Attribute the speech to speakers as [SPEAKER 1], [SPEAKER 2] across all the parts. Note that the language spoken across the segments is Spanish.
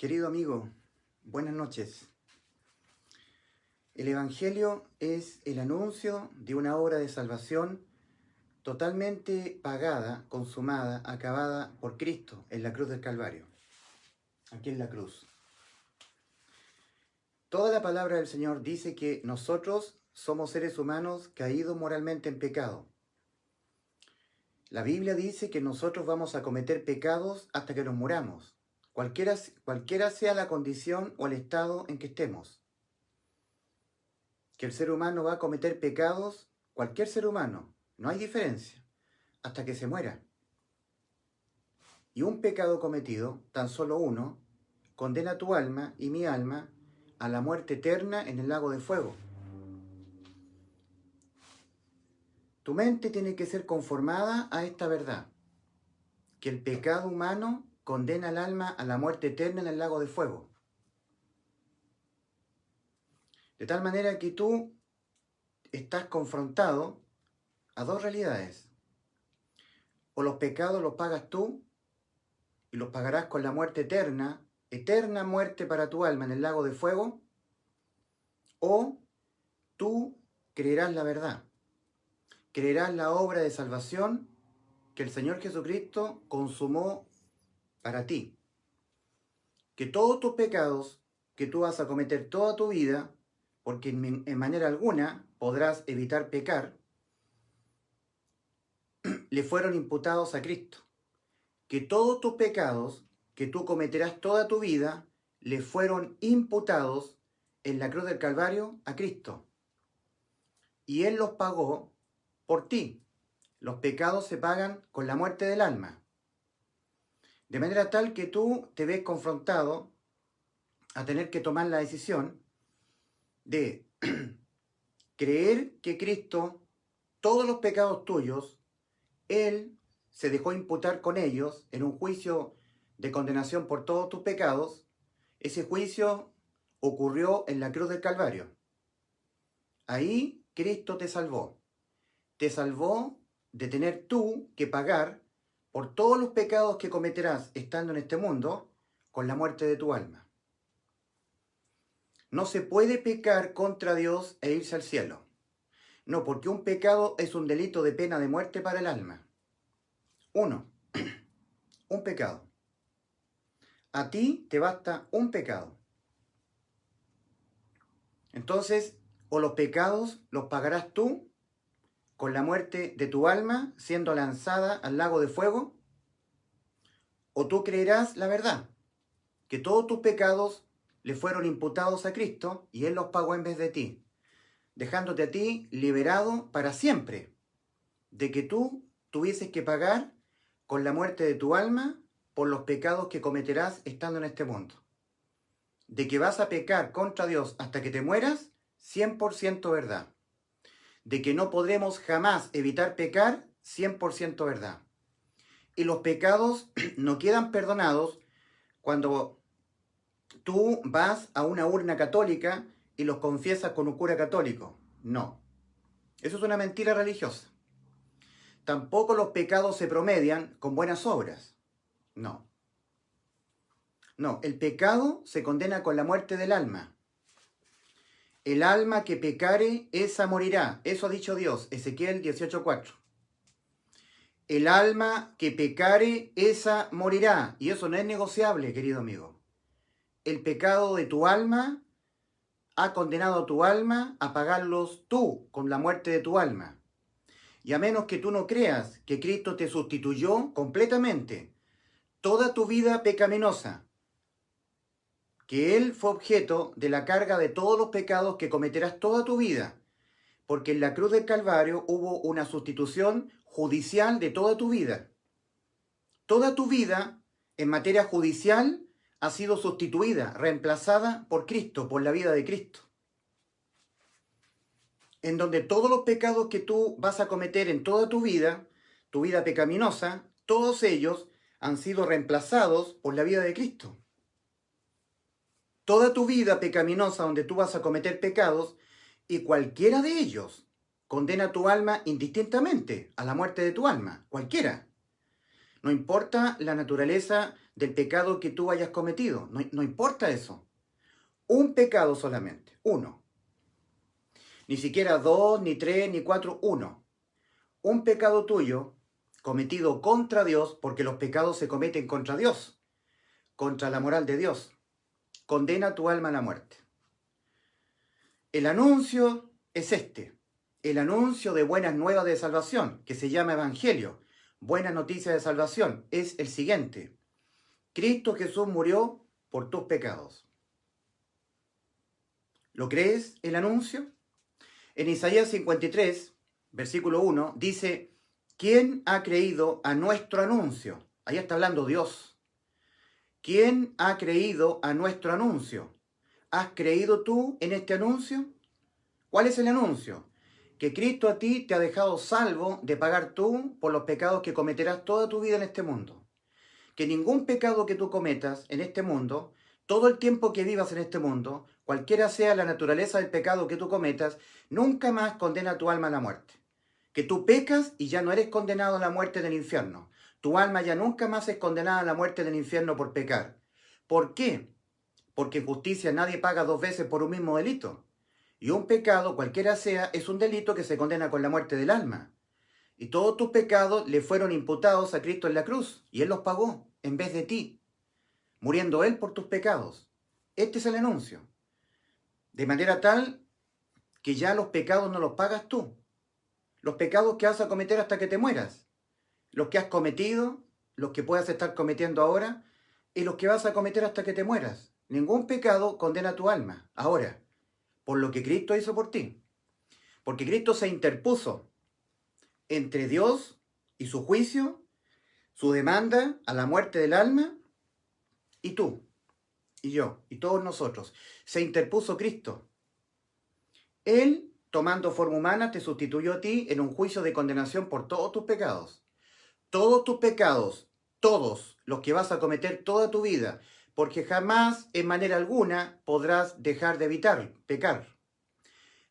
[SPEAKER 1] Querido amigo, buenas noches. El Evangelio es el anuncio de una obra de salvación totalmente pagada, consumada, acabada por Cristo en la cruz del Calvario, aquí en la cruz. Toda la palabra del Señor dice que nosotros somos seres humanos caídos moralmente en pecado. La Biblia dice que nosotros vamos a cometer pecados hasta que nos muramos, cualquiera sea la condición o el estado en que estemos. Que el ser humano va a cometer pecados, cualquier ser humano, no hay diferencia, hasta que se muera. Y un pecado cometido, tan solo uno, condena tu alma y mi alma a la muerte eterna en el lago de fuego. Tu mente tiene que ser conformada a esta verdad, que el pecado humano condena al alma a la muerte eterna en el lago de fuego. De tal manera que tú estás confrontado a dos realidades. O los pecados los pagas tú y los pagarás con la muerte eterna, eterna muerte para tu alma en el lago de fuego, o tú creerás la verdad, creerás la obra de salvación que el Señor Jesucristo consumó para ti. Que todos tus pecados que tú vas a cometer toda tu vida, porque en manera alguna podrás evitar pecar, le fueron imputados a Cristo. Que todos tus pecados que tú cometerás toda tu vida le fueron imputados en la cruz del Calvario a Cristo. Y Él los pagó por ti. Los pecados se pagan con la muerte del alma. De manera tal que tú te ves confrontado a tener que tomar la decisión de creer que Cristo, todos los pecados tuyos, Él se dejó imputar con ellos en un juicio de condenación por todos tus pecados. Ese juicio ocurrió en la cruz del Calvario. Ahí Cristo te salvó. Te salvó de tener tú que pagar por todos los pecados que cometerás estando en este mundo con la muerte de tu alma. No se puede pecar contra Dios e irse al cielo. No, porque un pecado es un delito de pena de muerte para el alma. Un pecado. A ti te basta un pecado. Entonces, o los pecados los pagarás tú con la muerte de tu alma siendo lanzada al lago de fuego, o tú creerás la verdad, que todos tus pecados le fueron imputados a Cristo y Él los pagó en vez de ti, dejándote a ti liberado para siempre de que tú tuvieses que pagar con la muerte de tu alma por los pecados que cometerás estando en este mundo. De que vas a pecar contra Dios hasta que te mueras, 100% verdad. De que no podremos jamás evitar pecar, 100% verdad. Y los pecados no quedan perdonados cuando tú vas a una urna católica y los confiesas con un cura católico. No. Eso es una mentira religiosa. Tampoco los pecados se promedian con buenas obras. No. No, el pecado se condena con la muerte del alma. El alma que pecare, esa morirá. Eso ha dicho Dios, Ezequiel 18:4. El alma que pecare, esa morirá. Y eso no es negociable, querido amigo. El pecado de tu alma ha condenado a tu alma a pagarlos tú con la muerte de tu alma. Y a menos que tú no creas que Cristo te sustituyó completamente toda tu vida pecaminosa, que Él fue objeto de la carga de todos los pecados que cometerás toda tu vida, porque en la cruz del Calvario hubo una sustitución judicial de toda tu vida. Toda tu vida, en materia judicial, ha sido sustituida, reemplazada por Cristo, por la vida de Cristo. En donde todos los pecados que tú vas a cometer en toda tu vida pecaminosa, todos ellos han sido reemplazados por la vida de Cristo. Toda tu vida pecaminosa donde tú vas a cometer pecados, y cualquiera de ellos condena tu alma indistintamente a la muerte de tu alma, cualquiera. No importa la naturaleza del pecado que tú hayas cometido. No importa eso. Un pecado solamente. Uno. Ni siquiera dos, ni tres, ni cuatro. Uno. Un pecado tuyo cometido contra Dios, porque los pecados se cometen contra Dios, contra la moral de Dios. Condena tu alma a la muerte. El anuncio es este. El anuncio de buenas nuevas de salvación, que se llama Evangelio. Buena noticia de salvación es el siguiente. Cristo Jesús murió por tus pecados. ¿Lo crees el anuncio? En Isaías 53, versículo 1, dice, ¿quién ha creído a nuestro anuncio? Ahí está hablando Dios. ¿Quién ha creído a nuestro anuncio? ¿Has creído tú en este anuncio? ¿Cuál es el anuncio? Que Cristo a ti te ha dejado salvo de pagar tú por los pecados que cometerás toda tu vida en este mundo. Que ningún pecado que tú cometas en este mundo, todo el tiempo que vivas en este mundo, cualquiera sea la naturaleza del pecado que tú cometas, nunca más condena tu alma a la muerte. Que tú pecas y ya no eres condenado a la muerte del infierno. Tu alma ya nunca más es condenada a la muerte del infierno por pecar. ¿Por qué? Porque en justicia nadie paga dos veces por un mismo delito. Y un pecado, cualquiera sea, es un delito que se condena con la muerte del alma. Y todos tus pecados le fueron imputados a Cristo en la cruz, y Él los pagó en vez de ti, muriendo Él por tus pecados. Este es el anuncio. De manera tal que ya los pecados no los pagas tú. Los pecados que vas a cometer hasta que te mueras. Los que has cometido, los que puedas estar cometiendo ahora, y los que vas a cometer hasta que te mueras. Ningún pecado condena tu alma. Ahora, por lo que Cristo hizo por ti. Porque Cristo se interpuso entre Dios y su juicio, su demanda a la muerte del alma, y tú, y yo, y todos nosotros. Se interpuso Cristo. Él, tomando forma humana, te sustituyó a ti en un juicio de condenación por todos tus pecados. Todos tus pecados, todos los que vas a cometer toda tu vida, porque jamás, en manera alguna, podrás dejar de pecar.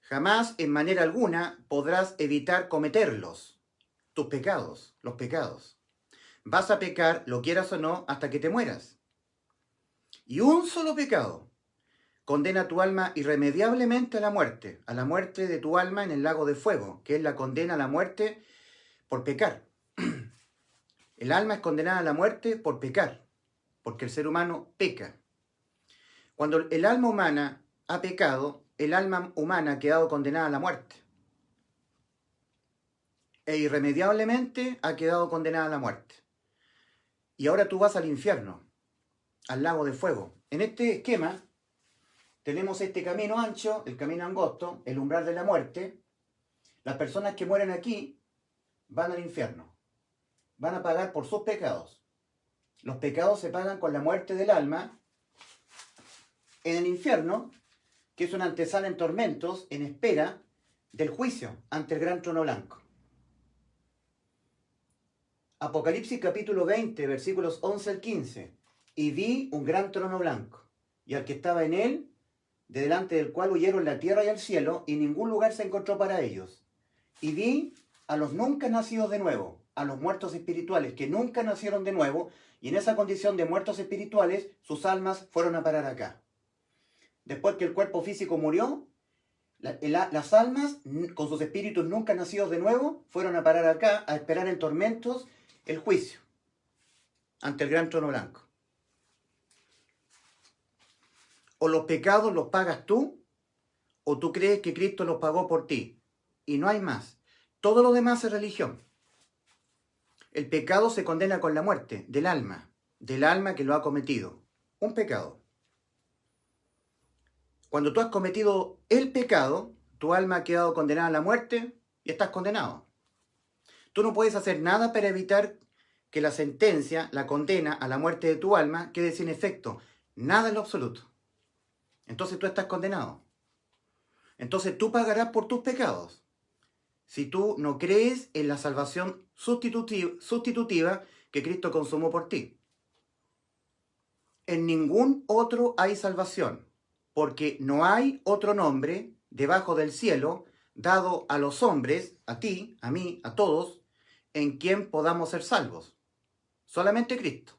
[SPEAKER 1] Jamás, en manera alguna, podrás evitar cometerlos. Tus pecados, los pecados. Vas a pecar, lo quieras o no, hasta que te mueras. Y un solo pecado condena tu alma irremediablemente a la muerte de tu alma en el lago de fuego, que es la condena a la muerte por pecar. El alma es condenada a la muerte por pecar, porque el ser humano peca. Cuando el alma humana ha pecado, el alma humana ha quedado condenada a la muerte. E irremediablemente ha quedado condenada a la muerte. Y ahora tú vas al infierno, al lago de fuego. En este esquema tenemos este camino ancho, el camino angosto, el umbral de la muerte. Las personas que mueren aquí van al infierno. Van a pagar por sus pecados. Los pecados se pagan con la muerte del alma en el infierno, que es una antesala en tormentos, en espera del juicio ante el gran trono blanco. Apocalipsis capítulo 20, versículos 11 al 15. Y vi un gran trono blanco, y al que estaba en él, de delante del cual huyeron la tierra y el cielo, y ningún lugar se encontró para ellos. Y vi a los nunca nacidos de nuevo, a los muertos espirituales que nunca nacieron de nuevo, y en esa condición de muertos espirituales, sus almas fueron a parar acá. Después que el cuerpo físico murió, las almas, con sus espíritus nunca nacidos de nuevo, fueron a parar acá, a esperar en tormentos el juicio ante el gran trono blanco. O los pecados los pagas tú, o tú crees que Cristo los pagó por ti. Y no hay más. Todo lo demás es religión. El pecado se condena con la muerte del alma que lo ha cometido. Un pecado. Cuando tú has cometido el pecado, tu alma ha quedado condenada a la muerte y estás condenado. Tú no puedes hacer nada para evitar que la sentencia, la condena a la muerte de tu alma quede sin efecto. Nada en lo absoluto. Entonces tú estás condenado. Entonces tú pagarás por tus pecados. Si tú no crees en la salvación sustitutiva que Cristo consumó por ti. En ningún otro hay salvación, porque no hay otro nombre debajo del cielo dado a los hombres, a ti, a mí, a todos, en quien podamos ser salvos. solamente Cristo.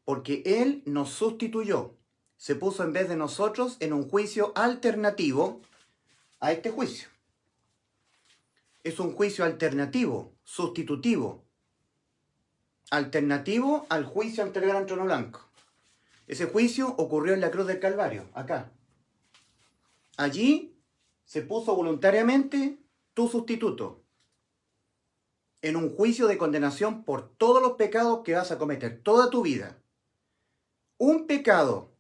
[SPEAKER 1] Porque Él nos sustituyó, se puso en vez de nosotros en un juicio alternativo a este juicio. Es un juicio alternativo, sustitutivo, alternativo al juicio ante el gran trono blanco. Ese juicio ocurrió en la cruz del Calvario, acá. Allí se puso voluntariamente tu sustituto, en un juicio de condenación por todos los pecados que vas a cometer toda tu vida. Un pecado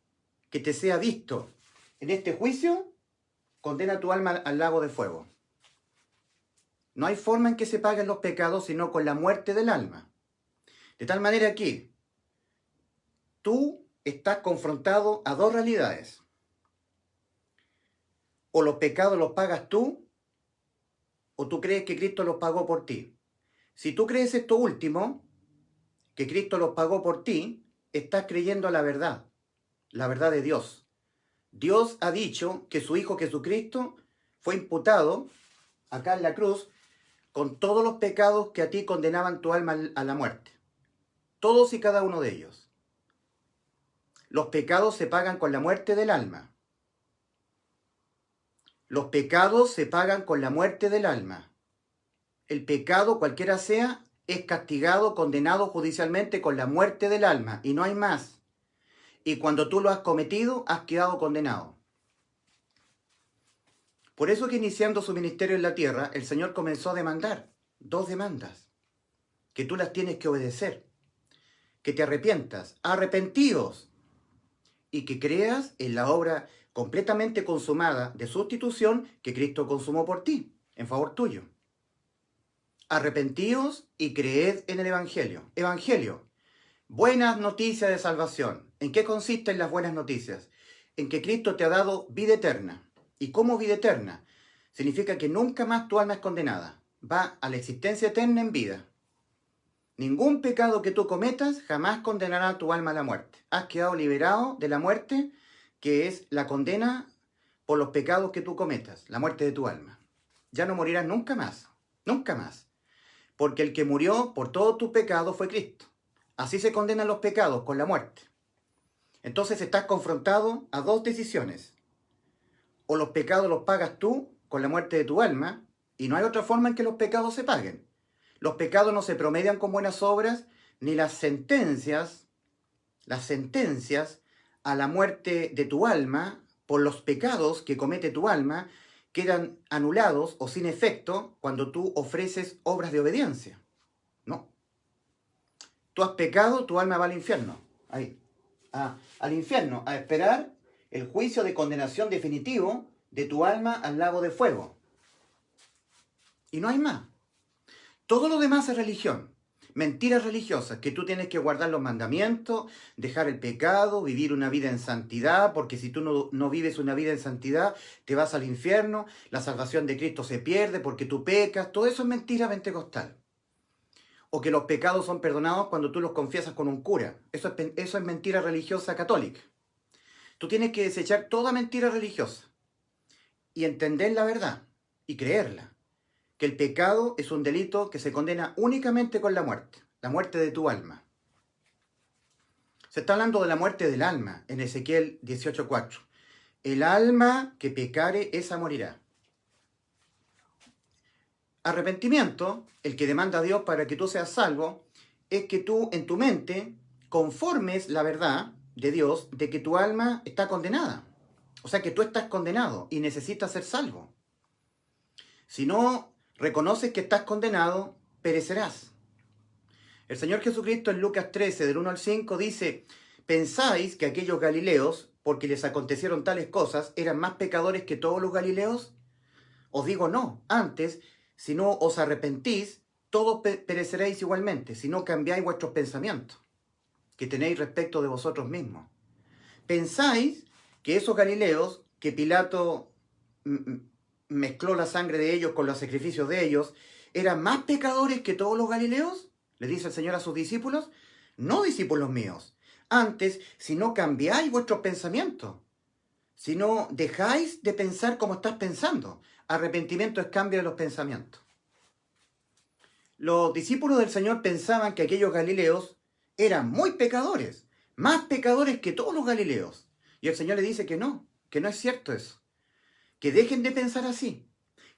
[SPEAKER 1] que te sea visto en este juicio condena tu alma al lago de fuego. No hay forma en que se paguen los pecados sino con la muerte del alma. De tal manera que tú estás confrontado a dos realidades. O los pecados los pagas tú, o tú crees que Cristo los pagó por ti. Si tú crees esto último, que Cristo los pagó por ti, estás creyendo la verdad de Dios. Dios ha dicho que su Hijo Jesucristo fue imputado acá en la cruz con todos los pecados que a ti condenaban tu alma a la muerte. Todos y cada uno de ellos. Los pecados se pagan con la muerte del alma. Los pecados se pagan con la muerte del alma. El pecado, cualquiera sea, es castigado, condenado judicialmente con la muerte del alma, y no hay más. Y cuando tú lo has cometido, has quedado condenado. Por eso que iniciando su ministerio en la tierra, el Señor comenzó a demandar dos demandas, que tú las tienes que obedecer, que te arrepientas, arrepentidos, y que creas en la obra completamente consumada de sustitución que Cristo consumó por ti, en favor tuyo. Arrepentíos y creed en el Evangelio. Evangelio, buenas noticias de salvación. ¿En qué consisten las buenas noticias? En que Cristo te ha dado vida eterna. ¿Y cómo vida eterna? Significa que nunca más tu alma es condenada. Va a la existencia eterna en vida. Ningún pecado que tú cometas jamás condenará tu alma a la muerte. Has quedado liberado de la muerte, que es la condena por los pecados que tú cometas, la muerte de tu alma. Ya no morirás nunca más, nunca más. Porque el que murió por todos tus pecados fue Cristo. Así se condenan los pecados, con la muerte. Entonces estás confrontado a dos decisiones. O los pecados los pagas tú con la muerte de tu alma, y no hay otra forma en que los pecados se paguen. Los pecados no se promedian con buenas obras, ni las sentencias a la muerte de tu alma por los pecados que comete tu alma quedan anulados o sin efecto cuando tú ofreces obras de obediencia. No. Tú has pecado, tu alma va al infierno. Ahí. Al infierno, a esperar el juicio de condenación definitivo de tu alma al lago de fuego. Y no hay más. Todo lo demás es religión. Mentiras religiosas, que tú tienes que guardar los mandamientos, dejar el pecado, vivir una vida en santidad, porque si tú no vives una vida en santidad, te vas al infierno, la salvación de Cristo se pierde porque tú pecas. Todo eso es mentira pentecostal. O que los pecados son perdonados cuando tú los confiesas con un cura. Eso es mentira religiosa católica. Tú tienes que desechar toda mentira religiosa y entender la verdad y creerla. Que el pecado es un delito que se condena únicamente con la muerte de tu alma. Se está hablando de la muerte del alma en Ezequiel 18:4. El alma que pecare, esa morirá. Arrepentimiento, el que demanda a Dios para que tú seas salvo, es que tú en tu mente conformes la verdad de Dios de que tu alma está condenada. O sea que tú estás condenado y necesitas ser salvo. Si no reconoces que estás condenado, perecerás. El Señor Jesucristo en Lucas 13, del 1 al 5, dice: ¿pensáis que aquellos galileos, porque les acontecieron tales cosas, eran más pecadores que todos los galileos? Os digo no, antes, si no os arrepentís, todos pereceréis igualmente, si no cambiáis vuestros pensamientos que tenéis respecto de vosotros mismos. ¿Pensáis que esos galileos, que Pilato mezcló la sangre de ellos con los sacrificios de ellos, eran más pecadores que todos los galileos? Le dice el Señor a sus discípulos. No, discípulos míos. Antes, si no cambiáis vuestros pensamientos, si no dejáis de pensar como estás pensando. Arrepentimiento es cambio de los pensamientos. Los discípulos del Señor pensaban que aquellos galileos eran muy pecadores, más pecadores que todos los galileos. Y el Señor le dice que no es cierto eso. Que dejen de pensar así,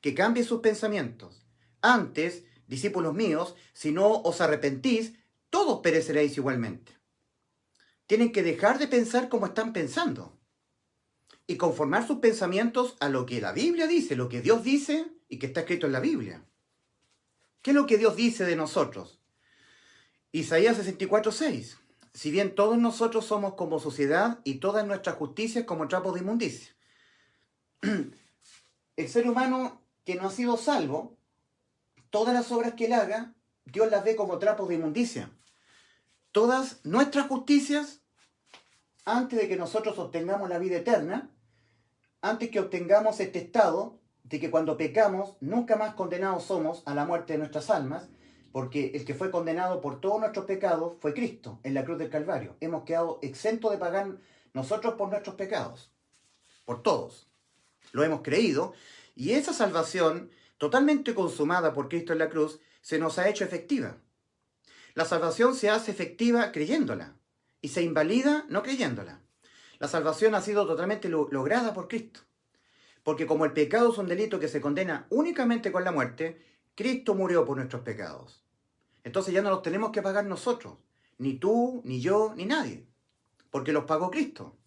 [SPEAKER 1] que cambien sus pensamientos. Antes, discípulos míos, si no os arrepentís, todos pereceréis igualmente. Tienen que dejar de pensar como están pensando y conformar sus pensamientos a lo que la Biblia dice, lo que Dios dice y que está escrito en la Biblia. ¿Qué es lo que Dios dice de nosotros? Isaías 64:6. Si bien todos nosotros somos como suciedad y todas nuestras justicias como trapos de inmundicia. El ser humano que no ha sido salvo, todas las obras que él haga, Dios las ve como trapos de inmundicia. Todas nuestras justicias, antes de que nosotros obtengamos la vida eterna, antes que obtengamos este estado de que cuando pecamos nunca más condenados somos a la muerte de nuestras almas, porque el que fue condenado por todos nuestros pecados fue Cristo en la cruz del Calvario. Hemos quedado exentos de pagar nosotros por nuestros pecados, por todos. Lo hemos creído y esa salvación totalmente consumada por Cristo en la cruz se nos ha hecho efectiva. La salvación se hace efectiva creyéndola y se invalida no creyéndola. La salvación ha sido totalmente lograda por Cristo. Porque como el pecado es un delito que se condena únicamente con la muerte, Cristo murió por nuestros pecados. Entonces ya no los tenemos que pagar nosotros, ni tú, ni yo, ni nadie, porque los pagó Cristo.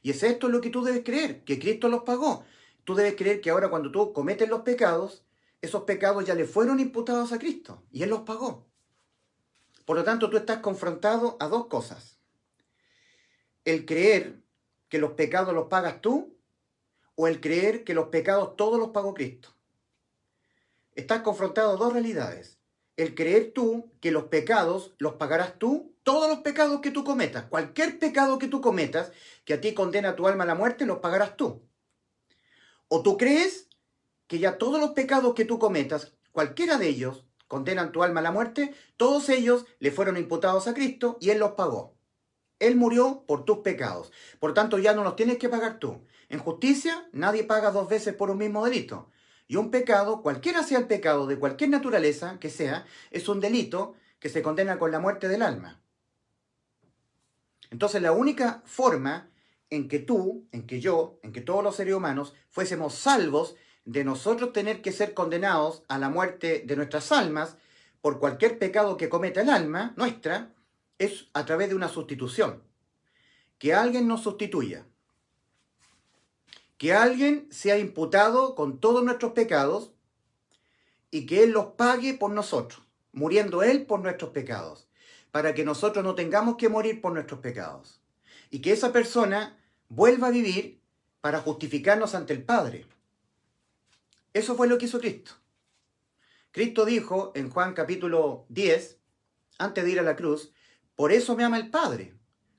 [SPEAKER 1] Y es esto lo que tú debes creer, que Cristo los pagó. Tú debes creer que ahora cuando tú cometes los pecados, esos pecados ya le fueron imputados a Cristo, y Él los pagó. Por lo tanto, tú estás confrontado a dos cosas. El creer que los pecados los pagas tú, o el creer que los pecados todos los pagó Cristo. Estás confrontado a dos realidades. El creer tú que los pecados los pagarás tú, todos los pecados que tú cometas, cualquier pecado que tú cometas, que a ti condena tu alma a la muerte, los pagarás tú. O tú crees que ya todos los pecados que tú cometas, cualquiera de ellos, condenan tu alma a la muerte, todos ellos le fueron imputados a Cristo y Él los pagó. Él murió por tus pecados. Por tanto, ya no los tienes que pagar tú. En justicia, nadie paga dos veces por un mismo delito. Y un pecado, cualquiera sea el pecado de cualquier naturaleza que sea, es un delito que se condena con la muerte del alma. Entonces, la única forma en que tú, en que yo, en que todos los seres humanos fuésemos salvos de nosotros tener que ser condenados a la muerte de nuestras almas por cualquier pecado que cometa el alma nuestra, es a través de una sustitución. Que alguien nos sustituya. Que alguien sea imputado con todos nuestros pecados y que Él los pague por nosotros, muriendo Él por nuestros pecados, para que nosotros no tengamos que morir por nuestros pecados. Y que esa persona vuelva a vivir para justificarnos ante el Padre. Eso fue lo que hizo Cristo. Cristo dijo en Juan capítulo 10, antes de ir a la cruz, por eso me ama el Padre,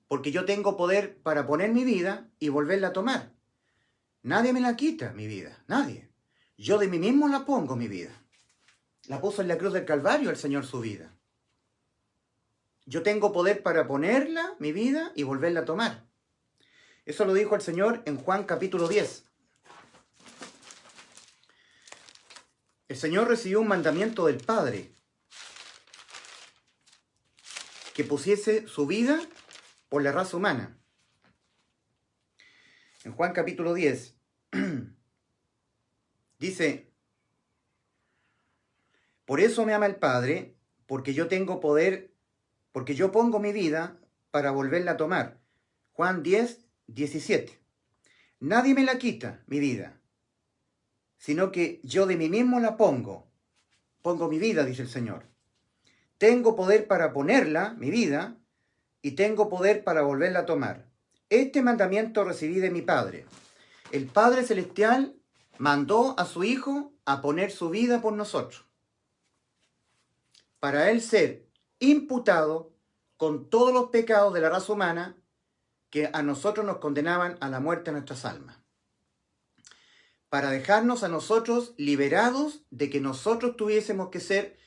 [SPEAKER 1] porque yo tengo poder para poner mi vida y volverla a tomar. Nadie me la quita, mi vida, nadie. Yo de mí mismo la pongo, mi vida. La puso en la cruz del Calvario el Señor su vida. Yo tengo poder para ponerla, mi vida, y volverla a tomar. Eso lo dijo el Señor en Juan capítulo 10. El Señor recibió un mandamiento del Padre, que pusiese su vida por la raza humana. En Juan capítulo 10, dice, por eso me ama el Padre, porque yo tengo poder, porque yo pongo mi vida para volverla a tomar. Juan 10, 17. Nadie me la quita, mi vida, sino que yo de mí mismo la pongo. Pongo mi vida, dice el Señor. Tengo poder para ponerla, mi vida, y tengo poder para volverla a tomar. Este mandamiento recibí de mi Padre. El Padre Celestial mandó a su Hijo a poner su vida por nosotros, para Él ser imputado con todos los pecados de la raza humana que a nosotros nos condenaban a la muerte de nuestras almas, para dejarnos a nosotros liberados de que nosotros tuviésemos que ser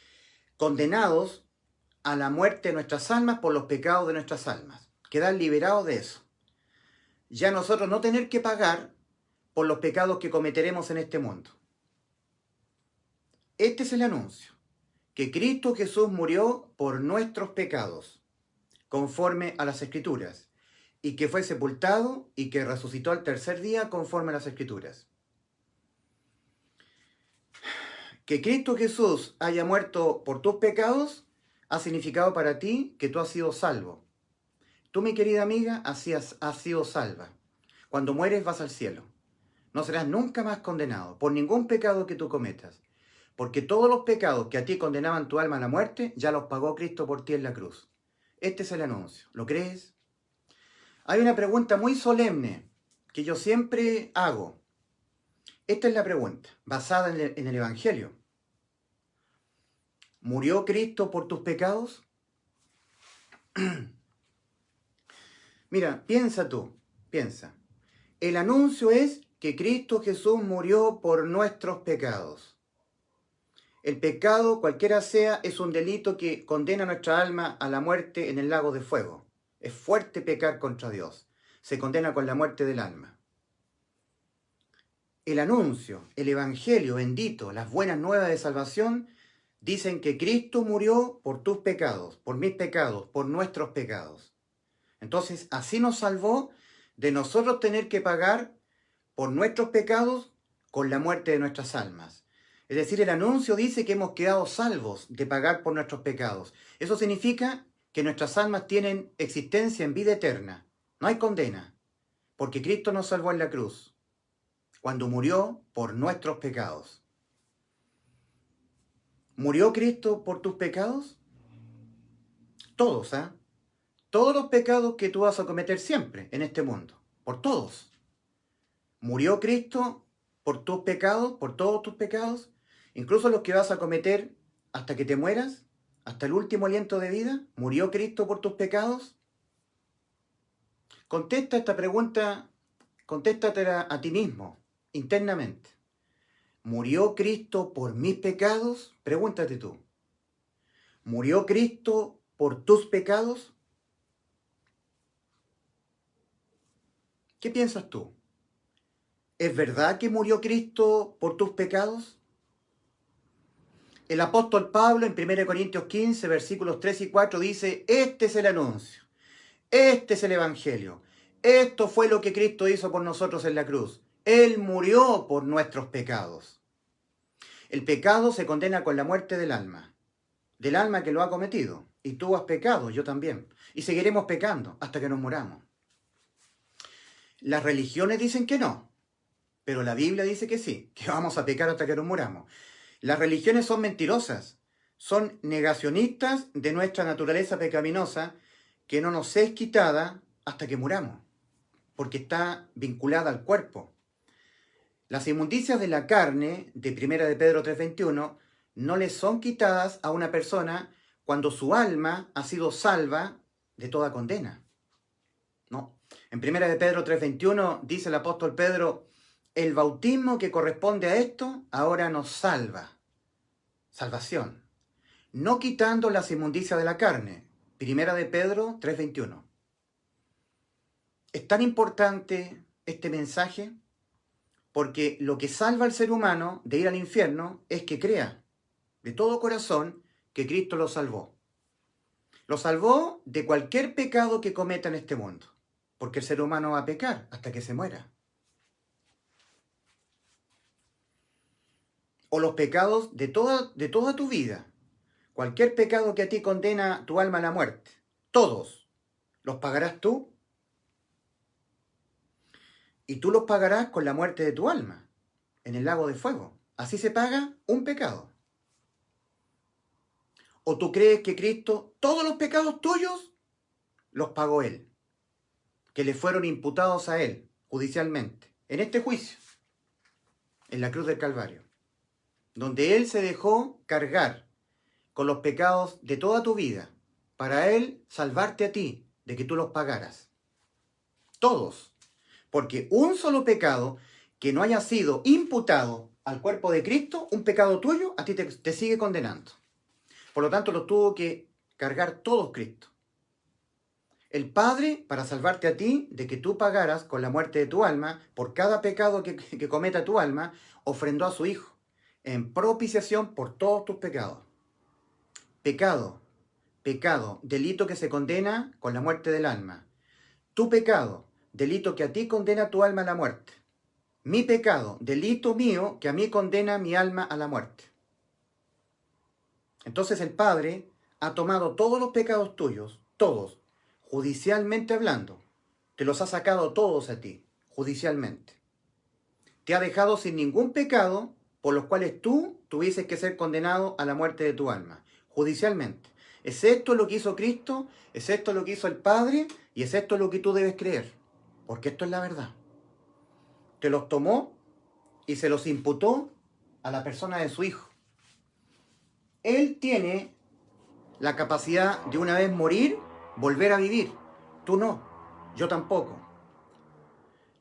[SPEAKER 1] condenados a la muerte de nuestras almas por los pecados de nuestras almas, quedar liberados de eso. Ya nosotros no tener que pagar por los pecados que cometeremos en este mundo. Este es el anuncio, que Cristo Jesús murió por nuestros pecados. conforme a las Escrituras, y que fue sepultado y que resucitó al tercer día conforme a las Escrituras. Que Cristo Jesús haya muerto por tus pecados ha significado para ti que tú has sido salvo. Tú, mi querida amiga, has sido salva. Cuando mueres vas al cielo. No serás nunca más condenado por ningún pecado que tú cometas, porque todos los pecados que a ti condenaban tu alma a la muerte, ya los pagó Cristo por ti en la cruz. Este es el anuncio. ¿Lo crees? Hay una pregunta muy solemne que yo siempre hago. Esta es la pregunta, basada en el Evangelio. ¿Murió Cristo por tus pecados? Mira, piensa tú, piensa. El anuncio es que Cristo Jesús murió por nuestros pecados. El pecado, cualquiera sea, es un delito que condena nuestra alma a la muerte en el lago de fuego. Es fuerte pecar contra Dios. Se condena con la muerte del alma. El anuncio, el Evangelio bendito, las buenas nuevas de salvación, dicen que Cristo murió por tus pecados, por mis pecados, por nuestros pecados. Entonces, así nos salvó de nosotros tener que pagar por nuestros pecados con la muerte de nuestras almas. Es decir, el anuncio dice que hemos quedado salvos de pagar por nuestros pecados. Eso significa que nuestras almas tienen existencia en vida eterna. No hay condena, porque Cristo nos salvó en la cruz, cuando murió por nuestros pecados. ¿Murió Cristo por tus pecados? Todos, ¿eh? Todos los pecados que tú vas a cometer siempre en este mundo, por todos. ¿Murió Cristo por tus pecados, por todos tus pecados? Incluso los que vas a cometer hasta que te mueras, hasta el último aliento de vida. ¿Murió Cristo por tus pecados? Contesta esta pregunta, contéstatela a ti mismo, internamente. ¿Murió Cristo por mis pecados? Pregúntate tú. ¿Murió Cristo por tus pecados? ¿Qué piensas tú? ¿Es verdad que murió Cristo por tus pecados? El apóstol Pablo en 1 Corintios 15, versículos 3 y 4 dice, este es el anuncio, este es el evangelio, esto fue lo que Cristo hizo por nosotros en la cruz. Él murió por nuestros pecados. El pecado se condena con la muerte del alma que lo ha cometido. Y tú has pecado, yo también. Y seguiremos pecando hasta que nos muramos. Las religiones dicen que no, pero la Biblia dice que sí, que vamos a pecar hasta que nos muramos. Las religiones son mentirosas, son negacionistas de nuestra naturaleza pecaminosa que no nos es quitada hasta que muramos, porque está vinculada al cuerpo. Las inmundicias de la carne, de 1 de Pedro 3:21, no le son quitadas a una persona cuando su alma ha sido salva de toda condena. No. En 1 de Pedro 3:21 dice el apóstol Pedro, el bautismo que corresponde a esto ahora nos salva. Salvación. No quitando las inmundicias de la carne. 1 de Pedro 3:21. Es tan importante este mensaje porque lo que salva al ser humano de ir al infierno es que crea de todo corazón que Cristo lo salvó. Lo salvó de cualquier pecado que cometa en este mundo, porque el ser humano va a pecar hasta que se muera. O los pecados de toda tu vida. Cualquier pecado que a ti condena tu alma a la muerte. Todos. ¿Los pagarás tú? Y tú los pagarás con la muerte de tu alma, en el lago de fuego. Así se paga un pecado. ¿O tú crees que Cristo, todos los pecados tuyos, los pagó Él? Que le fueron imputados a Él, judicialmente, en este juicio, en la cruz del Calvario, donde Él se dejó cargar con los pecados de toda tu vida, para Él salvarte a ti, de que tú los pagaras. Todos. Porque un solo pecado que no haya sido imputado al cuerpo de Cristo, un pecado tuyo, a ti te sigue condenando. Por lo tanto, los tuvo que cargar todos Cristo. El Padre, para salvarte a ti, de que tú pagaras con la muerte de tu alma, por cada pecado que cometa tu alma, ofrendó a su Hijo, en propiciación por todos tus pecados. Pecado, pecado, delito que se condena con la muerte del alma. Tu pecado, delito que a ti condena tu alma a la muerte. Mi pecado, delito mío que a mí condena mi alma a la muerte. Entonces el Padre ha tomado todos los pecados tuyos, todos, judicialmente hablando. Te los ha sacado todos a ti, judicialmente. Te ha dejado sin ningún pecado por los cuales tú tuvieses que ser condenado a la muerte de tu alma, judicialmente. ¿Es esto lo que hizo Cristo? ¿Es esto lo que hizo el Padre? Y es esto lo que tú debes creer, porque esto es la verdad. Te los tomó y se los imputó a la persona de su Hijo. Él tiene la capacidad de una vez morir, volver a vivir. Tú no, yo tampoco.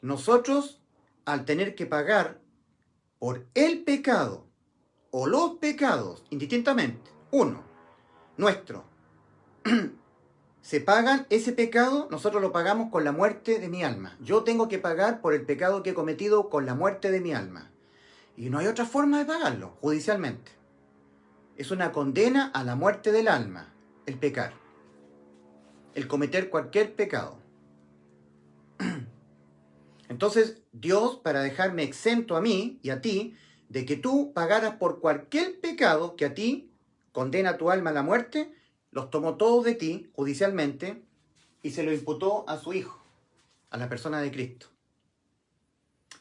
[SPEAKER 1] Nosotros, al tener que pagar por el pecado o los pecados, indistintamente, uno, nuestro, se pagan ese pecado, nosotros lo pagamos con la muerte de mi alma. Yo tengo que pagar por el pecado que he cometido con la muerte de mi alma. Y no hay otra forma de pagarlo, judicialmente. Es una condena a la muerte del alma, el pecar. El cometer cualquier pecado. Entonces, Dios, para dejarme exento a mí y a ti, de que tú pagaras por cualquier pecado que a ti condena a tu alma a la muerte, los tomó todos de ti, judicialmente, y se lo imputó a su Hijo, a la persona de Cristo.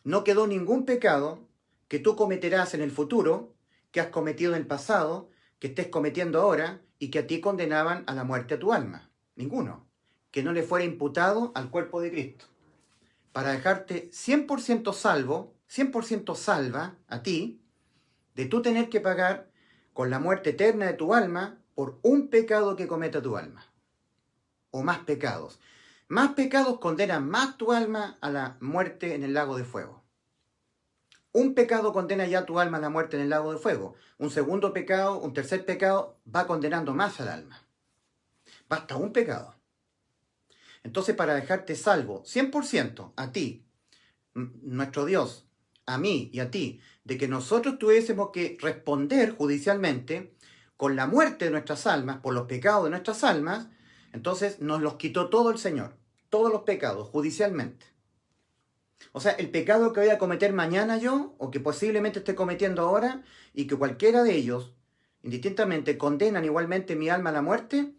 [SPEAKER 1] No quedó ningún pecado que tú cometerás en el futuro, que has cometido en el pasado, que estés cometiendo ahora, y que a ti condenaban a la muerte a tu alma. Ninguno. Que no le fuera imputado al cuerpo de Cristo. Para dejarte 100% salvo, 100% salva a ti, de tú tener que pagar con la muerte eterna de tu alma por un pecado que cometa tu alma. O más pecados. Más pecados condenan más tu alma a la muerte en el lago de fuego. Un pecado condena ya tu alma a la muerte en el lago de fuego. Un segundo pecado, un tercer pecado, va condenando más al alma. Basta un pecado. Entonces, para dejarte salvo 100% a ti, nuestro Dios, a mí y a ti, de que nosotros tuviésemos que responder judicialmente con la muerte de nuestras almas, por los pecados de nuestras almas, entonces nos los quitó todo el Señor, todos los pecados, judicialmente. O sea, el pecado que voy a cometer mañana yo, o que posiblemente esté cometiendo ahora, y que cualquiera de ellos, indistintamente, condenan igualmente mi alma a la muerte,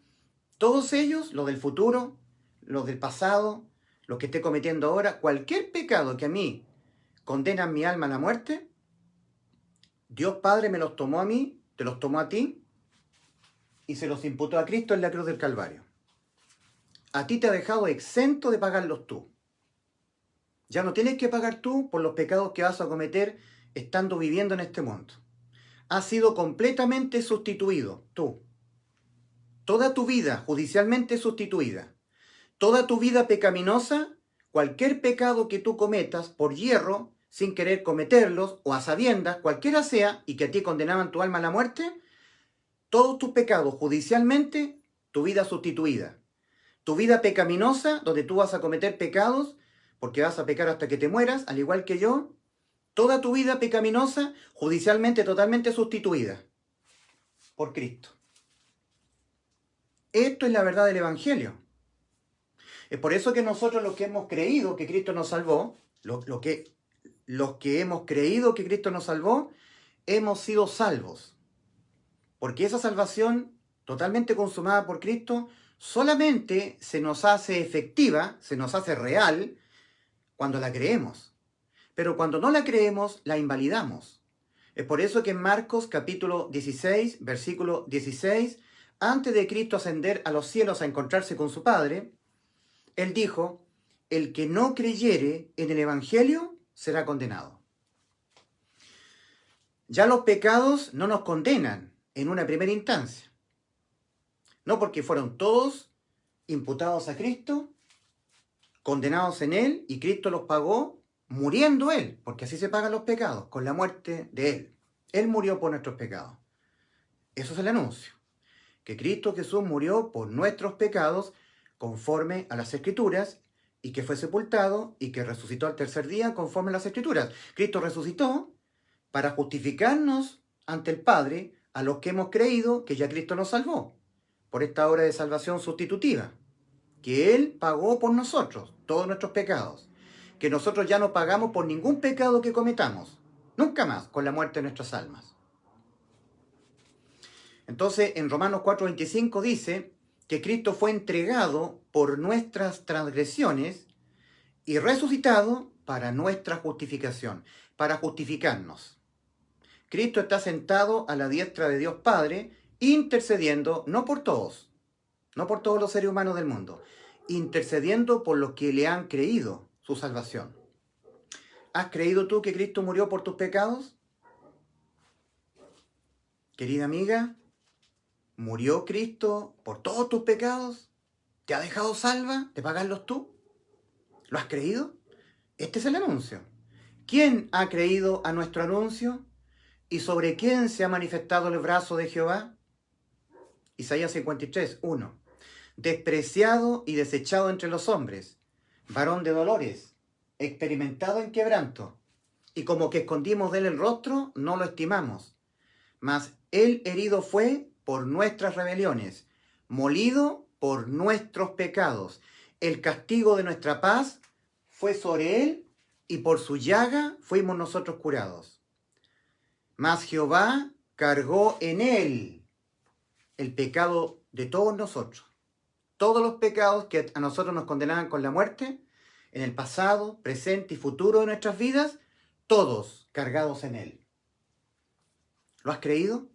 [SPEAKER 1] todos ellos, los del futuro, los del pasado, los que esté cometiendo ahora, cualquier pecado que a mí condenan mi alma a la muerte, Dios Padre me los tomó a mí, te los tomó a ti, y se los imputó a Cristo en la cruz del Calvario. A ti te ha dejado exento de pagarlos tú. Ya no tienes que pagar tú por los pecados que vas a cometer estando viviendo en este mundo. Has sido completamente sustituido, tú. Toda tu vida judicialmente sustituida. Toda tu vida pecaminosa, cualquier pecado que tú cometas por hierro, sin querer cometerlos, o a sabiendas, cualquiera sea, y que a ti condenaban tu alma a la muerte, todos tus pecados judicialmente, tu vida sustituida. Tu vida pecaminosa, donde tú vas a cometer pecados, porque vas a pecar hasta que te mueras, al igual que yo, toda tu vida pecaminosa, judicialmente totalmente sustituida por Cristo. Esto es la verdad del Evangelio. Es por eso que nosotros los que hemos creído que Cristo nos salvó, los que hemos creído que Cristo nos salvó, hemos sido salvos. Porque esa salvación totalmente consumada por Cristo solamente se nos hace efectiva, se nos hace real, cuando la creemos. Pero cuando no la creemos, la invalidamos. Es por eso que en Marcos capítulo 16, versículo 16, antes de Cristo ascender a los cielos a encontrarse con su Padre, Él dijo, el que no creyere en el Evangelio será condenado. Ya los pecados no nos condenan en una primera instancia. No, porque fueron todos imputados a Cristo, condenados en Él, y Cristo los pagó muriendo Él, porque así se pagan los pecados, con la muerte de Él. Él murió por nuestros pecados. Eso es el anuncio. Que Cristo Jesús murió por nuestros pecados conforme a las Escrituras, y que fue sepultado y que resucitó al tercer día conforme a las Escrituras. Cristo resucitó para justificarnos ante el Padre a los que hemos creído que ya Cristo nos salvó. por esta obra de salvación sustitutiva, que Él pagó por nosotros, todos nuestros pecados, que nosotros ya no pagamos por ningún pecado que cometamos, nunca más, con la muerte de nuestras almas. Entonces, en Romanos 4:25 dice que Cristo fue entregado por nuestras transgresiones y resucitado para nuestra justificación, para justificarnos. Cristo está sentado a la diestra de Dios Padre, intercediendo no por todos los seres humanos del mundo, intercediendo por los que le han creído su salvación. ¿Has creído tú que Cristo murió por tus pecados? Querida amiga, ¿murió Cristo por todos tus pecados? ¿Te ha dejado salva de pagarlos tú? ¿Lo has creído? Este es el anuncio. ¿Quién ha creído a nuestro anuncio? ¿Y sobre quién se ha manifestado el brazo de Jehová? Isaías 53, 1. Despreciado y desechado entre los hombres, varón de dolores, experimentado en quebranto, y como que escondimos de él el rostro, no lo estimamos. Mas él herido fue por nuestras rebeliones, molido por nuestros pecados. El castigo de nuestra paz fue sobre él, y por su llaga fuimos nosotros curados. Mas Jehová cargó en él el pecado de todos nosotros. Todos los pecados que a nosotros nos condenaban con la muerte, en el pasado, presente y futuro de nuestras vidas, todos cargados en él. ¿Lo has creído?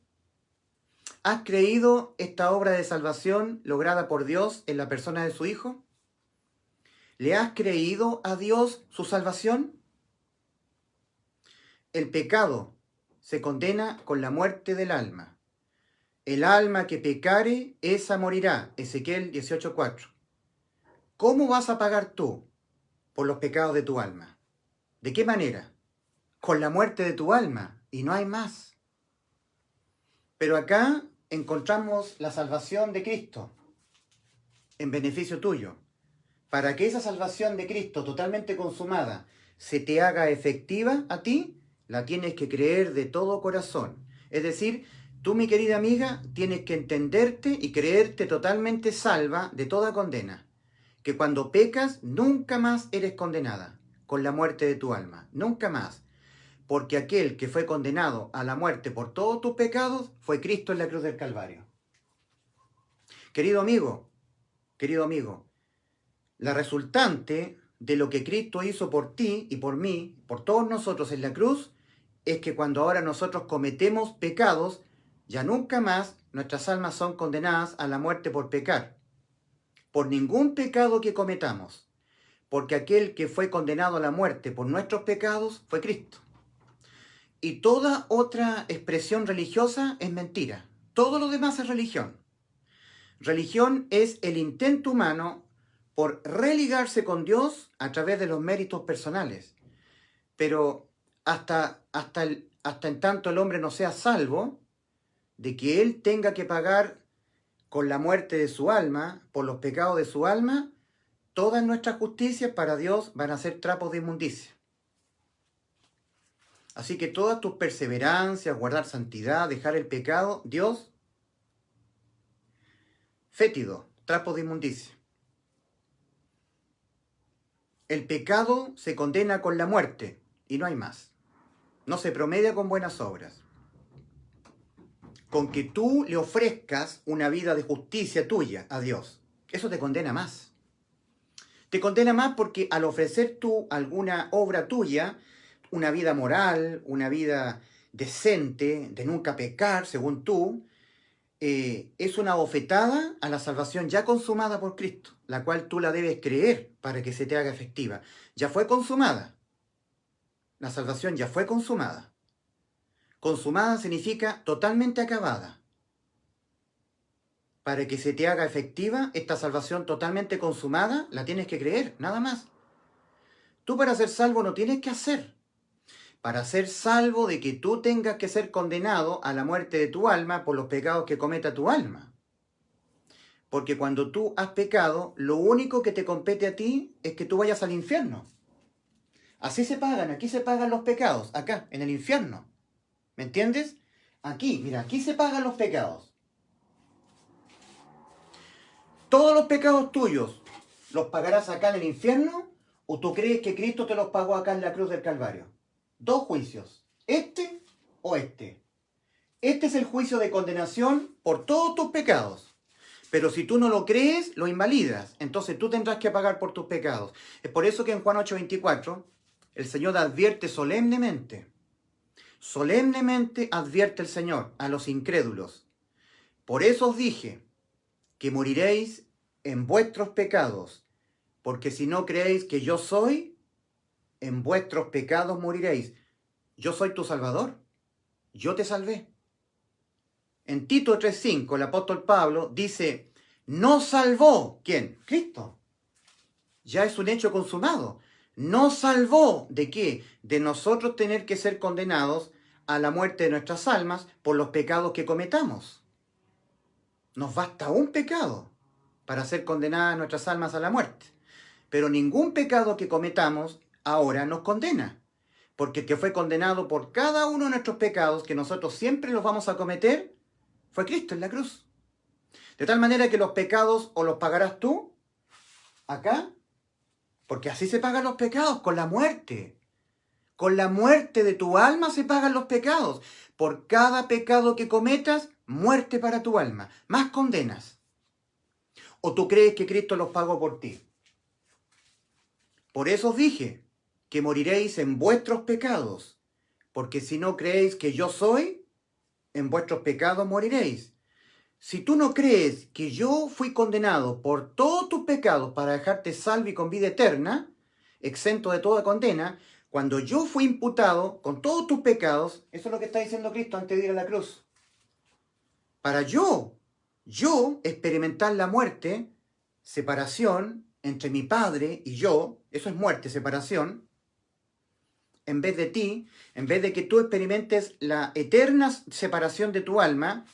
[SPEAKER 1] ¿Has creído esta obra de salvación lograda por Dios en la persona de su Hijo? ¿Le has creído a Dios su salvación? El pecado se condena con la muerte del alma. El alma que pecare, esa morirá. Ezequiel 18:4. ¿Cómo vas a pagar tú por los pecados de tu alma? ¿De qué manera? Con la muerte de tu alma, y no hay más. Pero acá encontramos la salvación de Cristo en beneficio tuyo. Para que esa salvación de Cristo totalmente consumada se te haga efectiva a ti, la tienes que creer de todo corazón. Es decir, tú, mi querida amiga, tienes que entenderte y creerte totalmente salva de toda condena. Que cuando pecas, nunca más eres condenada con la muerte de tu alma. Nunca más. Porque aquel que fue condenado a la muerte por todos tus pecados fue Cristo en la cruz del Calvario. Querido amigo, la resultante de lo que Cristo hizo por ti y por mí, por todos nosotros en la cruz, es que cuando ahora nosotros cometemos pecados, ya nunca más nuestras almas son condenadas a la muerte por pecar. Por ningún pecado que cometamos, porque aquel que fue condenado a la muerte por nuestros pecados fue Cristo. Y toda otra expresión religiosa es mentira. Todo lo demás es religión. Religión es el intento humano por religarse con Dios a través de los méritos personales. Pero hasta en tanto el hombre no sea salvo, de que él tenga que pagar con la muerte de su alma, por los pecados de su alma, todas nuestras justicias para Dios van a ser trapos de inmundicia. Así que todas tus perseverancias, guardar santidad, dejar el pecado, Dios, fétido, trapos de inmundicia. El pecado se condena con la muerte y no hay más. No se promedia con buenas obras. Con que tú le ofrezcas una vida de justicia tuya a Dios, eso te condena más. Te condena más porque al ofrecer tú alguna obra tuya, una vida moral, una vida decente, de nunca pecar, según tú, es una bofetada a la salvación ya consumada por Cristo, la cual tú la debes creer para que se te haga efectiva. Ya fue consumada. La salvación ya fue consumada. Consumada significa totalmente acabada. Para que se te haga efectiva esta salvación totalmente consumada, la tienes que creer, nada más. Tú para ser salvo no tienes que hacer. Para ser salvo de que tú tengas que ser condenado a la muerte de tu alma por los pecados que cometa tu alma. Porque cuando tú has pecado, lo único que te compete a ti es que tú vayas al infierno. Así se pagan, aquí se pagan los pecados, acá, en el infierno. ¿Me entiendes? Aquí, mira, aquí se pagan los pecados. ¿Todos los pecados tuyos los pagarás acá en el infierno o tú crees que Cristo te los pagó acá en la cruz del Calvario? Dos juicios, este o este. Este es el juicio de condenación por todos tus pecados. Pero si tú no lo crees, lo invalidas. Entonces tú tendrás que pagar por tus pecados. Es por eso que en Juan 8:24 el Señor advierte solemnemente advierte el Señor a los incrédulos. Por eso os dije que moriréis en vuestros pecados, porque si no creéis que yo soy, en vuestros pecados moriréis. Yo soy tu Salvador, yo te salvé. En Tito 3:5 el apóstol Pablo dice, no salvó, ¿quién? Cristo. Ya es un hecho consumado. Nos salvó, ¿de qué? De nosotros tener que ser condenados a la muerte de nuestras almas por los pecados que cometamos. Nos basta un pecado para ser condenadas nuestras almas a la muerte. Pero ningún pecado que cometamos ahora nos condena. Porque el que fue condenado por cada uno de nuestros pecados, que nosotros siempre los vamos a cometer, fue Cristo en la cruz. De tal manera que los pecados o los pagarás tú, acá, porque así se pagan los pecados, con la muerte. Con la muerte de tu alma se pagan los pecados. Por cada pecado que cometas, muerte para tu alma, más condenas. ¿O tú crees que Cristo los pagó por ti? Por eso os dije que moriréis en vuestros pecados, porque si no creéis que yo soy, en vuestros pecados moriréis. Si tú no crees que yo fui condenado por todos tus pecados para dejarte salvo y con vida eterna, exento de toda condena, cuando yo fui imputado con todos tus pecados, eso es lo que está diciendo Cristo antes de ir a la cruz. Para yo experimentar la muerte, separación entre mi Padre y yo, eso es muerte, separación, en vez de ti, en vez de que tú experimentes la eterna separación de tu alma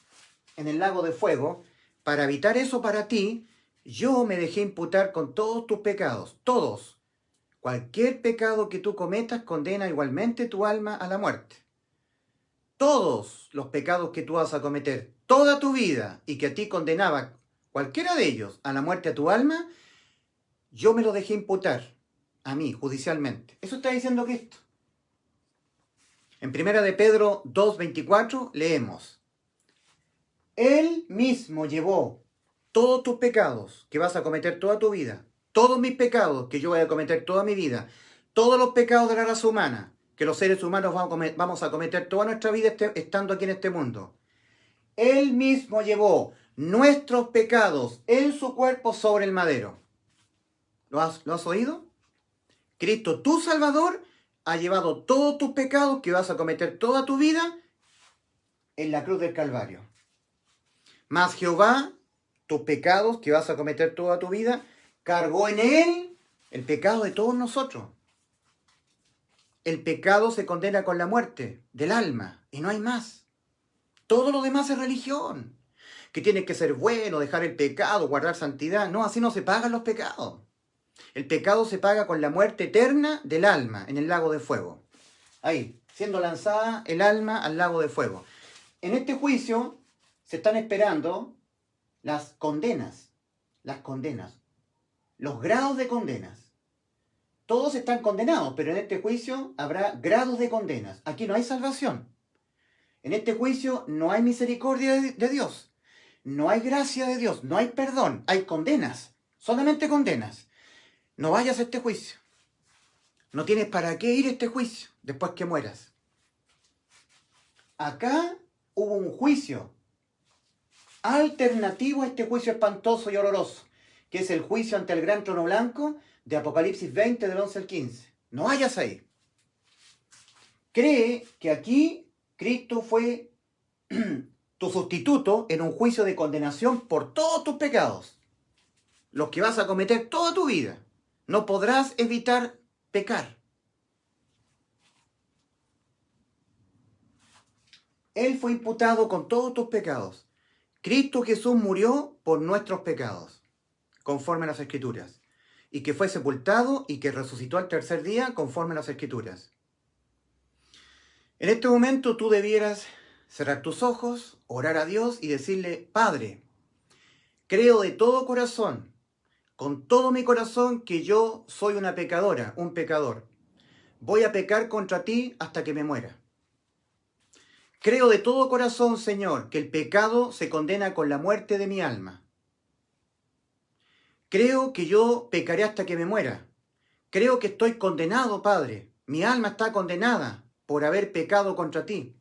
[SPEAKER 1] en el lago de fuego, para evitar eso para ti, yo me dejé imputar con todos tus pecados, todos. Cualquier pecado que tú cometas condena igualmente tu alma a la muerte. Todos los pecados que tú vas a cometer toda tu vida y que a ti condenaba cualquiera de ellos a la muerte a tu alma, yo me lo dejé imputar a mí judicialmente. Eso está diciendo Cristo. En 1 de Pedro 2:24 leemos, Él mismo llevó todos tus pecados que vas a cometer toda tu vida, todos mis pecados que yo voy a cometer toda mi vida, todos los pecados de la raza humana que los seres humanos vamos a cometer toda nuestra vida estando aquí en este mundo. Él mismo llevó nuestros pecados en su cuerpo sobre el madero. ¿Lo has oído? Cristo, tu Salvador, ha llevado todos tus pecados que vas a cometer toda tu vida en la cruz del Calvario. Mas Jehová, tus pecados que vas a cometer toda tu vida, cargó en él el pecado de todos nosotros. El pecado se condena con la muerte del alma y no hay más. Todo lo demás es religión. Que tienes que ser bueno, dejar el pecado, guardar santidad. No, así no se pagan los pecados. El pecado se paga con la muerte eterna del alma en el lago de fuego. Ahí, siendo lanzada el alma al lago de fuego. En este juicio se están esperando las condenas, los grados de condenas. Todos están condenados, pero en este juicio habrá grados de condenas. Aquí no hay salvación. En este juicio no hay misericordia de Dios. No hay gracia de Dios. No hay perdón. Hay condenas. Solamente condenas. No vayas a este juicio. No tienes para qué ir a este juicio después que mueras. Acá hubo un juicio alternativo a este juicio espantoso y horroroso, que es el juicio ante el gran trono blanco de Apocalipsis 20 del 11 al 15. No vayas ahí. Cree que aquí Cristo fue tu sustituto en un juicio de condenación por todos tus pecados, los que vas a cometer toda tu vida. No podrás evitar pecar. Él fue imputado con todos tus pecados. Cristo Jesús murió por nuestros pecados, conforme a las Escrituras, y que fue sepultado y que resucitó al tercer día, conforme a las Escrituras. En este momento tú debieras cerrar tus ojos, orar a Dios y decirle, Padre, Creo de todo corazón, con todo mi corazón, que yo soy una pecadora, un pecador. Voy a pecar contra ti hasta que me muera. Creo de todo corazón, Señor, que el pecado se condena con la muerte de mi alma. Creo que yo pecaré hasta que me muera. Creo que estoy condenado, Padre. Mi alma está condenada por haber pecado contra ti.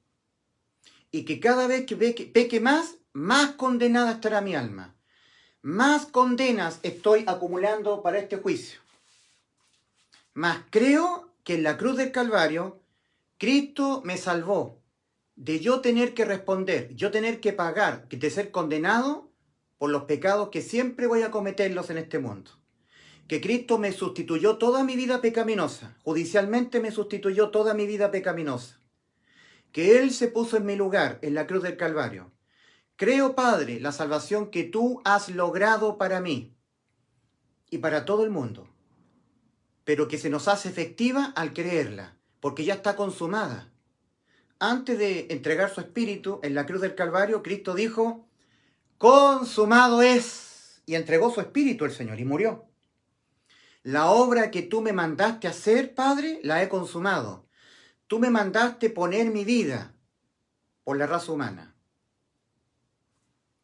[SPEAKER 1] Y que cada vez que peque más, más condenada estará mi alma. Más condenas estoy acumulando para este juicio. Mas creo que en la cruz del Calvario, Cristo me salvó de yo tener que responder, yo tener que pagar, de ser condenado por los pecados que siempre voy a cometerlos en este mundo. Que Cristo me sustituyó toda mi vida pecaminosa, judicialmente me sustituyó toda mi vida pecaminosa. Que Él se puso en mi lugar en la cruz del Calvario. Creo, Padre, la salvación que tú has logrado para mí y para todo el mundo, pero que se nos hace efectiva al creerla, porque ya está consumada. Antes de entregar su espíritu en la cruz del Calvario, Cristo dijo, consumado es, y entregó su espíritu el Señor y murió. La obra que tú me mandaste hacer, Padre, la he consumado. Tú me mandaste poner mi vida por la raza humana.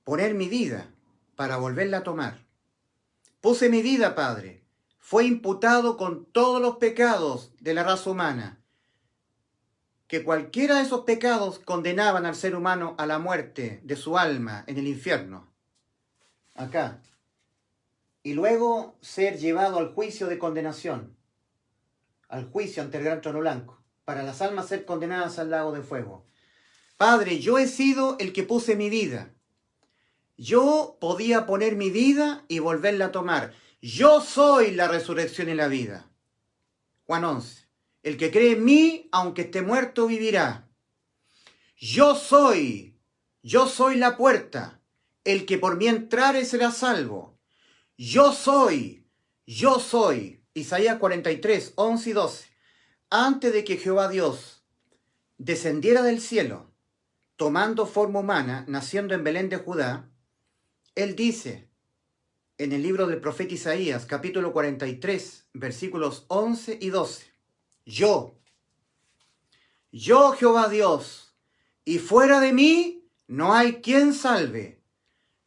[SPEAKER 1] Poner mi vida para volverla a tomar. Puse mi vida, Padre. Fue imputado con todos los pecados de la raza humana. Que cualquiera de esos pecados condenaban al ser humano a la muerte de su alma en el infierno. Acá. Y luego ser llevado al juicio de condenación. Al juicio ante el gran trono blanco. Para las almas ser condenadas al lago de fuego. Padre, yo he sido el que puse mi vida. Yo podía poner mi vida y volverla a tomar. Yo soy la resurrección y la vida. Juan 11. El que cree en mí, aunque esté muerto, vivirá. Yo soy la puerta. El que por mí entrare será salvo. Yo soy. Isaías 43, 11 y 12. Antes de que Jehová Dios descendiera del cielo, tomando forma humana, naciendo en Belén de Judá, Él dice en el libro del profeta Isaías, capítulo 43, versículos 11 y 12, yo Jehová Dios, y fuera de mí no hay quien salve.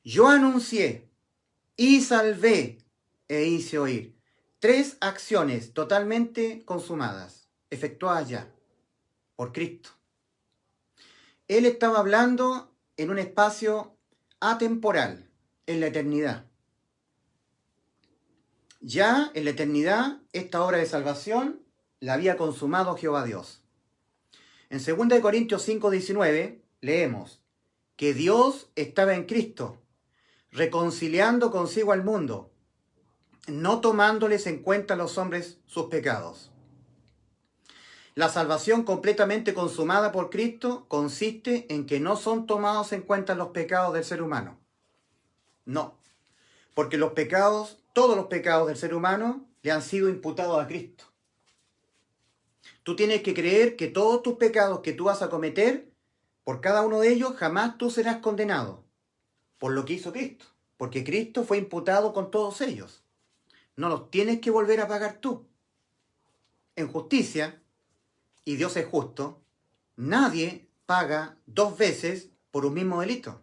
[SPEAKER 1] Yo anuncié y salvé e hice oír. 3 acciones totalmente consumadas, efectuadas ya por Cristo. Él estaba hablando en un espacio atemporal, en la eternidad. Ya en la eternidad, esta obra de salvación la había consumado Jehová Dios. En 2 Corintios 5:19 leemos que Dios estaba en Cristo, reconciliando consigo al mundo, no tomándoles en cuenta a los hombres sus pecados. La salvación completamente consumada por Cristo consiste en que no son tomados en cuenta los pecados del ser humano. No, porque los pecados, todos los pecados del ser humano le han sido imputados a Cristo. Tú tienes que creer que todos tus pecados que tú vas a cometer, por cada uno de ellos, jamás tú serás condenado por lo que hizo Cristo. Porque Cristo fue imputado con todos ellos. No los tienes que volver a pagar tú. En justicia, y Dios es justo, nadie paga 2 veces por un mismo delito.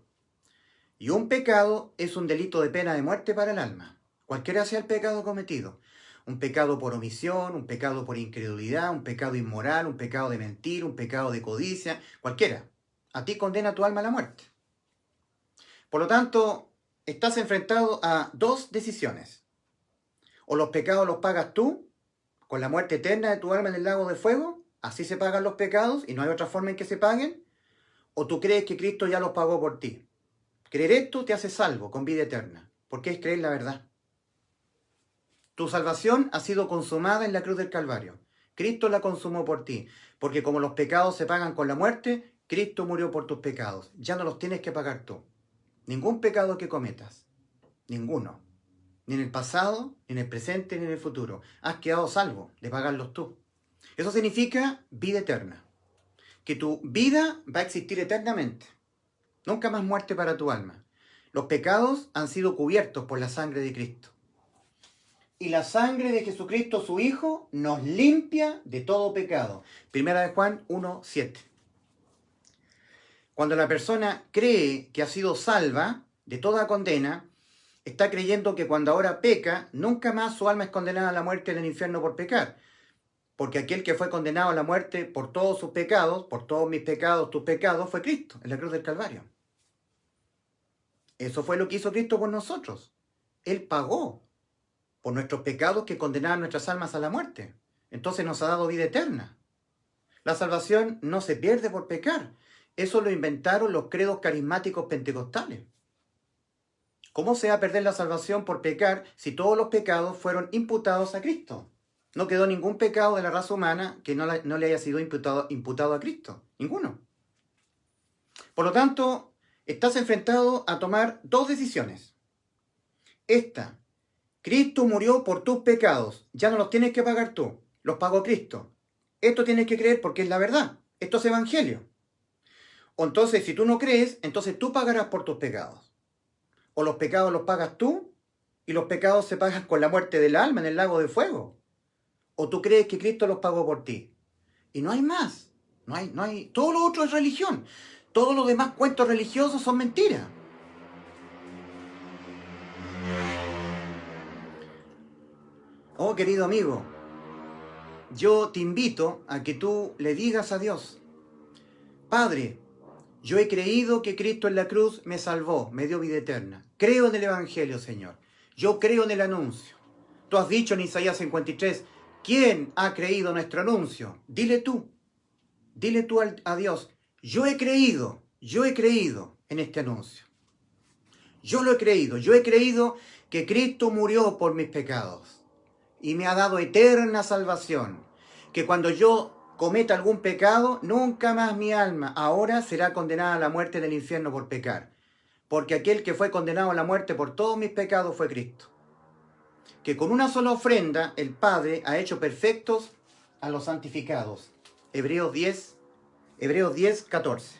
[SPEAKER 1] Y un pecado es un delito de pena de muerte para el alma, cualquiera sea el pecado cometido. Un pecado por omisión, un pecado por incredulidad, un pecado inmoral, un pecado de mentir, un pecado de codicia, cualquiera. A ti condena tu alma a la muerte. Por lo tanto, estás enfrentado a 2 decisiones. O los pecados los pagas tú, con la muerte eterna de tu alma en el lago de fuego, así se pagan los pecados y no hay otra forma en que se paguen, o tú crees que Cristo ya los pagó por ti. Creer esto te hace salvo con vida eterna, porque es creer la verdad. Tu salvación ha sido consumada en la cruz del Calvario. Cristo la consumó por ti, porque como los pecados se pagan con la muerte, Cristo murió por tus pecados. Ya no los tienes que pagar tú. Ningún pecado que cometas, ninguno, ni en el pasado, ni en el presente, ni en el futuro, has quedado salvo de pagarlos tú. Eso significa vida eterna, que tu vida va a existir eternamente. Nunca más muerte para tu alma. Los pecados han sido cubiertos por la sangre de Cristo. Y la sangre de Jesucristo, su Hijo, nos limpia de todo pecado. Primera de Juan 1:7. Cuando la persona cree que ha sido salva de toda condena, está creyendo que cuando ahora peca, nunca más su alma es condenada a la muerte en el infierno por pecar. Porque aquel que fue condenado a la muerte por todos sus pecados, por todos mis pecados, tus pecados, fue Cristo, en la cruz del Calvario. Eso fue lo que hizo Cristo por nosotros. Él pagó por nuestros pecados que condenaban nuestras almas a la muerte. Entonces nos ha dado vida eterna. La salvación no se pierde por pecar. Eso lo inventaron los credos carismáticos pentecostales. ¿Cómo se va a perder la salvación por pecar si todos los pecados fueron imputados a Cristo? No quedó ningún pecado de la raza humana que no le haya sido imputado a Cristo. Ninguno. Por lo tanto, estás enfrentado a tomar dos decisiones. Esta: Cristo murió por tus pecados. Ya no los tienes que pagar tú. Los pagó Cristo. Esto tienes que creer porque es la verdad. Esto es evangelio. O entonces, si tú no crees, entonces tú pagarás por tus pecados. O los pecados los pagas tú y los pecados se pagan con la muerte del alma en el lago de fuego. O tú crees que Cristo los pagó por ti. Y no hay más. No hay. Todo lo otro es religión. Todos los demás cuentos religiosos son mentiras. Oh, querido amigo, yo te invito a que tú le digas a Dios: Padre, yo he creído que Cristo en la cruz me salvó, me dio vida eterna. Creo en el Evangelio, Señor. Yo creo en el anuncio. Tú has dicho en Isaías 53, ¿quién ha creído nuestro anuncio? Dile tú a Dios: yo he creído en este anuncio. Yo he creído que Cristo murió por mis pecados y me ha dado eterna salvación. Que cuando yo cometa algún pecado, nunca más mi alma ahora será condenada a la muerte del infierno por pecar. Porque aquel que fue condenado a la muerte por todos mis pecados fue Cristo. Que con una sola ofrenda el Padre ha hecho perfectos a los santificados. Hebreos 10:14.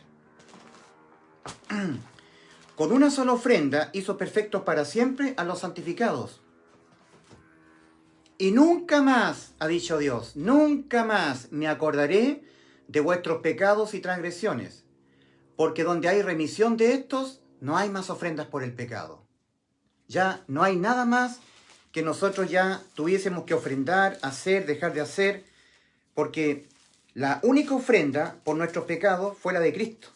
[SPEAKER 1] Con una sola ofrenda hizo perfectos para siempre a los santificados. Y nunca más, ha dicho Dios, nunca más me acordaré de vuestros pecados y transgresiones, porque donde hay remisión de estos, no hay más ofrendas por el pecado. Ya no hay nada más que nosotros ya tuviésemos que ofrendar, hacer, dejar de hacer, porque la única ofrenda por nuestros pecados fue la de Cristo.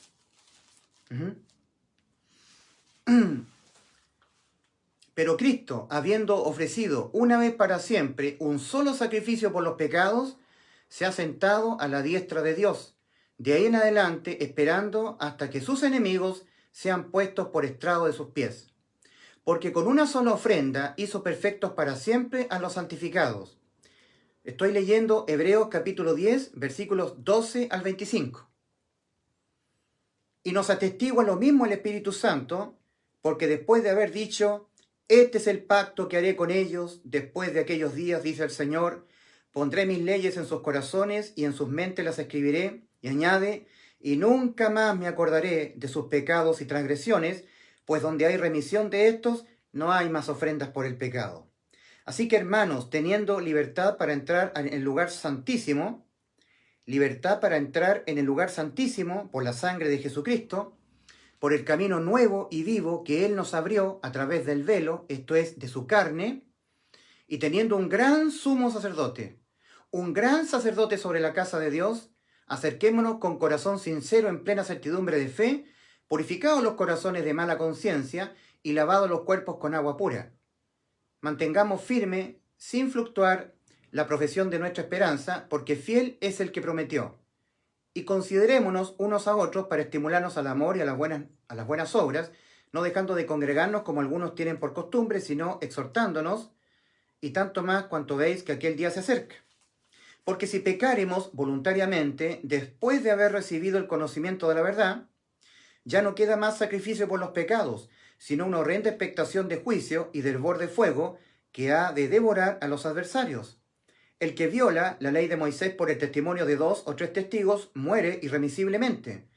[SPEAKER 1] Pero Cristo, habiendo ofrecido una vez para siempre un solo sacrificio por los pecados, se ha sentado a la diestra de Dios, de ahí en adelante esperando hasta que sus enemigos sean puestos por estrado de sus pies. Porque con una sola ofrenda hizo perfectos para siempre a los santificados. Estoy leyendo Hebreos capítulo 10, versículos 12 al 25. Y nos atestigua lo mismo el Espíritu Santo, porque después de haber dicho: este es el pacto que haré con ellos después de aquellos días, dice el Señor, pondré mis leyes en sus corazones y en sus mentes las escribiré, y añade: y nunca más me acordaré de sus pecados y transgresiones, pues donde hay remisión de estos, no hay más ofrendas por el pecado. Así que, hermanos, teniendo libertad para entrar en el lugar santísimo por la sangre de Jesucristo, por el camino nuevo y vivo que Él nos abrió a través del velo, esto es, de su carne, y teniendo un gran sumo sacerdote, sobre la casa de Dios, acerquémonos con corazón sincero en plena certidumbre de fe, purificados los corazones de mala conciencia y lavados los cuerpos con agua pura. Mantengamos firme, sin fluctuar, la profesión de nuestra esperanza, porque fiel es el que prometió. Y considerémonos unos a otros para estimularnos al amor y a las buenas obras, no dejando de congregarnos como algunos tienen por costumbre, sino exhortándonos, y tanto más cuanto veis que aquel día se acerca. Porque si pecáremos voluntariamente, después de haber recibido el conocimiento de la verdad, ya no queda más sacrificio por los pecados, sino una horrenda expectación de juicio y del hervor de fuego que ha de devorar a los adversarios. El que viola la ley de Moisés por el testimonio de 2 o 3 testigos muere irremisiblemente.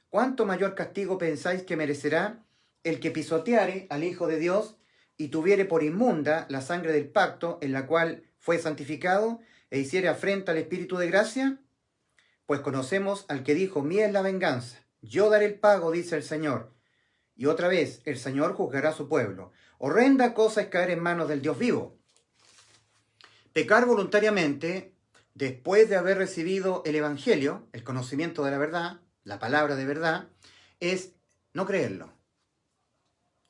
[SPEAKER 1] ¿Cuánto mayor castigo pensáis que merecerá el que pisoteare al Hijo de Dios y tuviere por inmunda la sangre del pacto en la cual fue santificado e hiciere afrenta al Espíritu de gracia, pues conocemos al que dijo, mía es la venganza, yo daré el pago, dice el Señor. Y otra vez, el Señor juzgará a su pueblo. Horrenda cosa es caer en manos del Dios vivo. Pecar voluntariamente, después de haber recibido el Evangelio, el conocimiento de la verdad, la palabra de verdad, es no creerlo.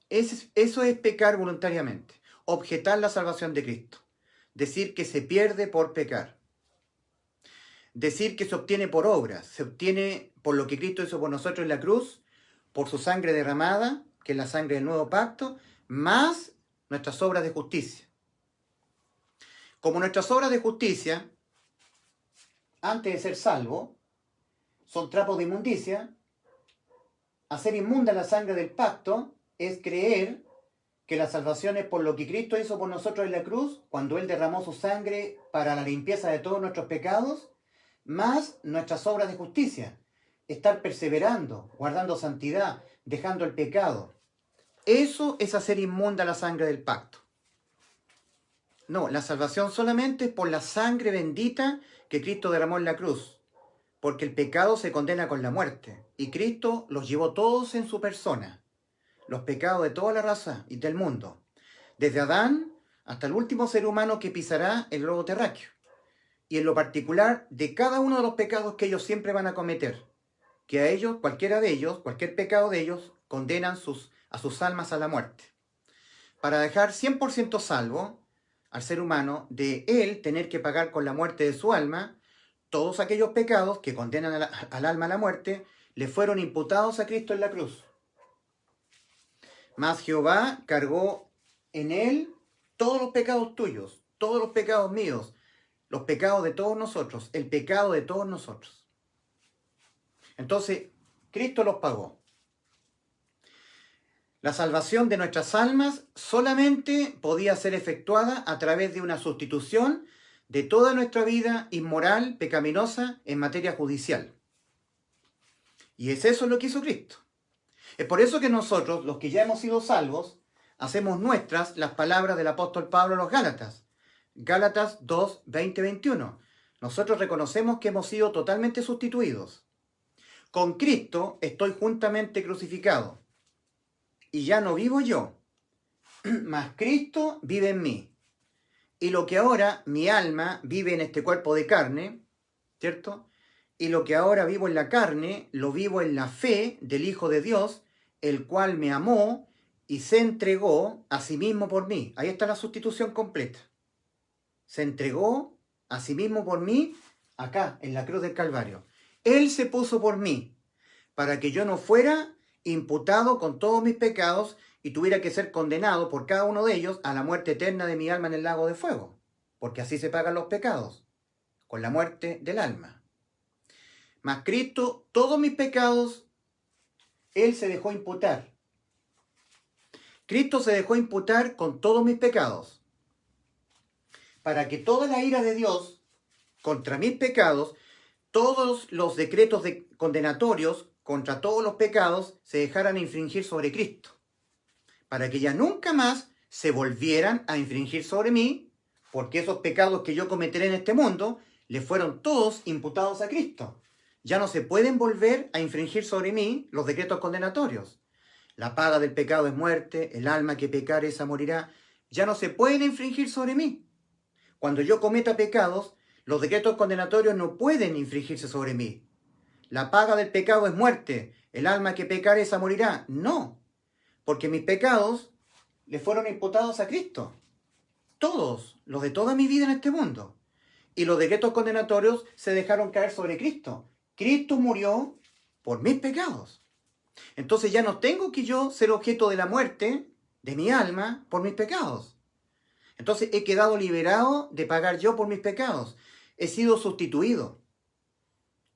[SPEAKER 1] Eso es pecar voluntariamente. Objetar la salvación de Cristo. Decir que se pierde por pecar. Decir que se obtiene por obras. Se obtiene por lo que Cristo hizo por nosotros en la cruz, por su sangre derramada, que es la sangre del nuevo pacto, más nuestras obras de justicia. Como nuestras obras de justicia, antes de ser salvo, son trapos de inmundicia, hacer inmunda la sangre del pacto es creer que la salvación es por lo que Cristo hizo por nosotros en la cruz, cuando Él derramó su sangre para la limpieza de todos nuestros pecados, más nuestras obras de justicia. Estar perseverando, guardando santidad, dejando el pecado. Eso es hacer inmunda la sangre del pacto. No, la salvación solamente es por la sangre bendita que Cristo derramó en la cruz, porque el pecado se condena con la muerte, y Cristo los llevó todos en su persona, los pecados de toda la raza y del mundo, desde Adán hasta el último ser humano que pisará el globo terráqueo, y en lo particular de cada uno de los pecados que ellos siempre van a cometer, que a ellos, cualquiera de ellos, cualquier pecado de ellos, condenan a sus almas a la muerte. Para dejar 100% salvo al ser humano de él tener que pagar con la muerte de su alma, todos aquellos pecados que condenan al alma a la muerte, le fueron imputados a Cristo en la cruz. Mas Jehová cargó en él todos los pecados tuyos, todos los pecados míos, los pecados de todos nosotros, el pecado de todos nosotros. Entonces, Cristo los pagó. La salvación de nuestras almas solamente podía ser efectuada a través de una sustitución de toda nuestra vida inmoral, pecaminosa, en materia judicial. Y es eso lo que hizo Cristo. Es por eso que nosotros, los que ya hemos sido salvos, hacemos nuestras las palabras del apóstol Pablo a los Gálatas. Gálatas 2, 20, 21. Nosotros reconocemos que hemos sido totalmente sustituidos. Con Cristo estoy juntamente crucificado. Y ya no vivo yo, mas Cristo vive en mí. Y lo que ahora mi alma vive en este cuerpo de carne, ¿cierto? Y lo que ahora vivo en la carne, lo vivo en la fe del Hijo de Dios, el cual me amó y se entregó a sí mismo por mí. Ahí está la sustitución completa. Se entregó a sí mismo por mí, acá, en la cruz del Calvario. Él se puso por mí, para que yo no fuera imputado con todos mis pecados y tuviera que ser condenado por cada uno de ellos a la muerte eterna de mi alma en el lago de fuego. Porque así se pagan los pecados, con la muerte del alma. Mas Cristo, todos mis pecados, Él se dejó imputar. Cristo se dejó imputar con todos mis pecados, para que toda la ira de Dios contra mis pecados, todos los decretos condenatorios contra todos los pecados se dejaran infringir sobre Cristo, para que ya nunca más se volvieran a infringir sobre mí, porque esos pecados que yo cometeré en este mundo le fueron todos imputados a Cristo. Ya no se pueden volver a infringir sobre mí los decretos condenatorios. La paga del pecado es muerte, el alma que pecare esa morirá. Ya no se pueden infringir sobre mí. Cuando yo cometa pecados, los decretos condenatorios no pueden infringirse sobre mí. La paga del pecado es muerte, el alma que pecare esa morirá. No, porque mis pecados le fueron imputados a Cristo. Todos, los de toda mi vida en este mundo. Y los decretos condenatorios se dejaron caer sobre Cristo. Cristo murió por mis pecados. Entonces ya no tengo que yo ser objeto de la muerte de mi alma por mis pecados. Entonces he quedado liberado de pagar yo por mis pecados. He sido sustituido.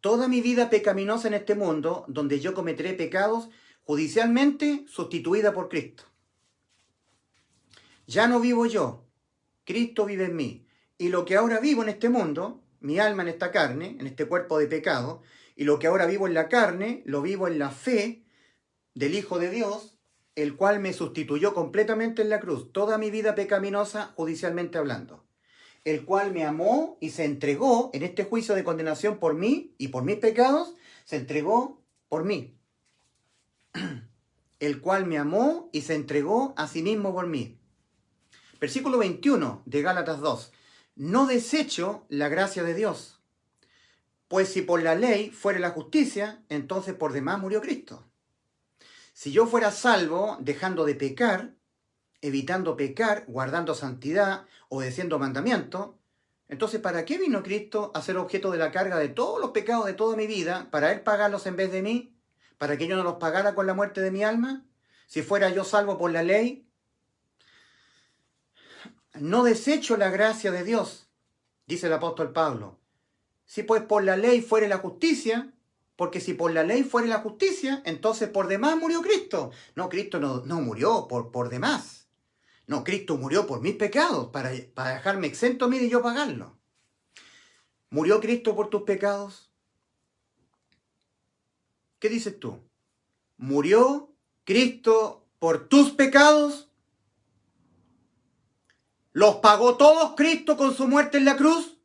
[SPEAKER 1] Toda mi vida pecaminosa en este mundo, donde yo cometeré pecados, judicialmente sustituida por Cristo. Ya no vivo yo, Cristo vive en mí. Y lo que ahora vivo en este mundo, mi alma en esta carne, en este cuerpo de pecado, y lo que ahora vivo en la carne, lo vivo en la fe del Hijo de Dios, el cual me sustituyó completamente en la cruz, toda mi vida pecaminosa, judicialmente hablando, el cual me amó y se entregó en este juicio de condenación por mí y por mis pecados, se entregó por mí, el cual me amó y se entregó a sí mismo por mí. Versículo 21 de Gálatas 2. No desecho la gracia de Dios, pues si por la ley fuera la justicia, entonces por demás murió Cristo. Si yo fuera salvo dejando de pecar, evitando pecar, guardando santidad, obedeciendo mandamientos, entonces ¿para qué vino Cristo a ser objeto de la carga de todos los pecados de toda mi vida? ¿Para Él pagarlos en vez de mí? ¿Para que yo no los pagara con la muerte de mi alma? Si fuera yo salvo por la ley. No desecho la gracia de Dios, dice el apóstol Pablo. Si pues por la ley fuere la justicia, porque si por la ley fuere la justicia, entonces por demás murió Cristo. No, Cristo no murió por demás. No, Cristo murió por mis pecados, para dejarme exento a mí de yo pagarlo. ¿Murió Cristo por tus pecados? ¿Qué dices tú? ¿Murió Cristo por tus pecados? ¿Los pagó todos Cristo con su muerte en la cruz?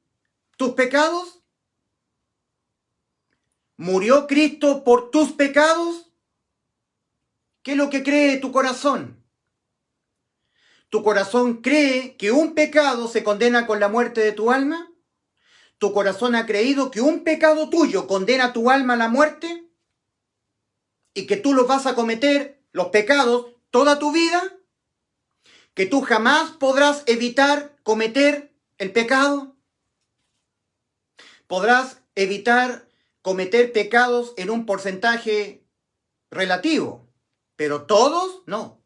[SPEAKER 1] ¿Tus pecados? ¿Murió Cristo por tus pecados? ¿Qué es lo que cree tu corazón? ¿Tu corazón cree que un pecado se condena con la muerte de tu alma? ¿Tu corazón ha creído que un pecado tuyo condena tu alma a la muerte? ¿Y que tú los vas a cometer, los pecados, toda tu vida? ¿Que tú jamás podrás evitar cometer el pecado? ¿Podrás evitar cometer pecados en un porcentaje relativo? Pero todos, no.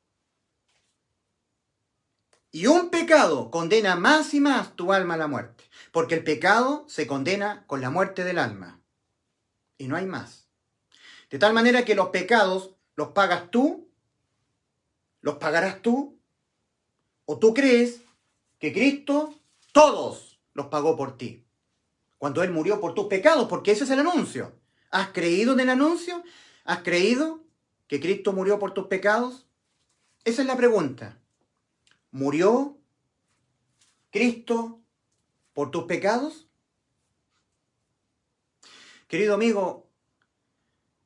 [SPEAKER 1] Y un pecado condena más y más tu alma a la muerte, porque el pecado se condena con la muerte del alma. Y no hay más. De tal manera que los pecados los pagas tú, los pagarás tú, o tú crees que Cristo todos los pagó por ti, cuando Él murió por tus pecados, porque ese es el anuncio. ¿Has creído en el anuncio? ¿Has creído que Cristo murió por tus pecados? Esa es la pregunta. ¿Murió Cristo por tus pecados? Querido amigo,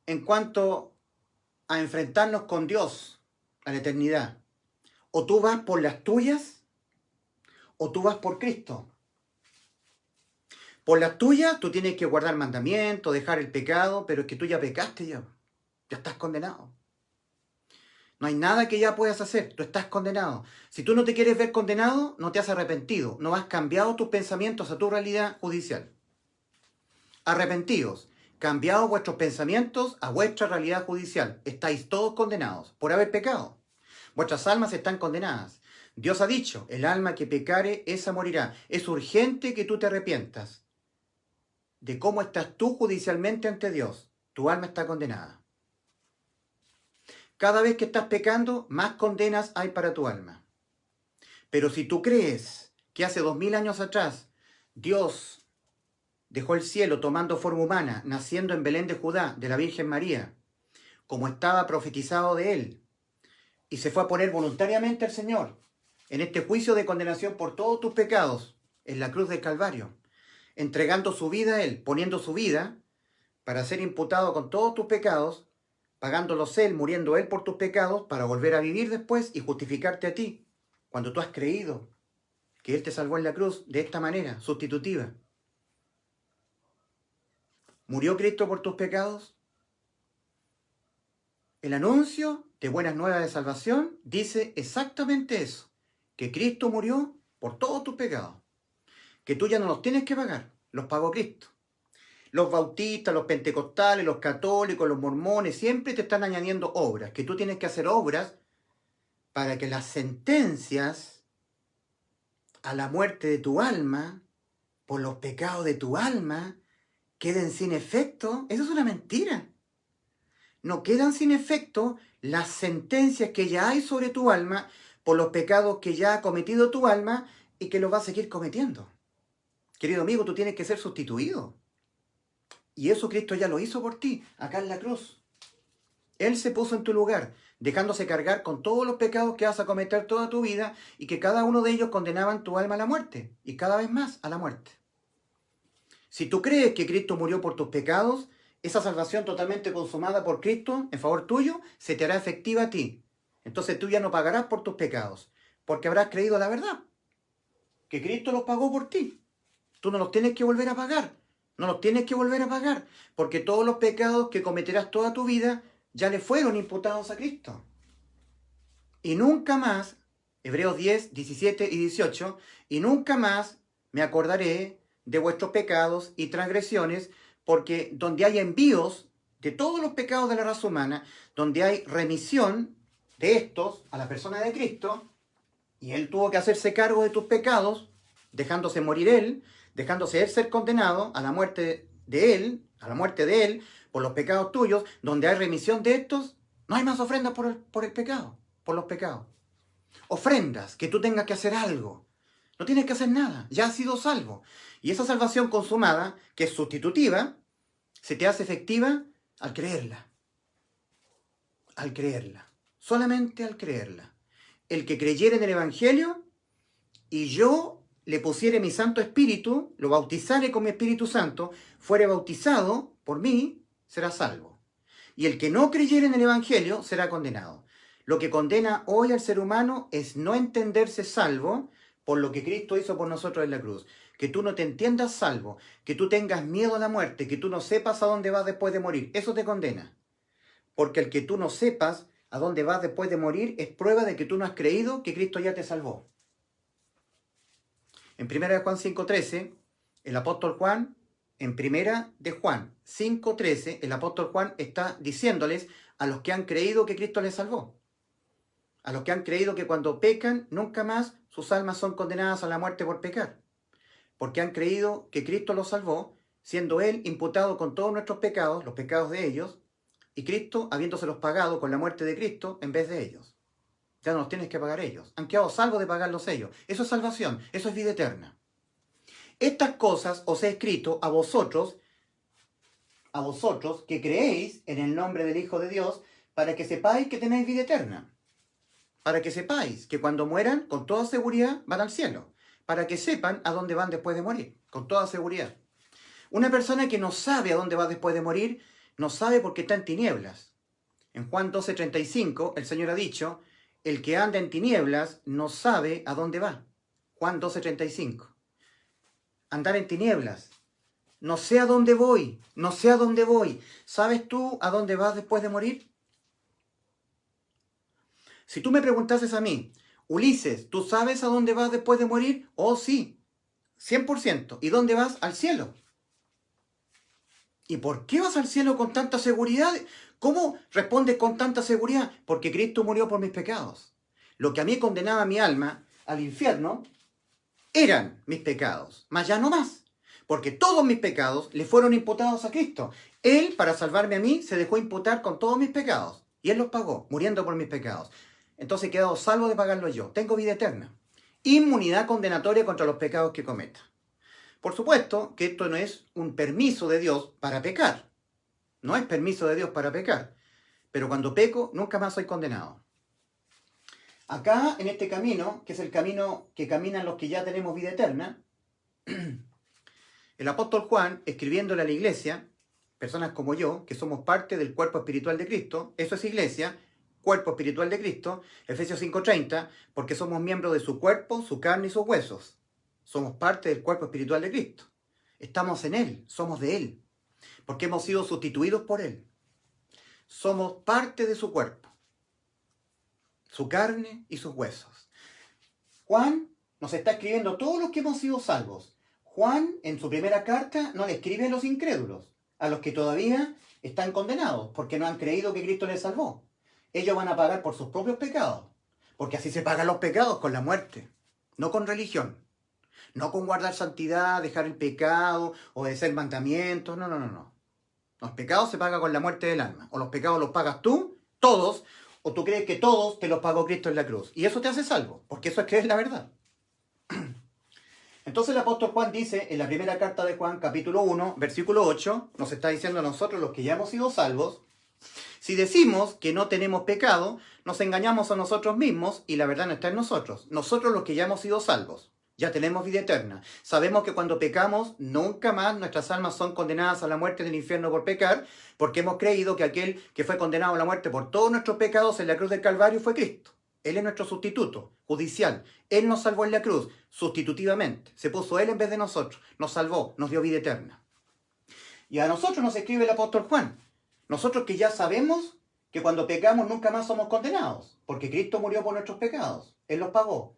[SPEAKER 1] en cuanto a enfrentarnos con Dios a la eternidad, o tú vas por las tuyas, o tú vas por Cristo. Por las tuyas, tú tienes que guardar mandamientos, dejar el pecado, pero es que tú ya pecaste ya estás condenado. No hay nada que ya puedas hacer, tú estás condenado. Si tú no te quieres ver condenado, no te has arrepentido, no has cambiado tus pensamientos a tu realidad judicial. Arrepentidos, cambiados vuestros pensamientos a vuestra realidad judicial. Estáis todos condenados por haber pecado. Vuestras almas están condenadas. Dios ha dicho, el alma que pecare, esa morirá. Es urgente que tú te arrepientas de cómo estás tú judicialmente ante Dios. Tu alma está condenada. Cada vez que estás pecando, más condenas hay para tu alma. Pero si tú crees que hace 2000 años atrás Dios dejó el cielo tomando forma humana, naciendo en Belén de Judá, de la Virgen María, como estaba profetizado de Él, y se fue a poner voluntariamente al Señor en este juicio de condenación por todos tus pecados en la cruz del Calvario, entregando su vida a Él, poniendo su vida para ser imputado con todos tus pecados, pagándolos Él, muriendo Él por tus pecados, para volver a vivir después y justificarte a ti, cuando tú has creído que Él te salvó en la cruz de esta manera, sustitutiva. ¿Murió Cristo por tus pecados? El anuncio de buenas nuevas de salvación dice exactamente eso, que Cristo murió por todos tus pecados, que tú ya no los tienes que pagar, los pagó Cristo. Los bautistas, los pentecostales, los católicos, los mormones, siempre te están añadiendo obras, que tú tienes que hacer obras para que las sentencias a la muerte de tu alma, por los pecados de tu alma, queden sin efecto. Eso es una mentira. No quedan sin efecto las sentencias que ya hay sobre tu alma por los pecados que ya ha cometido tu alma y que los va a seguir cometiendo. Querido amigo, tú tienes que ser sustituido. Y eso Cristo ya lo hizo por ti, acá en la cruz. Él se puso en tu lugar, dejándose cargar con todos los pecados que vas a cometer toda tu vida y que cada uno de ellos condenaban tu alma a la muerte y cada vez más a la muerte. Si tú crees que Cristo murió por tus pecados, esa salvación totalmente consumada por Cristo en favor tuyo se te hará efectiva a ti. Entonces tú ya no pagarás por tus pecados, porque habrás creído la verdad, que Cristo los pagó por ti. Tú no los tienes que volver a pagar, no los tienes que volver a pagar, porque todos los pecados que cometerás toda tu vida ya le fueron imputados a Cristo. Y nunca más, Hebreos 10, 17 y 18, y nunca más me acordaré de vuestros pecados y transgresiones, porque donde hay envíos de todos los pecados de la raza humana, donde hay remisión de estos a la persona de Cristo, y Él tuvo que hacerse cargo de tus pecados, dejándose morir Él, dejándose Él ser condenado a la muerte de Él, por los pecados tuyos, donde hay remisión de estos, no hay más ofrendas por el pecado, por los pecados. Ofrendas, que tú tengas que hacer algo. No tienes que hacer nada, ya has sido salvo. Y esa salvación consumada, que es sustitutiva, se te hace efectiva al creerla. Al creerla. Solamente al creerla. El que creyere en el Evangelio y yo le pusiere mi Santo Espíritu, lo bautizare con mi Espíritu Santo, fuere bautizado por mí, será salvo. Y el que no creyere en el Evangelio será condenado. Lo que condena hoy al ser humano es no entenderse salvo por lo que Cristo hizo por nosotros en la cruz. Que tú no te entiendas salvo, que tú tengas miedo a la muerte, que tú no sepas a dónde vas después de morir. Eso te condena. Porque el que tú no sepas a dónde vas después de morir es prueba de que tú no has creído que Cristo ya te salvó. En 1 Juan 5:13, el apóstol Juan, en 1 Juan 5:13, el apóstol Juan está diciéndoles a los que han creído que Cristo les salvó. A los que han creído que cuando pecan, nunca más sus almas son condenadas a la muerte por pecar. Porque han creído que Cristo los salvó, siendo Él imputado con todos nuestros pecados, los pecados de ellos, y Cristo habiéndoselos pagado con la muerte de Cristo en vez de ellos. Ya no los tienes que pagar ellos. Han quedado salvos de pagarlos ellos. Eso es salvación, eso es vida eterna. Estas cosas os he escrito a vosotros que creéis en el nombre del Hijo de Dios, para que sepáis que tenéis vida eterna. Para que sepáis que cuando mueran, con toda seguridad, van al cielo. Para que sepan a dónde van después de morir, con toda seguridad. Una persona que no sabe a dónde va después de morir, no sabe porque está en tinieblas. En Juan 12:35, el Señor ha dicho, el que anda en tinieblas no sabe a dónde va. Juan 12:35. Andar en tinieblas. No sé a dónde voy, no sé a dónde voy. ¿Sabes tú a dónde vas después de morir? Si tú me preguntases a mí, Ulises, ¿tú sabes a dónde vas después de morir? Oh, sí, 100%. ¿Y dónde vas? Al cielo. ¿Y por qué vas al cielo con tanta seguridad? ¿Cómo respondes con tanta seguridad? Porque Cristo murió por mis pecados. Lo que a mí condenaba mi alma al infierno eran mis pecados, mas ya no más. Porque todos mis pecados le fueron imputados a Cristo. Él, para salvarme a mí, se dejó imputar con todos mis pecados. Y Él los pagó, muriendo por mis pecados. Entonces he quedado salvo de pagarlo yo. Tengo vida eterna. Inmunidad condenatoria contra los pecados que cometa. Por supuesto que esto no es un permiso de Dios para pecar. No es permiso de Dios para pecar. Pero cuando peco, nunca más soy condenado. Acá, en este camino, que es el camino que caminan los que ya tenemos vida eterna, el apóstol Juan, escribiéndole a la iglesia, personas como yo, que somos parte del cuerpo espiritual de Cristo, eso es iglesia, cuerpo espiritual de Cristo, Efesios 5:30, porque somos miembros de su cuerpo, su carne y sus huesos. Somos parte del cuerpo espiritual de Cristo. Estamos en Él, somos de Él, porque hemos sido sustituidos por Él. Somos parte de su cuerpo, su carne y sus huesos. Juan nos está escribiendo todos los que hemos sido salvos. Juan, en su primera carta, no le escribe a los incrédulos, a los que todavía están condenados, porque no han creído que Cristo les salvó. Ellos van a pagar por sus propios pecados, porque así se pagan los pecados, con la muerte, no con religión, no con guardar santidad, dejar el pecado, obedecer mandamientos, no. Los pecados se pagan con la muerte del alma, o los pecados los pagas tú, todos, o tú crees que todos te los pagó Cristo en la cruz, y eso te hace salvo, porque eso es creer la verdad. Entonces el apóstol Juan dice, en la primera carta de Juan, capítulo 1, versículo 8, nos está diciendo a nosotros, los que ya hemos sido salvos, Si decimos que no tenemos pecado, nos engañamos a nosotros mismos y la verdad no está en nosotros. Nosotros los que ya hemos sido salvos, ya tenemos vida eterna. Sabemos que cuando pecamos, nunca más nuestras almas son condenadas a la muerte del infierno por pecar, porque hemos creído que aquel que fue condenado a la muerte por todos nuestros pecados en la cruz del Calvario fue Cristo. Él es nuestro sustituto judicial. Él nos salvó en la cruz, sustitutivamente. Se puso Él en vez de nosotros. Nos salvó, nos dio vida eterna. Y a nosotros nos escribe el apóstol Juan. Nosotros que ya sabemos que cuando pecamos nunca más somos condenados, porque Cristo murió por nuestros pecados. Él los pagó.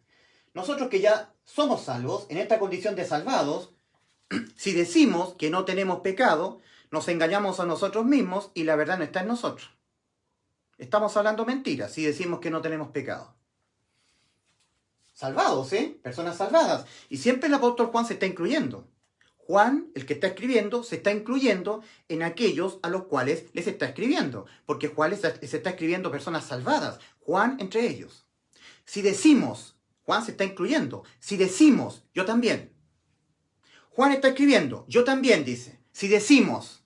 [SPEAKER 1] Nosotros que ya somos salvos, en esta condición de salvados, si decimos que no tenemos pecado, nos engañamos a nosotros mismos y la verdad no está en nosotros. Estamos hablando mentiras si decimos que no tenemos pecado. Salvados, personas salvadas. Y siempre el apóstol Juan se está incluyendo. Juan, el que está escribiendo, se está incluyendo en aquellos a los cuales les está escribiendo. Porque Juan les está escribiendo personas salvadas. Juan entre ellos. Si decimos, Juan se está incluyendo. Si decimos, yo también. Juan está escribiendo, yo también, dice. Si decimos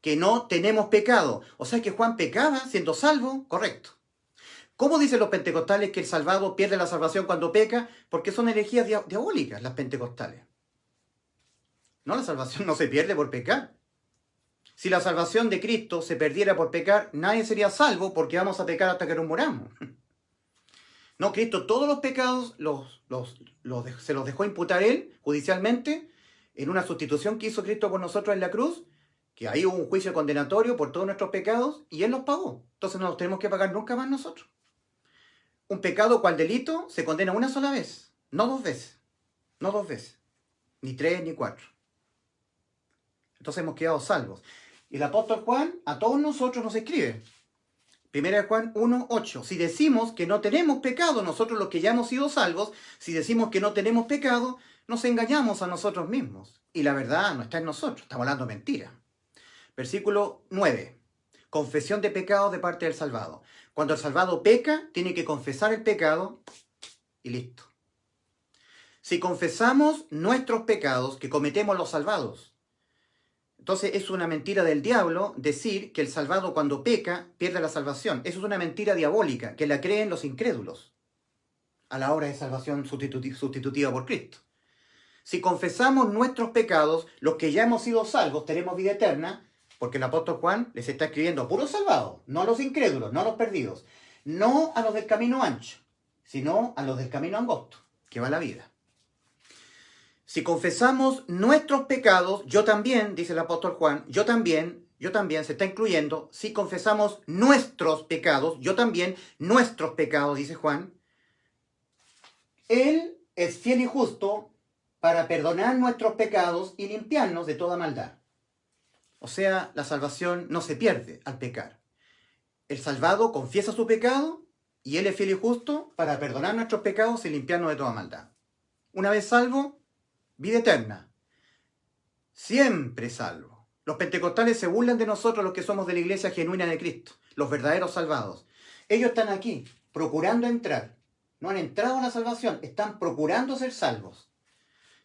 [SPEAKER 1] que no tenemos pecado. O sea que Juan pecaba siendo salvo, correcto. ¿Cómo dicen los pentecostales que el salvado pierde la salvación cuando peca? Porque son herejías diabólicas las pentecostales. No, la salvación no se pierde por pecar. Si la salvación de Cristo se perdiera por pecar, nadie sería salvo porque vamos a pecar hasta que nos muramos. No, Cristo todos los pecados se los dejó imputar Él judicialmente en una sustitución que hizo Cristo por nosotros en la cruz, que ahí hubo un juicio condenatorio por todos nuestros pecados y Él los pagó. Entonces no los tenemos que pagar nunca más nosotros. Un pecado cual delito se condena una sola vez, no dos veces. No dos veces, ni tres, ni cuatro. Entonces hemos quedado salvos. Y el apóstol Juan a todos nosotros nos escribe. 1 Juan 1:8. Si decimos que no tenemos pecado, nosotros los que ya hemos sido salvos, si decimos que no tenemos pecado, nos engañamos a nosotros mismos. Y la verdad no está en nosotros, estamos hablando mentira. Versículo 9. Confesión de pecados de parte del salvado. Cuando el salvado peca, tiene que confesar el pecado y listo. Si confesamos nuestros pecados que cometemos los salvados, entonces es una mentira del diablo decir que el salvado cuando peca pierde la salvación. Eso es una mentira diabólica que la creen los incrédulos a la hora de salvación sustitutiva por Cristo. Si confesamos nuestros pecados, los que ya hemos sido salvos tenemos vida eterna, porque el apóstol Juan les está escribiendo a puros salvados, no a los incrédulos, no a los perdidos, no a los del camino ancho, sino a los del camino angosto, que va la vida. Si confesamos nuestros pecados, yo también, dice el apóstol Juan, yo también, se está incluyendo, si confesamos nuestros pecados, yo también, nuestros pecados, dice Juan, Él es fiel y justo para perdonar nuestros pecados y limpiarnos de toda maldad. O sea, la salvación no se pierde al pecar. El salvado confiesa su pecado y Él es fiel y justo para perdonar nuestros pecados y limpiarnos de toda maldad. Una vez salvo, vida eterna. Siempre salvo. Los pentecostales se burlan de nosotros los que somos de la iglesia genuina de Cristo, los verdaderos salvados. Ellos están aquí procurando entrar. No han entrado a la salvación, están procurando ser salvos.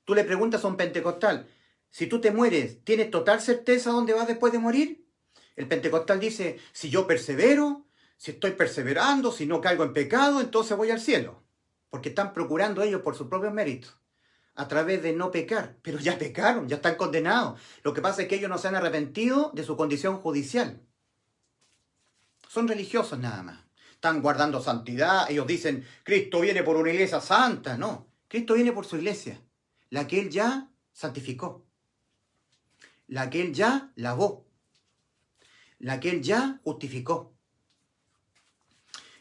[SPEAKER 1] Tú le preguntas a un pentecostal, si tú te mueres, ¿tienes total certeza dónde vas después de morir? El pentecostal dice, si yo persevero, si estoy perseverando, si no caigo en pecado, entonces voy al cielo. Porque están procurando ellos por sus propios méritos, a través de no pecar. Pero ya pecaron, ya están condenados. Lo que pasa es que ellos no se han arrepentido de su condición judicial. Son religiosos nada más. Están guardando santidad. Ellos dicen, Cristo viene por una iglesia santa. No, Cristo viene por su iglesia, la que Él ya santificó, la que Él ya lavó, la que Él ya justificó.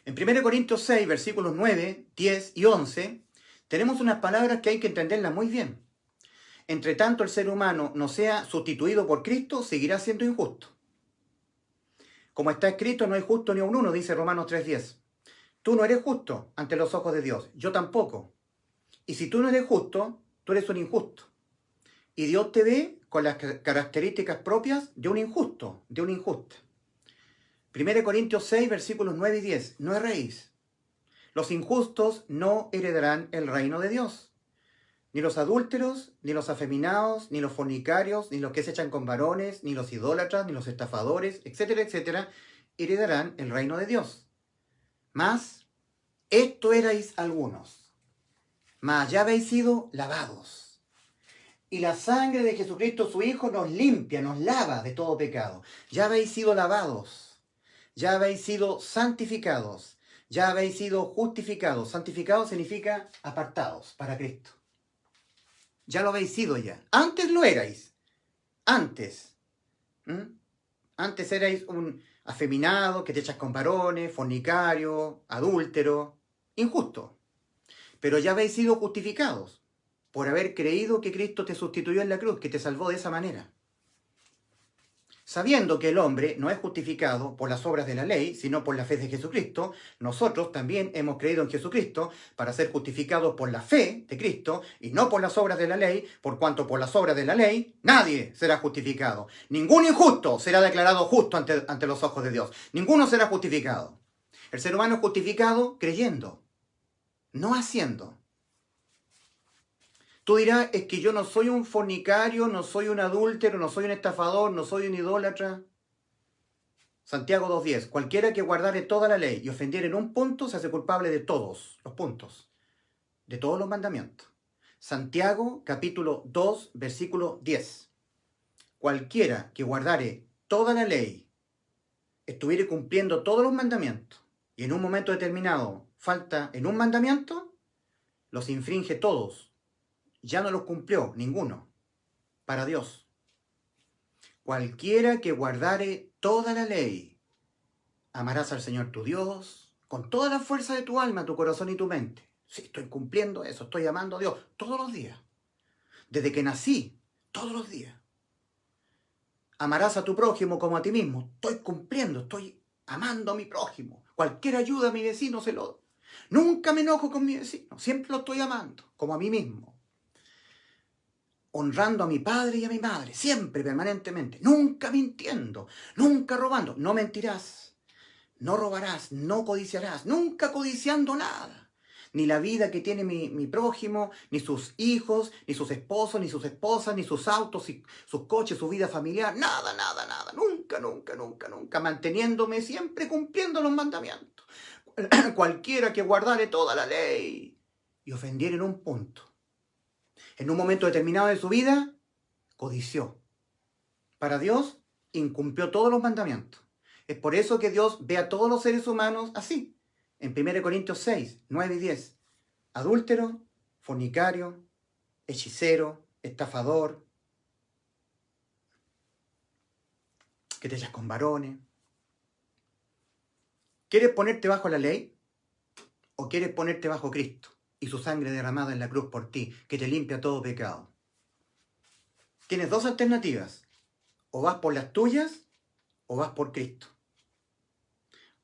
[SPEAKER 1] En 1 Corintios 6, versículos 9, 10 y 11, tenemos unas palabras que hay que entenderlas muy bien. Entre tanto el ser humano no sea sustituido por Cristo, seguirá siendo injusto. Como está escrito, no hay justo ni un uno, dice Romanos 3:10. Tú no eres justo ante los ojos de Dios, yo tampoco. Y si tú no eres justo, tú eres un injusto. Y Dios te ve con las características propias de un injusto, de una injusta. 1 Corintios 6, versículos 9 y 10. No erréis. Los injustos no heredarán el reino de Dios. Ni los adúlteros, ni los afeminados, ni los fornicarios, ni los que se echan con varones, ni los idólatras, ni los estafadores, etcétera, etcétera, heredarán el reino de Dios. Mas esto erais algunos, mas ya habéis sido lavados. Y la sangre de Jesucristo su Hijo nos limpia, nos lava de todo pecado. Ya habéis sido lavados, ya habéis sido santificados, ya habéis sido justificados. Santificados significa apartados para Cristo. Ya lo habéis sido ya. Antes lo erais. Antes. Antes erais un afeminado que te echas con varones, fornicario, adúltero, injusto. Pero ya habéis sido justificados por haber creído que Cristo te sustituyó en la cruz, que te salvó de esa manera. Sabiendo que el hombre no es justificado por las obras de la ley, sino por la fe de Jesucristo, nosotros también hemos creído en Jesucristo para ser justificados por la fe de Cristo y no por las obras de la ley, por cuanto por las obras de la ley nadie será justificado. Ningún injusto será declarado justo ante los ojos de Dios. Ninguno será justificado. El ser humano es justificado creyendo, no haciendo. Tú dirás, es que yo no soy un fornicario, no soy un adúltero, no soy un estafador, no soy un idólatra. Santiago 2:10, cualquiera que guardare toda la ley y ofendiere en un punto se hace culpable de todos los puntos, de todos los mandamientos. Santiago capítulo 2, versículo 10. Cualquiera que guardare toda la ley, estuviere cumpliendo todos los mandamientos, y en un momento determinado falta en un mandamiento, los infringe todos. Ya no los cumplió ninguno para Dios. Cualquiera que guardare toda la ley, amarás al Señor tu Dios con toda la fuerza de tu alma, tu corazón y tu mente. Sí, estoy cumpliendo eso, estoy amando a Dios todos los días. Desde que nací, todos los días. Amarás a tu prójimo como a ti mismo. Estoy cumpliendo, estoy amando a mi prójimo. Cualquier ayuda a mi vecino se lo doy. Nunca me enojo con mi vecino, siempre lo estoy amando, como a mí mismo. Honrando a mi padre y a mi madre, siempre, permanentemente, nunca mintiendo, nunca robando, no mentirás, no robarás, no codiciarás, nunca codiciando nada, ni la vida que tiene mi prójimo, ni sus hijos, ni sus esposos, ni sus esposas, ni sus autos, sus coches, su vida familiar, nada, nada, nada, nunca, nunca, nunca, nunca, manteniéndome siempre cumpliendo los mandamientos. Cualquiera que guardare toda la ley y ofendiere en un punto, en un momento determinado de su vida, codició. Para Dios, incumplió todos los mandamientos. Es por eso que Dios ve a todos los seres humanos así. En 1 Corintios 6, 9 y 10. Adúltero, fornicario, hechicero, estafador, que te echas con varones. ¿Quieres ponerte bajo la ley? ¿O quieres ponerte bajo Cristo y su sangre derramada en la cruz por ti, que te limpia todo pecado? Tienes dos alternativas. O vas por las tuyas, o vas por Cristo.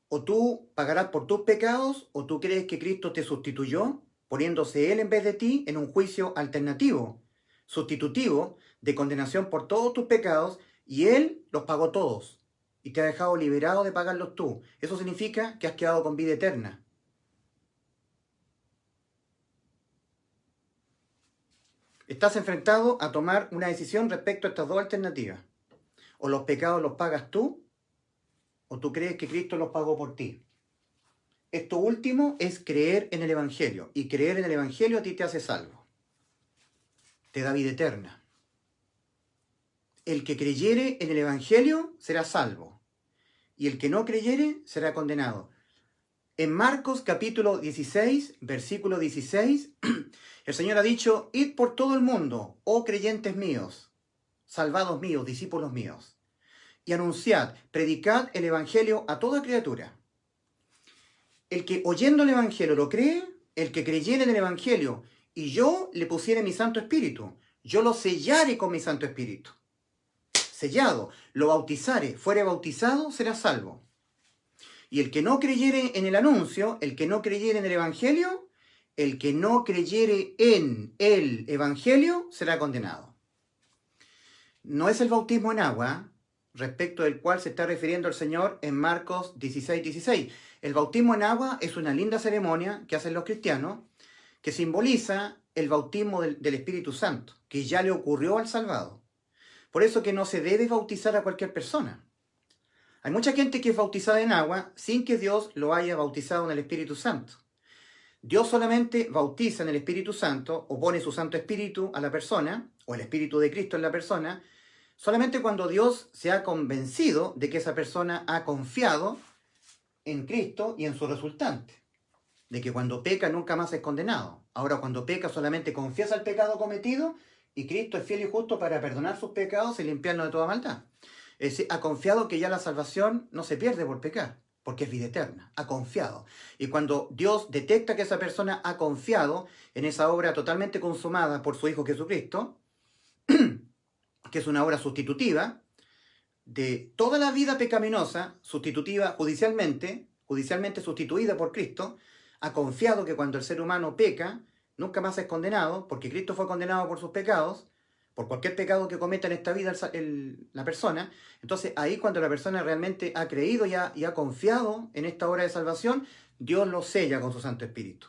[SPEAKER 1] O tú pagarás por tus pecados, o tú crees que Cristo te sustituyó, poniéndose Él en vez de ti en un juicio alternativo, sustitutivo, de condenación por todos tus pecados, y Él los pagó todos, y te ha dejado liberado de pagarlos tú. Eso significa que has quedado con vida eterna. Estás enfrentado a tomar una decisión respecto a estas dos alternativas. O los pecados los pagas tú, o tú crees que Cristo los pagó por ti. Esto último es creer en el Evangelio. Y creer en el Evangelio a ti te hace salvo. Te da vida eterna. El que creyere en el Evangelio será salvo. Y el que no creyere será condenado. En Marcos capítulo 16, versículo 16, el Señor ha dicho, id por todo el mundo, oh creyentes míos, salvados míos, discípulos míos, y anunciad, predicad el Evangelio a toda criatura. El que oyendo el Evangelio lo cree, el que creyere en el Evangelio, y yo le pusiere mi Santo Espíritu, yo lo sellare con mi Santo Espíritu. Sellado, lo bautizare, fuere bautizado, será salvo. Y el que no creyere en el anuncio, el que no creyere en el Evangelio, el que no creyere en el Evangelio, será condenado. No es el bautismo en agua, respecto del cual se está refiriendo el Señor en Marcos 16, 16. El bautismo en agua es una linda ceremonia que hacen los cristianos, que simboliza el bautismo del Espíritu Santo, que ya le ocurrió al salvado. Por eso que no se debe bautizar a cualquier persona. Hay mucha gente que es bautizada en agua sin que Dios lo haya bautizado en el Espíritu Santo. Dios solamente bautiza en el Espíritu Santo o pone su Santo Espíritu a la persona, o el Espíritu de Cristo en la persona, solamente cuando Dios se ha convencido de que esa persona ha confiado en Cristo y en su resultante. De que cuando peca nunca más es condenado. Ahora, cuando peca solamente confiesa el pecado cometido y Cristo es fiel y justo para perdonar sus pecados y limpiarnos de toda maldad. Es decir, ha confiado que ya la salvación no se pierde por pecar, porque es vida eterna. Ha confiado. Y cuando Dios detecta que esa persona ha confiado en esa obra totalmente consumada por su Hijo Jesucristo, que es una obra sustitutiva de toda la vida pecaminosa, sustitutiva judicialmente sustituida por Cristo, ha confiado que cuando el ser humano peca, nunca más es condenado, porque Cristo fue condenado por sus pecados, por cualquier pecado que cometa en esta vida la persona. Entonces ahí cuando la persona realmente ha creído y ha confiado en esta obra de salvación, Dios lo sella con su Santo Espíritu.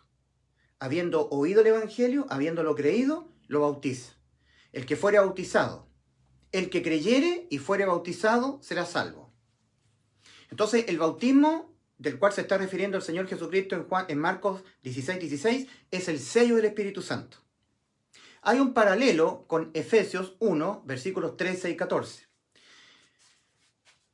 [SPEAKER 1] Habiendo oído el Evangelio, habiéndolo creído, lo bautiza. El que fuere bautizado, el que creyere y fuere bautizado será salvo. Entonces el bautismo del cual se está refiriendo el Señor Jesucristo en Marcos 16:16 es el sello del Espíritu Santo. Hay un paralelo con Efesios 1, versículos 13 y 14.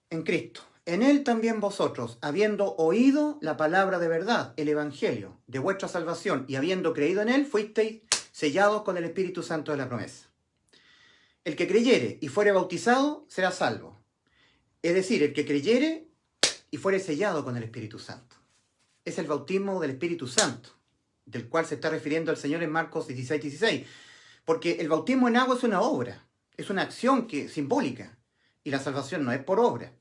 [SPEAKER 1] En Cristo. En Él también vosotros, habiendo oído la palabra de verdad, el Evangelio de vuestra salvación, y habiendo creído en Él, fuisteis sellados con el Espíritu Santo de la promesa. El que creyere y fuere bautizado será salvo. Es decir, el que creyere y fuere sellado con el Espíritu Santo. Es el bautismo del Espíritu Santo, del cual se está refiriendo el Señor en Marcos 16:16. Porque el bautismo en agua es una obra, es una acción simbólica. Y la salvación no es por obra.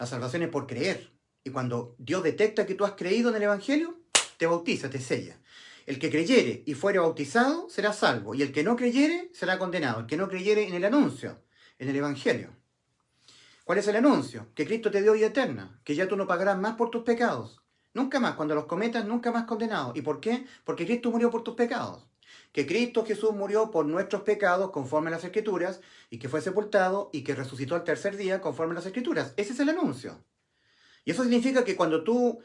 [SPEAKER 1] La salvación es por creer. Y cuando Dios detecta que tú has creído en el Evangelio, te bautiza, te sella. El que creyere y fuere bautizado será salvo. Y el que no creyere será condenado. El que no creyere en el anuncio, en el Evangelio. ¿Cuál es el anuncio? Que Cristo te dio vida eterna. Que ya tú no pagarás más por tus pecados. Nunca más. Cuando los cometas, nunca más condenado. ¿Y por qué? Porque Cristo murió por tus pecados. Que Cristo Jesús murió por nuestros pecados conforme a las Escrituras, y que fue sepultado y que resucitó al tercer día conforme a las Escrituras. Ese es el anuncio. Y eso significa que cuando tú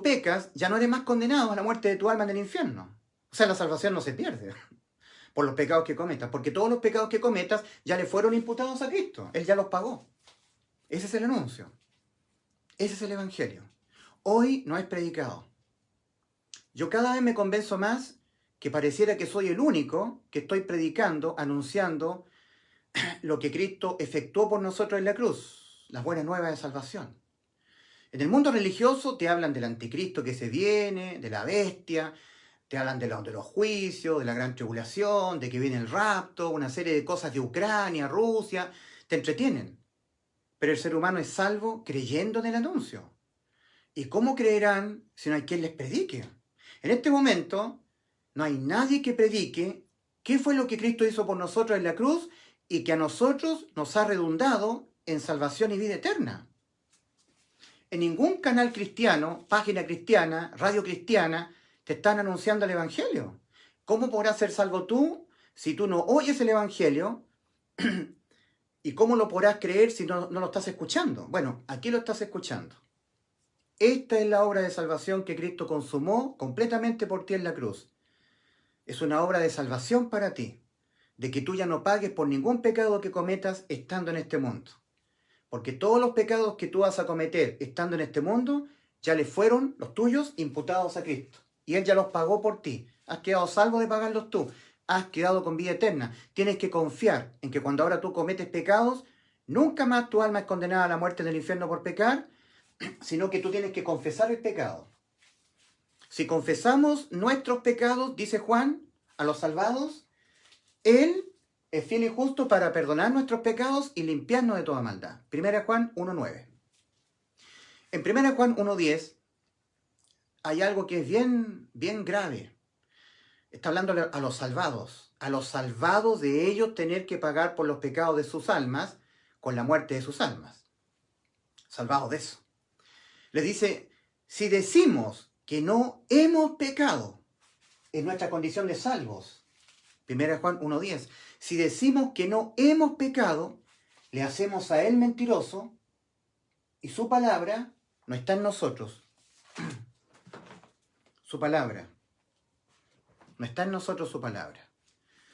[SPEAKER 1] pecas, ya no eres más condenado a la muerte de tu alma en el infierno. O sea, la salvación no se pierde por los pecados que cometas, porque todos los pecados que cometas ya le fueron imputados a Cristo. Él ya los pagó. Ese es el anuncio. Ese es el Evangelio. Hoy no es predicado. Yo cada vez me convenzo más que pareciera que soy el único que estoy predicando, anunciando lo que Cristo efectuó por nosotros en la cruz, las buenas nuevas de salvación. En el mundo religioso te hablan del anticristo que se viene, de la bestia, te hablan de los juicios, de la gran tribulación, de que viene el rapto, una serie de cosas de Ucrania, Rusia, te entretienen. Pero el ser humano es salvo creyendo en el anuncio. ¿Y cómo creerán si no hay quien les predique? En este momento no hay nadie que predique qué fue lo que Cristo hizo por nosotros en la cruz y que a nosotros nos ha redundado en salvación y vida eterna. En ningún canal cristiano, página cristiana, radio cristiana, te están anunciando el Evangelio. ¿Cómo podrás ser salvo tú si tú no oyes el Evangelio? ¿Y cómo lo podrás creer si no lo estás escuchando? Bueno, aquí lo estás escuchando. Esta es la obra de salvación que Cristo consumó completamente por ti en la cruz. Es una obra de salvación para ti, de que tú ya no pagues por ningún pecado que cometas estando en este mundo. Porque todos los pecados que tú vas a cometer estando en este mundo, ya le fueron los tuyos imputados a Cristo. Y Él ya los pagó por ti. Has quedado salvo de pagarlos tú. Has quedado con vida eterna. Tienes que confiar en que cuando ahora tú cometes pecados, nunca más tu alma es condenada a la muerte en el infierno por pecar, sino que tú tienes que confesar el pecado. Si confesamos nuestros pecados, dice Juan, a los salvados, Él es fiel y justo para perdonar nuestros pecados y limpiarnos de toda maldad. 1 Juan 1:9. En 1 Juan 1:10 hay algo que es bien grave. Está hablando a los salvados de ellos tener que pagar por los pecados de sus almas con la muerte de sus almas. Salvados de eso. Les dice, si decimos que no hemos pecado en nuestra condición de salvos, 1 Juan 1:10, si decimos que no hemos pecado, le hacemos a Él mentiroso Y su palabra no está en nosotros. Su palabra. No está en nosotros su palabra.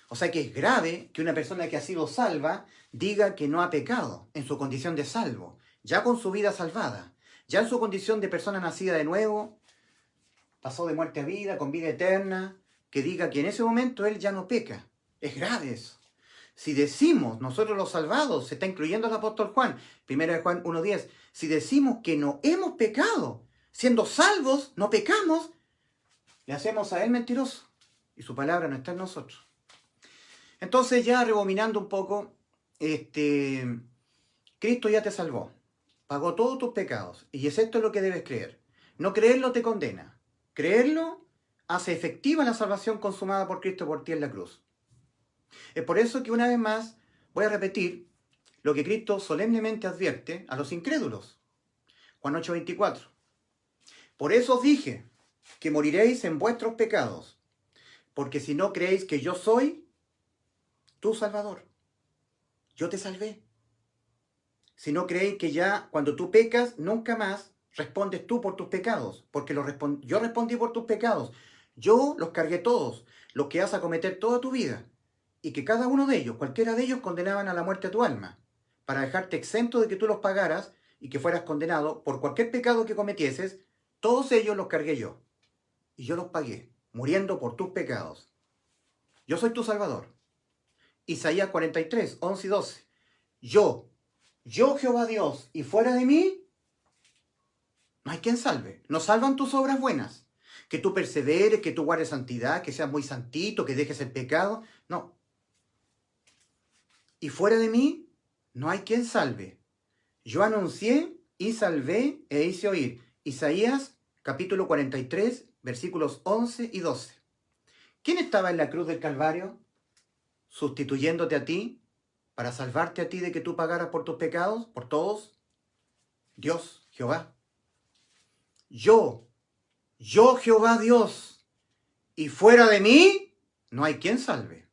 [SPEAKER 1] O sea que es grave que una persona que ha sido salva diga que no ha pecado en su condición de salvo, ya con su vida salvada, ya en su condición de persona nacida de nuevo, pasó de muerte a vida, con vida eterna, que diga que en ese momento él ya no peca. Es grave eso. Si decimos, nosotros los salvados, se está incluyendo el apóstol Juan, 1 Juan 1:10, si decimos que no hemos pecado, siendo salvos, no pecamos, le hacemos a él mentiroso y su palabra no está en nosotros. Entonces ya rebominando un poco, Cristo ya te salvó, pagó todos tus pecados y es esto lo que debes creer. No creerlo te condena, creerlo hace efectiva la salvación consumada por Cristo por ti en la cruz. Es por eso que una vez más voy a repetir lo que Cristo solemnemente advierte a los incrédulos. Juan 8:24. Por eso os dije que moriréis en vuestros pecados, porque si no creéis que yo soy tu Salvador, yo te salvé. Si no creéis que ya cuando tú pecas, nunca más respondes tú por tus pecados, porque yo respondí por tus pecados. Yo los cargué todos, los que vas a cometer toda tu vida. Y que cada uno de ellos, cualquiera de ellos, condenaban a la muerte a tu alma, para dejarte exento de que tú los pagaras y que fueras condenado por cualquier pecado que cometieses. Todos ellos los cargué yo. Y yo los pagué, muriendo por tus pecados. Yo soy tu Salvador. Isaías 43, 11 y 12. Yo Jehová Dios, y fuera de mí, no hay quien salve. No salvan tus obras buenas. Que tú perseveres, que tú guardes santidad, que seas muy santito, que dejes el pecado. No. Y fuera de mí, no hay quien salve. Yo anuncié y salvé e hice oír. Isaías capítulo 43, versículos 11 y 12. ¿Quién estaba en la cruz del Calvario? Sustituyéndote a ti, para salvarte a ti de que tú pagaras por tus pecados, por todos. Dios, Jehová. Yo Jehová Dios, y fuera de mí no hay quien salve.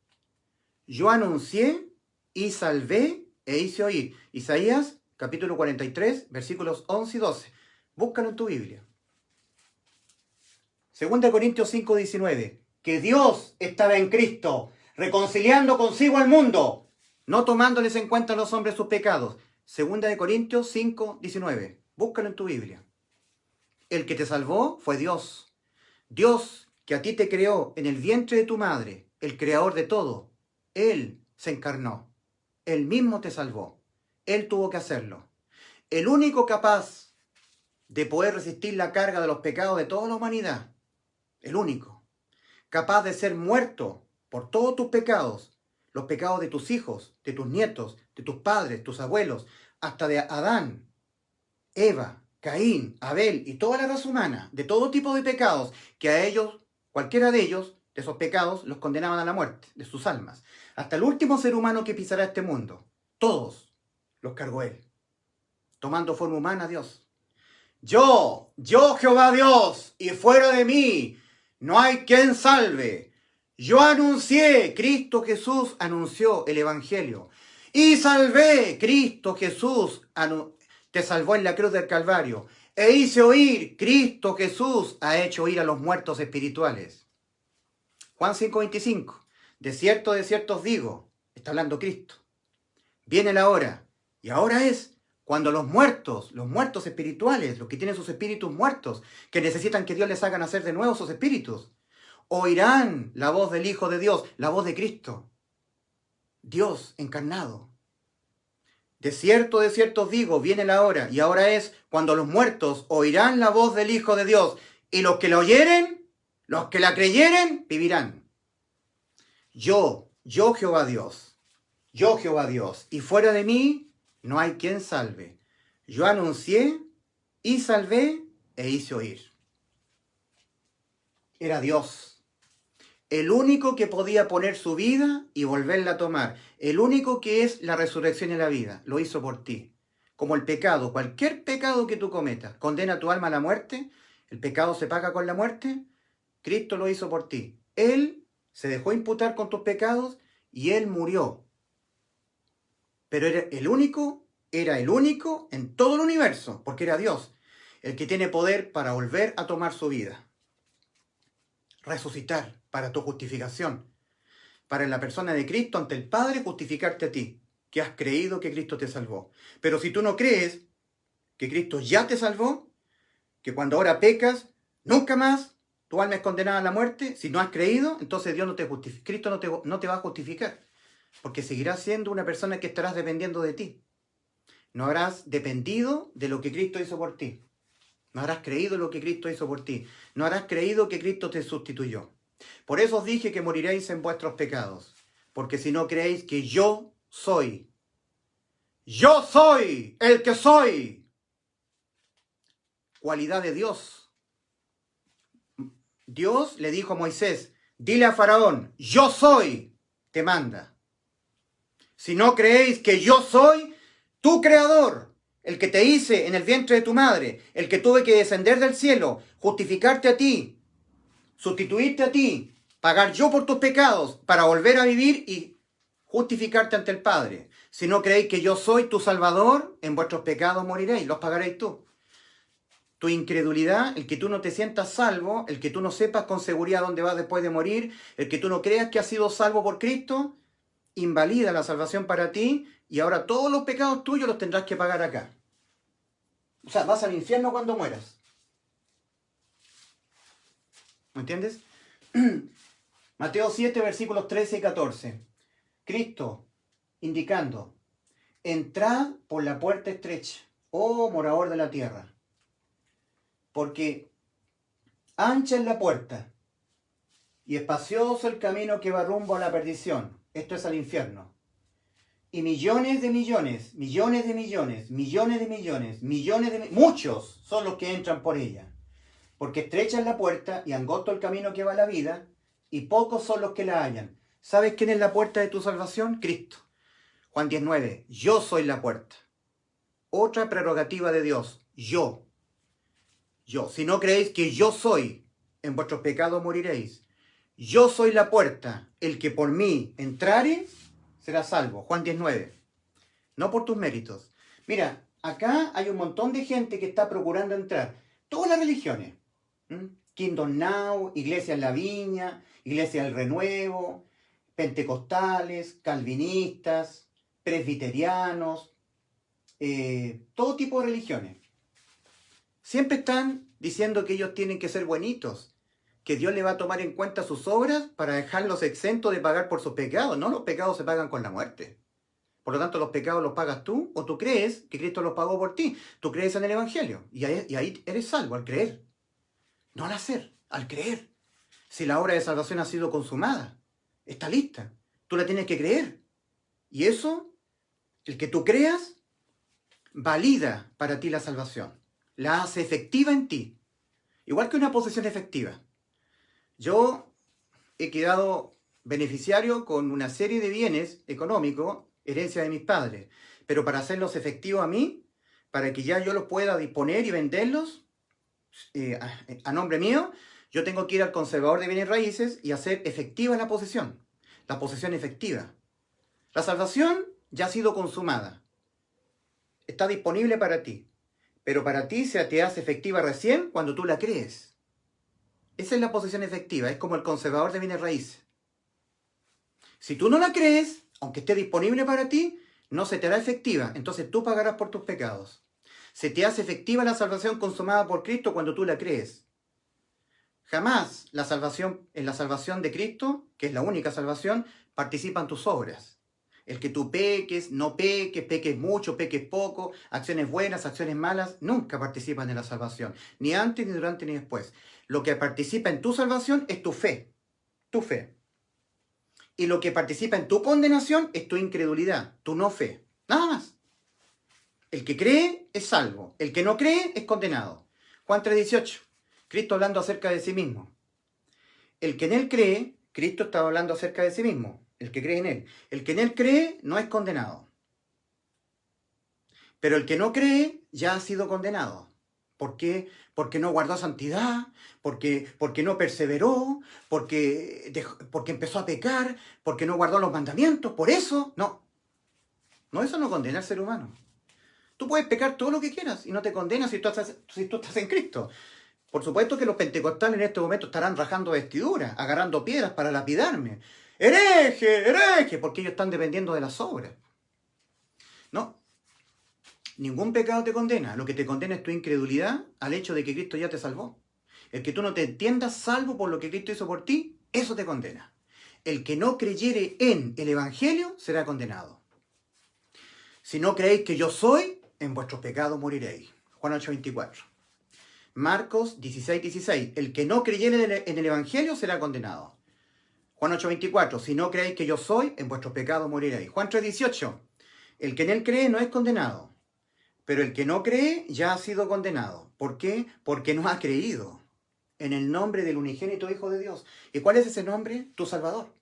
[SPEAKER 1] Yo anuncié y salvé e hice oír. Isaías capítulo 43, versículos 11 y 12. Búscalo en tu Biblia. 2 Corintios 5, 19. Que Dios estaba en Cristo, reconciliando consigo al mundo, no tomándoles en cuenta a los hombres sus pecados. 2 Corintios 5, 19. Búscalo en tu Biblia. El que te salvó fue Dios. Dios que a ti te creó en el vientre de tu madre, el creador de todo. Él se encarnó. Él mismo te salvó. Él tuvo que hacerlo. El único capaz de poder resistir la carga de los pecados de toda la humanidad. El único. Capaz de ser muerto por todos tus pecados. Los pecados de tus hijos, de tus nietos, de tus padres, tus abuelos, hasta de Adán, Eva, Caín, Abel y toda la raza humana, de todo tipo de pecados, que a ellos, cualquiera de ellos, de esos pecados, los condenaban a la muerte, de sus almas. Hasta el último ser humano que pisará este mundo, todos los cargó él, tomando forma humana Dios. Yo Jehová Dios, y fuera de mí no hay quien salve. Yo anuncié, Cristo Jesús anunció el Evangelio, y salvé, Cristo Jesús te salvó en la cruz del Calvario. E hice oír, Cristo Jesús ha hecho oír a los muertos espirituales. Juan 5:25. De cierto os digo, está hablando Cristo. Viene la hora, y ahora es cuando los muertos espirituales, los que tienen sus espíritus muertos, que necesitan que Dios les haga nacer de nuevo sus espíritus, oirán la voz del Hijo de Dios, la voz de Cristo, Dios encarnado. De cierto os digo, viene la hora, y ahora es cuando los muertos oirán la voz del Hijo de Dios, y los que la oyeren, los que la creyeren, vivirán. Yo Jehová Dios, y fuera de mí no hay quien salve. Yo anuncié y salvé e hice oír. Era Dios. El único que podía poner su vida y volverla a tomar. El único que es la resurrección y la vida. Lo hizo por ti. Como el pecado, cualquier pecado que tú cometas, condena tu alma a la muerte. El pecado se paga con la muerte. Cristo lo hizo por ti. Él se dejó imputar con tus pecados y Él murió. Pero era el único era el único en todo el universo, porque era Dios, el que tiene poder para volver a tomar su vida. Resucitar para tu justificación. Para la persona de Cristo ante el Padre justificarte a ti, que has creído que Cristo te salvó. Pero si tú no crees que Cristo ya te salvó, que cuando ahora pecas, nunca más tu alma es condenada a la muerte, si no has creído, entonces Dios no te justifica, Cristo no te va a justificar, porque seguirás siendo una persona que estarás dependiendo de ti. No habrás dependido de lo que Cristo hizo por ti. No habrás creído lo que Cristo hizo por ti. No habrás creído que Cristo te sustituyó. Por eso os dije que moriréis en vuestros pecados, porque si no creéis que yo soy el que soy, cualidad de Dios. Dios le dijo a Moisés, dile a Faraón, yo soy, te manda. Si no creéis que yo soy tu creador, el que te hice en el vientre de tu madre, el que tuve que descender del cielo, justificarte a ti, sustituirte a ti, pagar yo por tus pecados para volver a vivir y justificarte ante el Padre. Si no creéis que yo soy tu Salvador, en vuestros pecados moriréis, los pagaréis tú. Tu incredulidad, el que tú no te sientas salvo, el que tú no sepas con seguridad dónde vas después de morir, el que tú no creas que has sido salvo por Cristo, invalida la salvación para ti y ahora todos los pecados tuyos los tendrás que pagar acá. O sea, vas al infierno cuando mueras. ¿Me entiendes? Mateo 7, versículos 13 y 14. Cristo indicando, entrad por la puerta estrecha, oh morador de la tierra, porque ancha es la puerta y espacioso el camino que va rumbo a la perdición, esto es al infierno. Y millones de millones, millones de millones, millones de millones, muchos son los que entran por ella. Porque estrecha es la puerta y angosto el camino que va a la vida, y pocos son los que la hallan. ¿Sabes quién es la puerta de tu salvación? Cristo. Juan 19, yo soy la puerta. Otra prerrogativa de Dios, yo. Si no creéis que yo soy, en vuestros pecados moriréis. Yo soy la puerta, el que por mí entrare, será salvo. Juan 19. No por tus méritos. Mira, acá hay un montón de gente que está procurando entrar. Todas las religiones. Kingdom Now, Iglesia en la Viña, Iglesia del Renuevo, pentecostales, calvinistas, presbiterianos, todo tipo de religiones. Siempre están diciendo que ellos tienen que ser buenitos, que Dios le va a tomar en cuenta sus obras para dejarlos exentos de pagar por sus pecados. No, los pecados se pagan con la muerte. Por lo tanto, los pecados los pagas tú, o tú crees que Cristo los pagó por ti. Tú crees en el Evangelio, y ahí eres salvo, al creer. No al hacer, al creer. Si la obra de salvación ha sido consumada, está lista, tú la tienes que creer. Y eso, el que tú creas, valida para ti la salvación. La hace efectiva en ti. Igual que una posesión efectiva. Yo he quedado beneficiario con una serie de bienes económicos, herencia de mis padres. Pero para hacerlos efectivos a mí, para que ya yo los pueda disponer y venderlos, a nombre mío, yo tengo que ir al conservador de bienes raíces y hacer efectiva la posesión efectiva. La salvación ya ha sido consumada, está disponible para ti, pero para ti se te hace efectiva recién cuando tú la crees. Esa es la posesión efectiva, es como el conservador de bienes raíces. Si tú no la crees, aunque esté disponible para ti, no se te hará efectiva, entonces tú pagarás por tus pecados. Se te hace efectiva la salvación consumada por Cristo cuando tú la crees. Jamás en la salvación de Cristo, que es la única salvación, participan tus obras. El que tú peques, no peques, peques mucho, peques poco, acciones buenas, acciones malas, nunca participan en la salvación. Ni antes, ni durante, ni después. Lo que participa en tu salvación es tu fe. Tu fe. Y lo que participa en tu condenación es tu incredulidad, tu no fe. Nada más. El que cree es salvo. El que no cree es condenado. Juan 3:18. Cristo hablando acerca de sí mismo. El que en él cree, Cristo está hablando acerca de sí mismo. El que cree en él. El que en él cree no es condenado. Pero el que no cree ya ha sido condenado. ¿Por qué? Porque no guardó santidad, porque no perseveró, porque empezó a pecar, porque no guardó los mandamientos. Por eso, no. No, eso no condena al ser humano. Tú puedes pecar todo lo que quieras y no te condenas si tú estás en Cristo. Por supuesto que los pentecostales en este momento estarán rajando vestiduras, agarrando piedras para lapidarme. ¡Hereje! ¡Hereje! Porque ellos están dependiendo de las obras. No, ningún pecado te condena. Lo que te condena es tu incredulidad al hecho de que Cristo ya te salvó. El que tú no te entiendas salvo por lo que Cristo hizo por ti, eso te condena. El que no creyere en el Evangelio será condenado. Si no creéis que yo soy, en vuestros pecados moriréis. Juan 8:24. Marcos 16:16. El que no creyere en el Evangelio será condenado. Juan 8:24. Si no creéis que yo soy, en vuestros pecados moriréis. Juan 3:18. El que en él cree no es condenado, pero el que no cree ya ha sido condenado. ¿Por qué? Porque no ha creído en el nombre del unigénito Hijo de Dios. ¿Y cuál es ese nombre? Tu Salvador,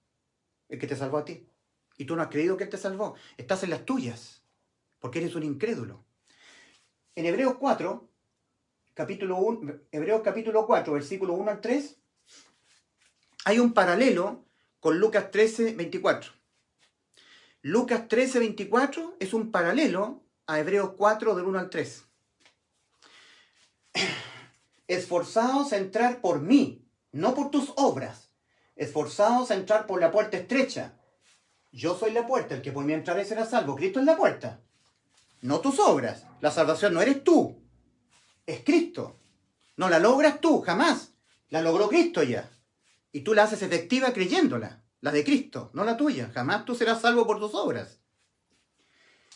[SPEAKER 1] el que te salvó a ti. Y tú no has creído que Él te salvó. Estás en las tuyas, porque eres un incrédulo. En Hebreos 4, Hebreos capítulo 4, versículo 1 al 3, hay un paralelo con Lucas 13:24. Lucas 13:24 es un paralelo a Hebreos 4, del 1 al 3. Esforzaos a entrar por mí, no por tus obras. Esforzaos a entrar por la puerta estrecha. Yo soy la puerta, el que por mí entrare será salvo. Cristo es la puerta, no tus obras. La salvación no eres tú, es Cristo. No la logras tú, jamás. La logró Cristo ya. Y tú la haces efectiva creyéndola, la de Cristo, no la tuya. Jamás tú serás salvo por tus obras.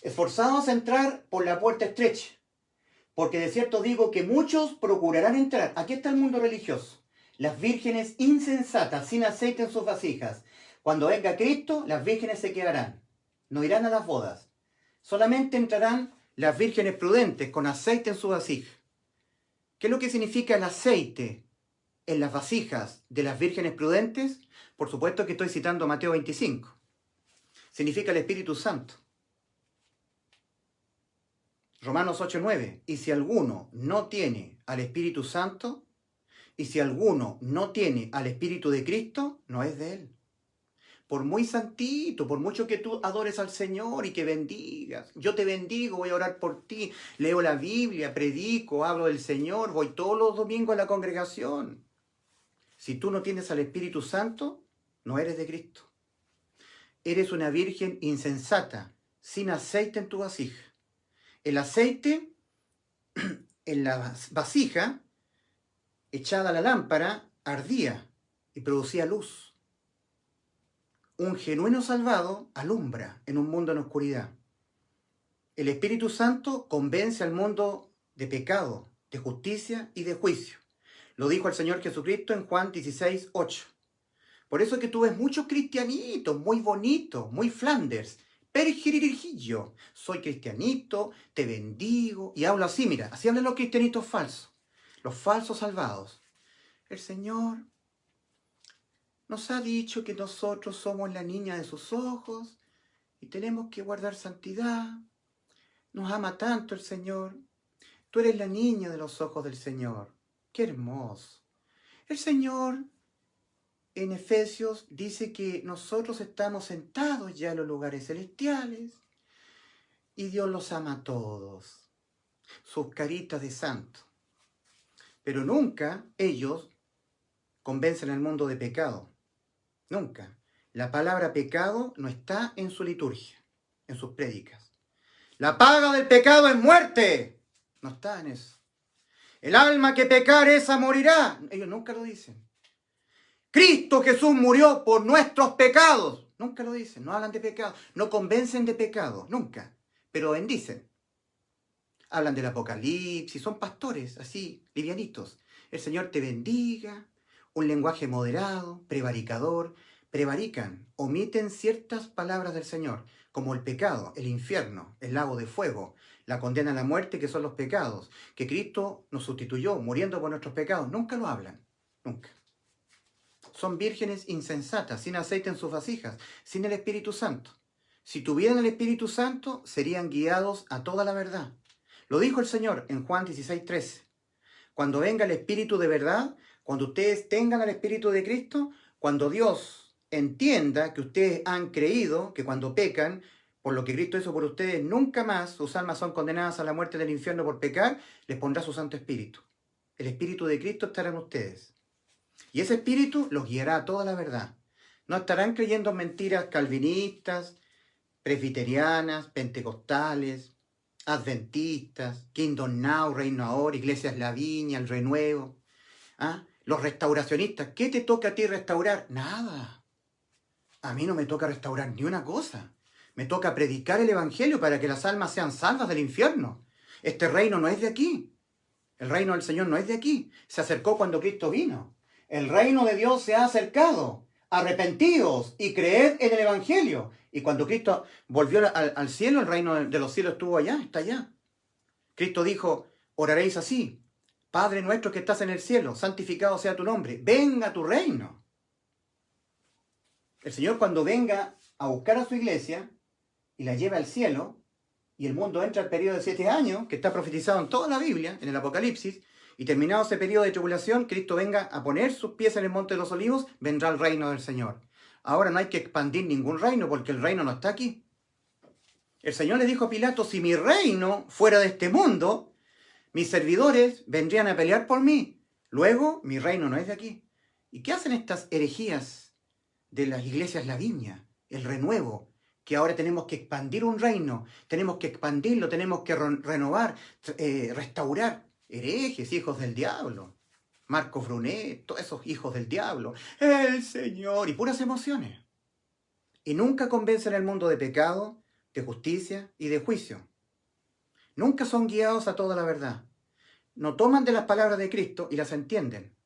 [SPEAKER 1] Esforzaos a entrar por la puerta estrecha, porque de cierto digo que muchos procurarán entrar. Aquí está el mundo religioso. Las vírgenes insensatas, sin aceite en sus vasijas. Cuando venga Cristo, las vírgenes se quedarán. No irán a las bodas. Solamente entrarán las vírgenes prudentes, con aceite en su vasija. ¿Qué es lo que significa el aceite en las vasijas de las vírgenes prudentes? Por supuesto que estoy citando Mateo 25. Significa el Espíritu Santo. Romanos 8:9. Y si alguno no tiene al Espíritu Santo, y si alguno no tiene al Espíritu de Cristo, no es de él. Por muy santito, por mucho que tú adores al Señor y que bendigas, yo te bendigo, voy a orar por ti, leo la Biblia, predico, hablo del Señor, voy todos los domingos a la congregación. Si tú no tienes al Espíritu Santo, no eres de Cristo. Eres una virgen insensata, sin aceite en tu vasija. El aceite en la vasija, echada a la lámpara, ardía y producía luz. Un genuino salvado alumbra en un mundo en oscuridad. El Espíritu Santo convence al mundo de pecado, de justicia y de juicio. Lo dijo el Señor Jesucristo en Juan 16:8. Por eso es que tú ves muchos cristianitos muy bonitos, muy Flanders, perjirijillo. Soy cristianito, te bendigo, y hablo así, mira, así hablan los cristianitos falsos, los falsos salvados. El Señor nos ha dicho que nosotros somos la niña de sus ojos y tenemos que guardar santidad. Nos ama tanto el Señor. Tú eres la niña de los ojos del Señor. ¡Qué hermoso! El Señor en Efesios dice que nosotros estamos sentados ya en los lugares celestiales y Dios los ama a todos. Sus caritas de santo. Pero nunca ellos convencen al mundo de pecado. Nunca. La palabra pecado no está en su liturgia, en sus prédicas. La paga del pecado es muerte. No está en eso. El alma que pecar, esa morirá. Ellos nunca lo dicen. Cristo Jesús murió por nuestros pecados. Nunca lo dicen. No hablan de pecado. No convencen de pecado. Nunca. Pero bendicen. Hablan del Apocalipsis. Son pastores así, livianitos. El Señor te bendiga. Un lenguaje moderado, prevaricador. Prevarican, omiten ciertas palabras del Señor, como el pecado, el infierno, el lago de fuego, la condena a la muerte, que son los pecados, que Cristo nos sustituyó muriendo por nuestros pecados. Nunca lo hablan, nunca. Son vírgenes insensatas, sin aceite en sus vasijas, sin el Espíritu Santo. Si tuvieran el Espíritu Santo, serían guiados a toda la verdad. Lo dijo el Señor en Juan 16:13. Cuando venga el Espíritu de verdad, cuando ustedes tengan el Espíritu de Cristo, cuando Dios entienda que ustedes han creído que cuando pecan, por lo que Cristo hizo por ustedes, nunca más sus almas son condenadas a la muerte del infierno por pecar, les pondrá su Santo Espíritu. El Espíritu de Cristo estará en ustedes. Y ese Espíritu los guiará a toda la verdad. No estarán creyendo en mentiras calvinistas, presbiterianas, pentecostales, adventistas, Kingdom Now, Reino Ahora, Iglesias La Viña, El Renuevo. ¿Ah? Los restauracionistas, ¿qué te toca a ti restaurar? Nada. A mí no me toca restaurar ni una cosa. Me toca predicar el Evangelio para que las almas sean salvas del infierno. Este reino no es de aquí. El reino del Señor no es de aquí. Se acercó cuando Cristo vino. El reino de Dios se ha acercado. Arrepentíos y creed en el Evangelio. Y cuando Cristo volvió al cielo, el reino de los cielos estuvo allá, está allá. Cristo dijo, oraréis así. Padre nuestro que estás en el cielo, santificado sea tu nombre. Venga tu reino. El Señor cuando venga a buscar a su iglesia y la lleva al cielo, y el mundo entra al periodo de 7 años, que está profetizado en toda la Biblia, en el Apocalipsis, y terminado ese periodo de tribulación, Cristo venga a poner sus pies en el Monte de los Olivos, vendrá el reino del Señor. Ahora no hay que expandir ningún reino, porque el reino no está aquí. El Señor le dijo a Pilato, si mi reino fuera de este mundo, mis servidores vendrían a pelear por mí. Luego, mi reino no es de aquí. ¿Y qué hacen estas herejías de las iglesias La Viña, el Renuevo? Que ahora tenemos que expandir un reino, tenemos que expandirlo, tenemos que renovar, restaurar. Herejes, hijos del diablo. Marcos Brunet, todos esos hijos del diablo. El Señor, y puras emociones. Y nunca convencen al mundo de pecado, de justicia y de juicio. Nunca son guiados a toda la verdad. No toman de las palabras de Cristo y las entienden.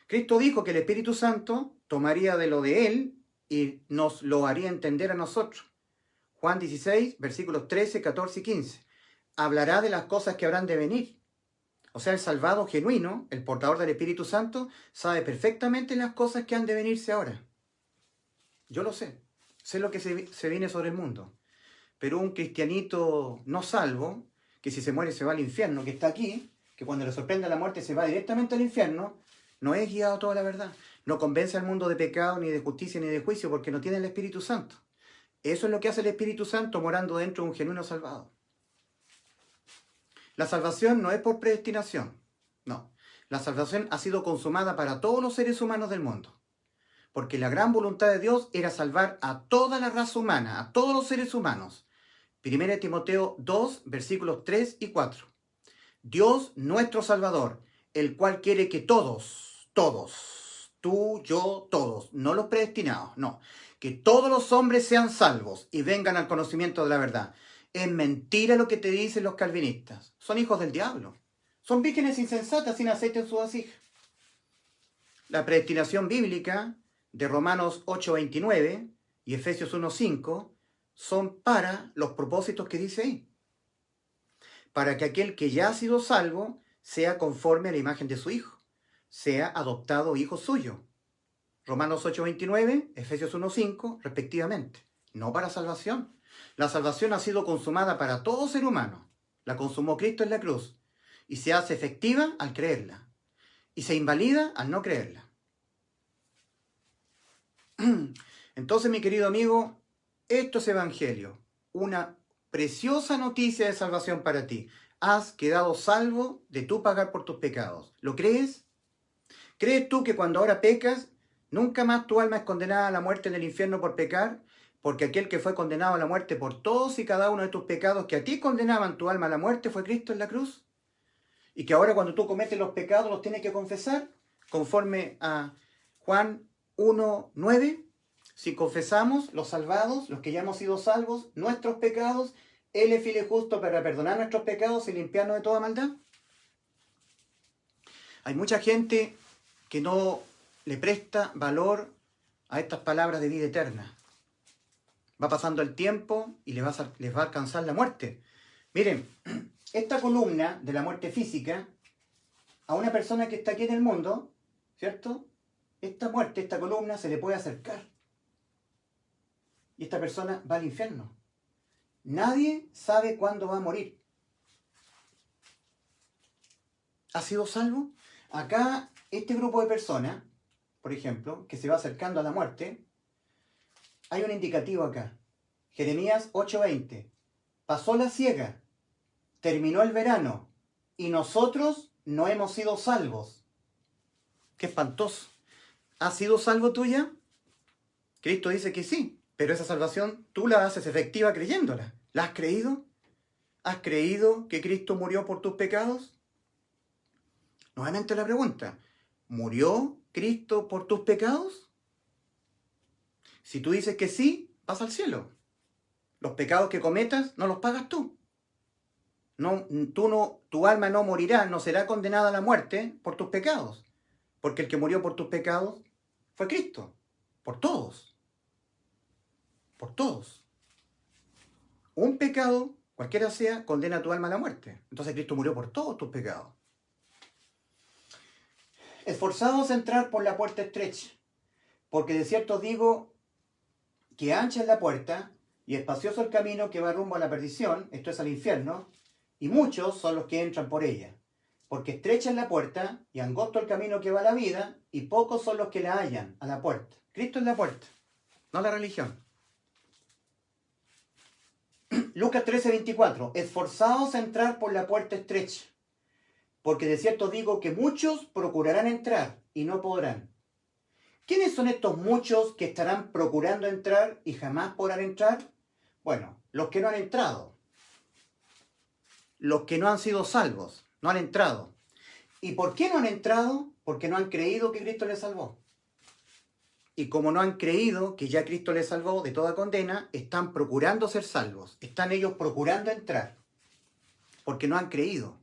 [SPEAKER 1] Cristo dijo que el Espíritu Santo tomaría de lo de Él y nos lo haría entender a nosotros. Juan 16, versículos 13, 14 y 15. Hablará de las cosas que habrán de venir. O sea, el salvado genuino, el portador del Espíritu Santo, sabe perfectamente las cosas que han de venirse ahora. Yo lo sé. Sé lo que se viene sobre el mundo. Pero un cristianito no salvo, que si se muere se va al infierno, que está aquí, que cuando le sorprende la muerte se va directamente al infierno, no es guiado a toda la verdad. No convence al mundo de pecado, ni de justicia, ni de juicio, porque no tiene el Espíritu Santo. Eso es lo que hace el Espíritu Santo morando dentro de un genuino salvado. La salvación no es por predestinación, no. La salvación ha sido consumada para todos los seres humanos del mundo. Porque la gran voluntad de Dios era salvar a toda la raza humana, a todos los seres humanos. 1 Timoteo 2, versículos 3 y 4. Dios nuestro Salvador, el cual quiere que todos, tú, yo, todos, no los predestinados, no, que todos los hombres sean salvos y vengan al conocimiento de la verdad. Es mentira lo que te dicen los calvinistas. Son hijos del diablo. Son vírgenes insensatas sin aceite en su vasija. La predestinación bíblica de Romanos 8:29 y Efesios 1:5 son para los propósitos que dice ahí. Para que aquel que ya ha sido salvo sea conforme a la imagen de su Hijo, sea adoptado hijo suyo. Romanos 8:29, Efesios 1:5, respectivamente. No para salvación. La salvación ha sido consumada para todo ser humano. La consumó Cristo en la cruz. Y se hace efectiva al creerla. Y se invalida al no creerla. Entonces, mi querido amigo, esto es Evangelio. Una preciosa noticia de salvación para ti. Has quedado salvo de tú pagar por tus pecados. ¿Lo crees? ¿Crees tú que cuando ahora pecas, nunca más tu alma es condenada a la muerte en el infierno por pecar? Porque aquel que fue condenado a la muerte por todos y cada uno de tus pecados que a ti condenaban tu alma a la muerte fue Cristo en la cruz. Y que ahora cuando tú cometes los pecados los tienes que confesar, conforme a Juan 1:9. Si confesamos, los salvados, los que ya hemos sido salvos, nuestros pecados, Él es fiel y justo para perdonar nuestros pecados y limpiarnos de toda maldad. Hay mucha gente que no le presta valor a estas palabras de vida eterna. Va pasando el tiempo y les va a alcanzar la muerte. Miren, esta columna de la muerte física, a una persona que está aquí en el mundo, ¿cierto? Esta columna se le puede acercar. Y esta persona va al infierno. Nadie sabe cuándo va a morir. ¿Ha sido salvo? Acá, este grupo de personas, por ejemplo, que se va acercando a la muerte, hay un indicativo acá. Jeremías 8:20. Pasó la siega, terminó el verano, y nosotros no hemos sido salvos. Qué espantoso. ¿Has sido salvo tú ya? Cristo dice que sí, pero esa salvación tú la haces efectiva creyéndola. ¿La has creído? ¿Has creído que Cristo murió por tus pecados? Nuevamente la pregunta, ¿murió Cristo por tus pecados? Si tú dices que sí, vas al cielo. Los pecados que cometas no los pagas tú. Tu alma no morirá, no será condenada a la muerte por tus pecados. Porque el que murió por tus pecados fue Cristo. Por todos. Por todos. Un pecado, cualquiera sea, condena a tu alma a la muerte. Entonces Cristo murió por todos tus pecados. Esforzados a entrar por la puerta estrecha, porque de cierto os digo que ancha es la puerta y espacioso el camino que va rumbo a la perdición, esto es al infierno, y muchos son los que entran por ella. Porque estrecha es la puerta y angosto el camino que va a la vida, y pocos son los que la hallan a la puerta. Cristo es la puerta, no la religión. Lucas 13:24. Esforzaos a entrar por la puerta estrecha, porque de cierto digo que muchos procurarán entrar y no podrán. ¿Quiénes son estos muchos que estarán procurando entrar y jamás podrán entrar? Bueno, los que no han entrado. Los que no han sido salvos, no han entrado. ¿Y por qué no han entrado? Porque no han creído que Cristo les salvó. Y como no han creído que ya Cristo les salvó de toda condena, están procurando ser salvos. Están ellos procurando entrar. Porque no han creído.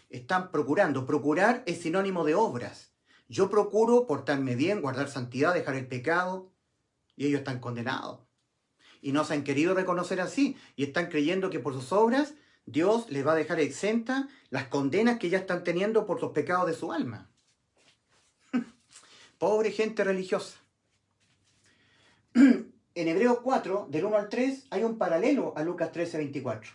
[SPEAKER 1] Están procurando. Procurar es sinónimo de obras. Yo procuro portarme bien, guardar santidad, dejar el pecado. Y ellos están condenados. Y no se han querido reconocer así. Y están creyendo que por sus obras Dios les va a dejar exenta las condenas que ya están teniendo por los pecados de su alma. Pobre gente religiosa. En Hebreos 4, del 1 al 3, hay un paralelo a Lucas 13:24.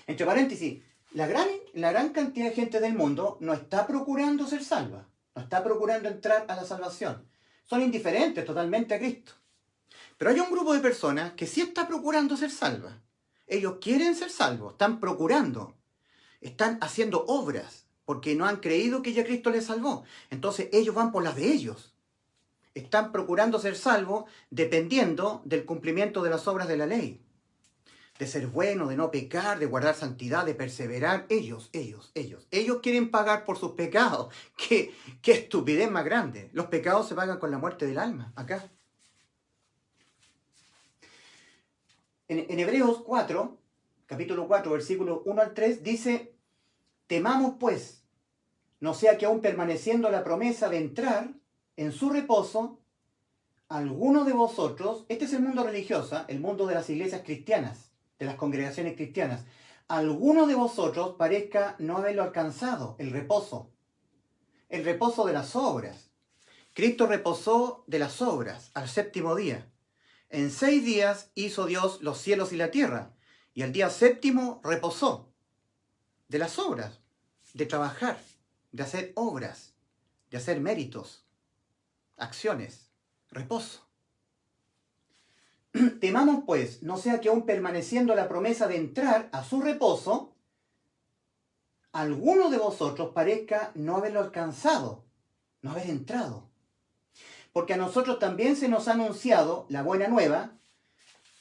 [SPEAKER 1] Entre paréntesis, la gran cantidad de gente del mundo no está procurando ser salva, no está procurando entrar a la salvación. Son indiferentes totalmente a Cristo. Pero hay un grupo de personas que sí está procurando ser salva. Ellos quieren ser salvos, están procurando, están haciendo obras, porque no han creído que ya Cristo les salvó. Entonces ellos van por las de ellos. Están procurando ser salvos dependiendo del cumplimiento de las obras de la ley. De ser bueno, de no pecar, de guardar santidad, de perseverar. Ellos quieren pagar por sus pecados. ¡Qué estupidez más grande! Los pecados se pagan con la muerte del alma, acá. En Hebreos 4, capítulo 4, versículos 1 al 3, dice: temamos pues, no sea que aún permaneciendo la promesa de entrar en su reposo, alguno de vosotros, este es el mundo religioso, el mundo de las iglesias cristianas, de las congregaciones cristianas, alguno de vosotros parezca no haberlo alcanzado, el reposo de las obras. Cristo reposó de las obras al séptimo día. En 6 días hizo Dios los cielos y la tierra, y al día séptimo reposó de las obras, de trabajar, de hacer obras, de hacer méritos, acciones, reposo. Temamos pues, no sea que aún permaneciendo la promesa de entrar a su reposo, alguno de vosotros parezca no haberlo alcanzado, no haber entrado. Porque a nosotros también se nos ha anunciado la buena nueva,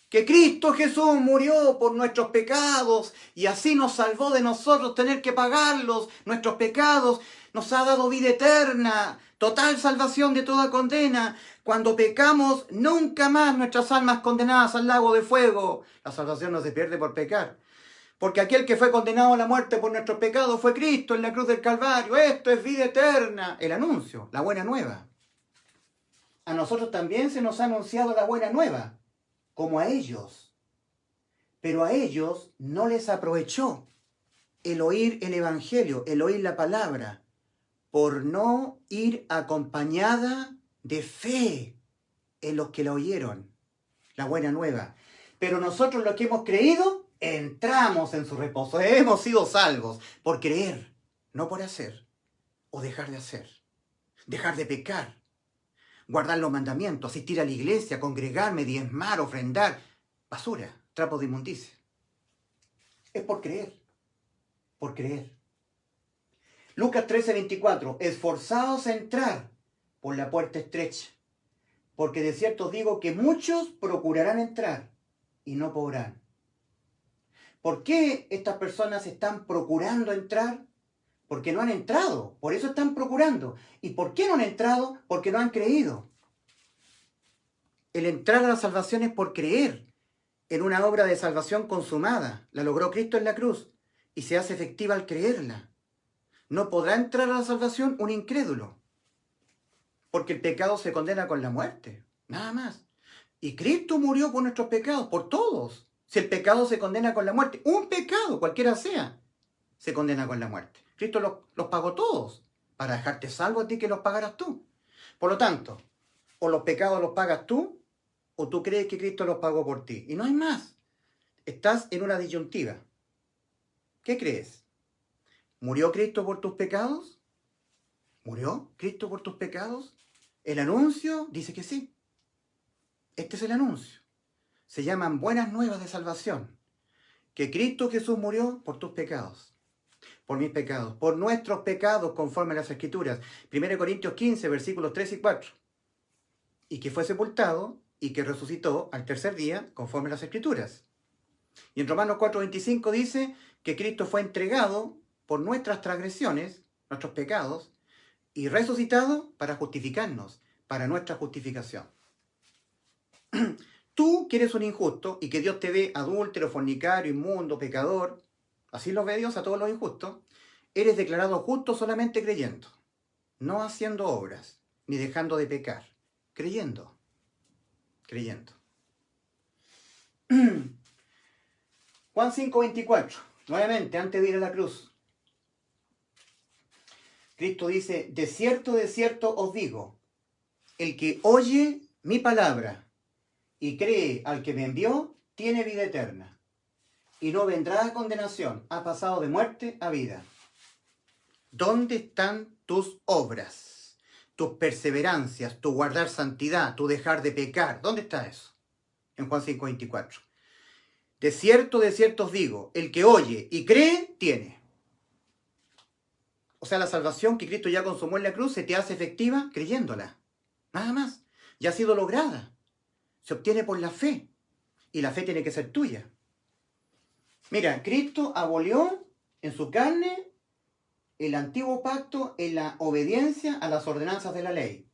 [SPEAKER 1] que Cristo Jesús murió por nuestros pecados y así nos salvó de nosotros tener que pagarlos, nuestros pecados, nos ha dado vida eterna, total salvación de toda condena. Cuando pecamos, nunca más nuestras almas condenadas al lago de fuego. La salvación no se pierde por pecar. Porque aquel que fue condenado a la muerte por nuestros pecados fue Cristo en la cruz del Calvario. Esto es vida eterna. El anuncio, la buena nueva. A nosotros también se nos ha anunciado la buena nueva, como a ellos. Pero a ellos no les aprovechó el oír el Evangelio, el oír la palabra, por no ir acompañada de fe en los que la oyeron, la buena nueva. Pero nosotros los que hemos creído, entramos en su reposo. Hemos sido salvos por creer, no por hacer o dejar de hacer, dejar de pecar. Guardar los mandamientos, asistir a la iglesia, congregarme, diezmar, ofrendar. basura, trapos de inmundicia. Es por creer, por creer. Lucas 13:24, esforzaos a entrar por la puerta estrecha, porque de cierto os digo que muchos procurarán entrar y no podrán. ¿Por qué estas personas están procurando entrar? Porque no han entrado, por eso están procurando. ¿Y por qué no han entrado? Porque no han creído. El entrar a la salvación es por creer en una obra de salvación consumada. La logró Cristo en la cruz y se hace efectiva al creerla. No podrá entrar a la salvación un incrédulo, porque el pecado se condena con la muerte, nada más. Y Cristo murió por nuestros pecados, por todos. Si el pecado se condena con la muerte, un pecado, cualquiera sea, se condena con la muerte. Cristo los pagó todos, para dejarte salvo a ti que los pagaras tú. Por lo tanto, o los pecados los pagas tú, o tú crees que Cristo los pagó por ti. Y no hay más. Estás en una disyuntiva. ¿Qué crees? ¿Murió Cristo por tus pecados? ¿Murió Cristo por tus pecados? El anuncio dice que sí. Este es el anuncio. Se llaman buenas nuevas de salvación. Que Cristo Jesús murió por tus pecados. Por mis pecados. Por nuestros pecados conforme a las Escrituras. 1 Corintios 15, versículos 3 y 4. Y que fue sepultado y que resucitó al tercer día conforme a las Escrituras. Y en Romanos 4:25 dice que Cristo fue entregado por nuestras transgresiones, nuestros pecados, y resucitado para justificarnos, para nuestra justificación. Tú que eres un injusto y que Dios te ve adúltero, fornicario, inmundo, pecador, así lo ve Dios a todos los injustos, eres declarado justo solamente creyendo, no haciendo obras, ni dejando de pecar, creyendo. Juan 5:24, nuevamente, antes de ir a la cruz. Cristo dice, de cierto os digo, el que oye mi palabra y cree al que me envió, tiene vida eterna, y no vendrá a condenación, ha pasado de muerte a vida. ¿Dónde están tus obras, tus perseverancias, tu guardar santidad, tu dejar de pecar? ¿Dónde está eso? En Juan 5:24. De cierto os digo, el que oye y cree, tiene. O sea, la salvación que Cristo ya consumó en la cruz se te hace efectiva creyéndola. Nada más. Ya ha sido lograda. Se obtiene por la fe. Y la fe tiene que ser tuya. Mira, Cristo abolió en su carne el antiguo pacto en la obediencia a las ordenanzas de la ley.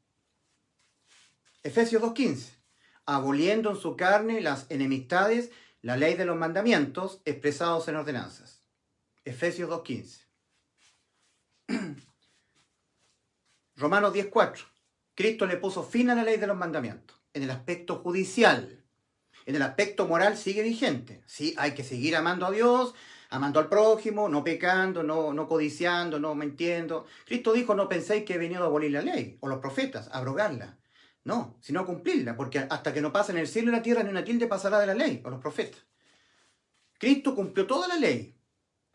[SPEAKER 1] Efesios 2:15. Aboliendo en su carne las enemistades, la ley de los mandamientos expresados en ordenanzas. Efesios 2:15. Romanos 10:4. Cristo le puso fin a la ley de los mandamientos en el aspecto judicial. En el aspecto moral sigue vigente. Sí, hay que seguir amando a Dios, amando al prójimo, no pecando, no codiciando, no mintiendo. Cristo dijo, no penséis que he venido a abolir la ley, o los profetas, a abrogarla. No, sino a cumplirla, porque hasta que no pasen el cielo y la tierra, ni una tilde pasará de la ley, o los profetas. Cristo cumplió toda la ley.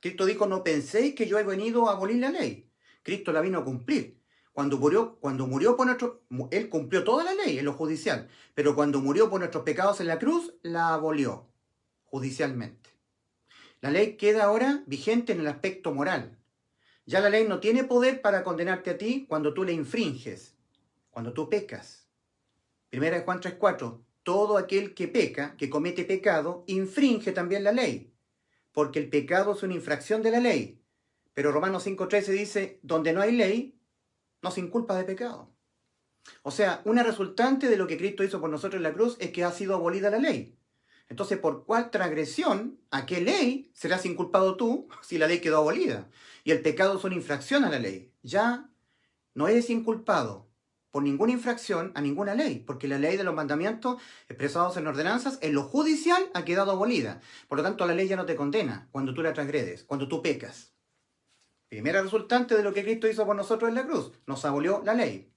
[SPEAKER 1] Cristo dijo, no penséis que yo he venido a abolir la ley. Cristo la vino a cumplir. Cuando murió por Él cumplió toda la ley en lo judicial, pero cuando murió por nuestros pecados en la cruz, la abolió judicialmente. La ley queda ahora vigente en el aspecto moral. Ya la ley no tiene poder para condenarte a ti cuando tú le infringes, cuando tú pecas. 1 Juan 3:4, todo aquel que peca, que comete pecado, infringe también la ley, porque el pecado es una infracción de la ley. Pero Romanos 5:13 dice, donde no hay ley, no se inculpa de pecado. O sea, una resultante de lo que Cristo hizo por nosotros en la cruz es que ha sido abolida la ley. Entonces, ¿por cuál transgresión, a qué ley serás inculpado tú si la ley quedó abolida? Y el pecado es una infracción a la ley. Ya no eres inculpado por ninguna infracción a ninguna ley, porque la ley de los mandamientos expresados en ordenanzas, en lo judicial, ha quedado abolida. Por lo tanto, la ley ya no te condena cuando tú la transgredes, cuando tú pecas. Primera resultante de lo que Cristo hizo por nosotros en la cruz, nos abolió la ley.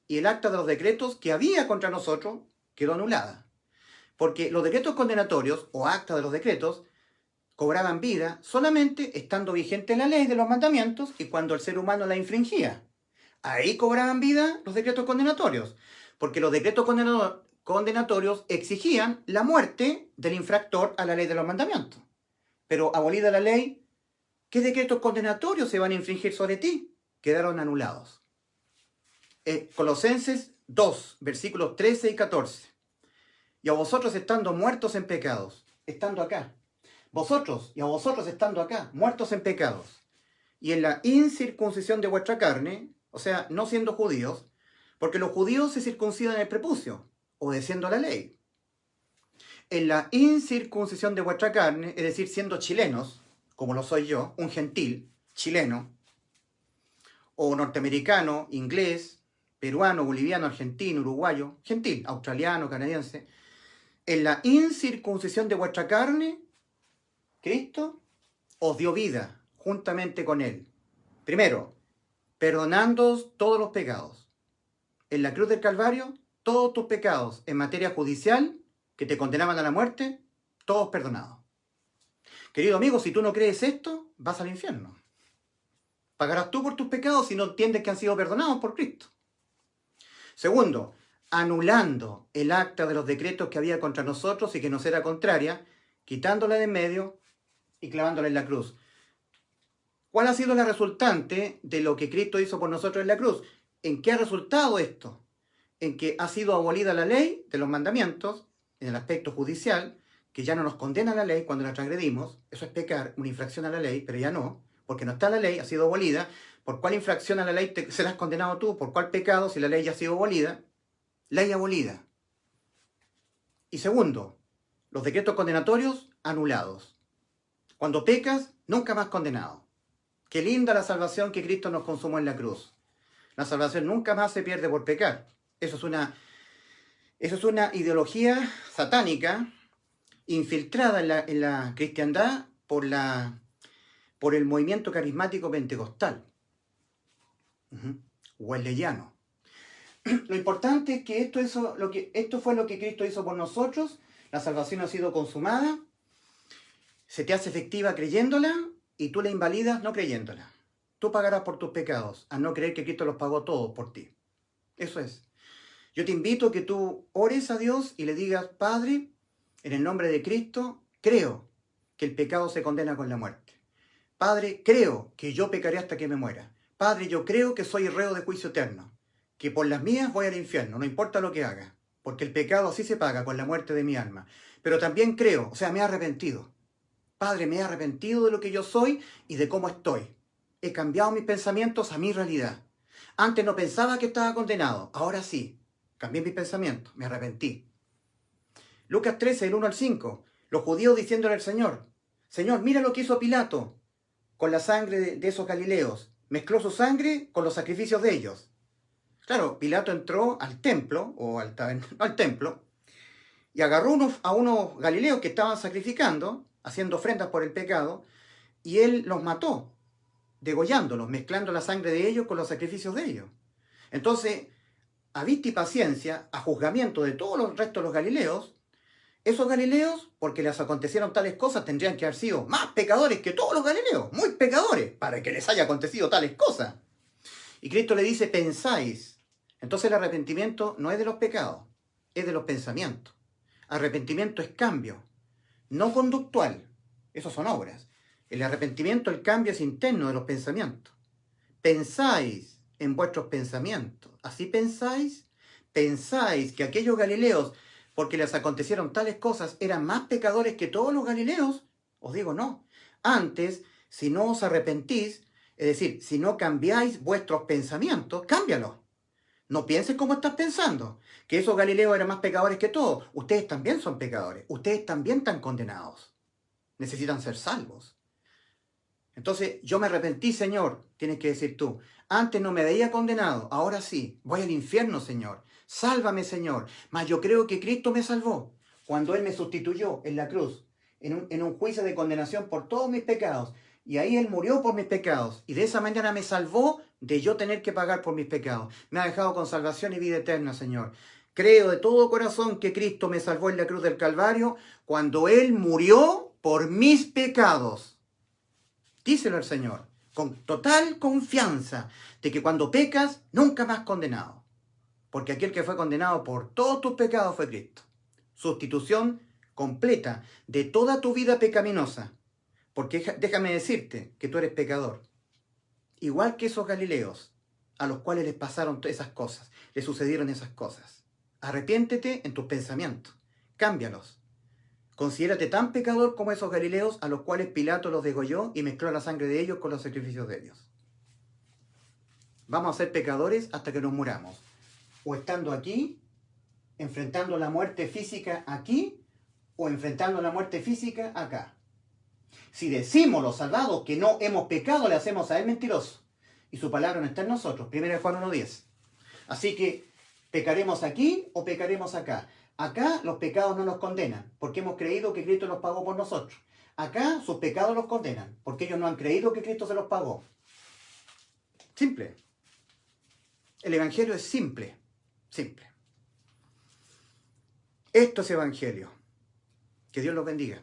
[SPEAKER 1] Y el acta de los decretos que había contra nosotros quedó anulada. Porque los decretos condenatorios, o acta de los decretos, cobraban vida solamente estando vigente la ley de los mandamientos y cuando el ser humano la infringía. Ahí cobraban vida los decretos condenatorios. Porque los decretos condenatorios exigían la muerte del infractor a la ley de los mandamientos. Pero abolida la ley, ¿qué decretos condenatorios se van a infringir sobre ti? Quedaron anulados. Colosenses 2, versículos 13 y 14. Y a vosotros estando muertos en pecados, estando acá. Vosotros y a vosotros estando acá, muertos en pecados. Y en la incircuncisión de vuestra carne, o sea, no siendo judíos, porque los judíos se circuncidan en el prepucio, obedeciendo a la ley. En la incircuncisión de vuestra carne, es decir, siendo chilenos, como lo soy yo, un gentil, chileno, o norteamericano, inglés, peruano, boliviano, argentino, uruguayo, gentil, australiano, canadiense, en la incircuncisión de vuestra carne, Cristo os dio vida juntamente con Él. Primero, perdonándoos todos los pecados. En la cruz del Calvario, todos tus pecados en materia judicial que te condenaban a la muerte, todos perdonados. Querido amigo, si tú no crees esto, vas al infierno. Pagarás tú por tus pecados si no entiendes que han sido perdonados por Cristo. Segundo, anulando el acta de los decretos que había contra nosotros y que nos era contraria, quitándola de en medio y clavándola en la cruz. ¿Cuál ha sido la resultante de lo que Cristo hizo por nosotros en la cruz? ¿En qué ha resultado esto? En que ha sido abolida la ley de los mandamientos, en el aspecto judicial, que ya no nos condena la ley cuando la transgredimos. Eso es pecar, una infracción a la ley, pero ya no, porque no está la ley, ha sido abolida. ¿Por cuál infracción a la ley serás condenado tú? ¿Por cuál pecado si la ley ya ha sido abolida? Ley abolida. Y segundo, los decretos condenatorios anulados. Cuando pecas, nunca más condenado. Qué linda la salvación que Cristo nos consumó en la cruz. La salvación nunca más se pierde por pecar. Eso es una ideología satánica infiltrada en la cristiandad por el movimiento carismático pentecostal. Wesleyano. Lo importante es que esto fue lo que Cristo hizo por nosotros. La salvación ha sido consumada. Se te hace efectiva creyéndola y tú la invalidas no creyéndola. Tú pagarás por tus pecados, a no creer que Cristo los pagó todos por ti. Eso es. Yo te invito a que tú ores a Dios y le digas, Padre, en el nombre de Cristo, creo que el pecado se condena con la muerte. Padre, creo que yo pecaré hasta que me muera. Padre, yo creo que soy reo de juicio eterno, que por las mías voy al infierno, no importa lo que haga, porque el pecado así se paga con la muerte de mi alma. Pero también creo, o sea, me he arrepentido. Padre, me he arrepentido de lo que yo soy y de cómo estoy. He cambiado mis pensamientos a mi realidad. Antes no pensaba que estaba condenado, ahora sí. Cambié mis pensamientos, me arrepentí. Lucas 13, del 1 al 5. Los judíos diciéndole al Señor, Señor, mira lo que hizo Pilato con la sangre de esos galileos. Mezcló su sangre con los sacrificios de ellos. Claro, Pilato entró al templo, al templo, y agarró a unos galileos que estaban sacrificando, haciendo ofrendas por el pecado, y él los mató, degollándolos, mezclando la sangre de ellos con los sacrificios de ellos. Entonces, a vista y paciencia, a juzgamiento de todos los restos de los galileos, esos galileos, porque les acontecieron tales cosas, tendrían que haber sido más pecadores que todos los galileos, muy pecadores, para que les haya acontecido tales cosas. Y Cristo le dice, pensáis. Entonces el arrepentimiento no es de los pecados, es de los pensamientos. Arrepentimiento es cambio, no conductual. Esos son obras. El arrepentimiento, el cambio es interno de los pensamientos. Pensáis en vuestros pensamientos. ¿Así pensáis? ¿Pensáis que aquellos galileos, porque les acontecieron tales cosas, eran más pecadores que todos los galileos? Os digo no. Antes, si no os arrepentís, es decir, si no cambiáis vuestros pensamientos, cámbialos. No pienses como estás pensando, que esos galileos eran más pecadores que todos. Ustedes también son pecadores, ustedes también están condenados. Necesitan ser salvos. Entonces, yo me arrepentí, Señor, tienes que decir tú. Antes no me veía condenado, ahora sí, voy al infierno, Señor. Sálvame, Señor. Mas yo creo que Cristo me salvó cuando Él me sustituyó en la cruz, en un juicio de condenación por todos mis pecados. Y ahí Él murió por mis pecados. Y de esa manera me salvó de yo tener que pagar por mis pecados. Me ha dejado con salvación y vida eterna, Señor. Creo de todo corazón que Cristo me salvó en la cruz del Calvario cuando Él murió por mis pecados. Díselo al Señor, con total confianza de que cuando pecas, nunca más condenado. Porque aquel que fue condenado por todos tus pecados fue Cristo. Sustitución completa de toda tu vida pecaminosa. Porque déjame decirte que tú eres pecador. Igual que esos galileos, a los cuales les pasaron esas cosas, les sucedieron esas cosas. Arrepiéntete en tus pensamientos. Cámbialos. Considérate tan pecador como esos galileos a los cuales Pilato los degolló y mezcló la sangre de ellos con los sacrificios de ellos. Vamos a ser pecadores hasta que nos muramos. O estando aquí, enfrentando la muerte física aquí, o enfrentando la muerte física acá. Si decimos los salvados que no hemos pecado, le hacemos a él mentiroso. Y su palabra no está en nosotros. 1 Juan 1:10. Así que, ¿pecaremos aquí o pecaremos acá? Acá los pecados no nos condenan, porque hemos creído que Cristo los pagó por nosotros. Acá sus pecados los condenan, porque ellos no han creído que Cristo se los pagó. Simple. El Evangelio es simple. Simple. Esto es Evangelio. Que Dios los bendiga.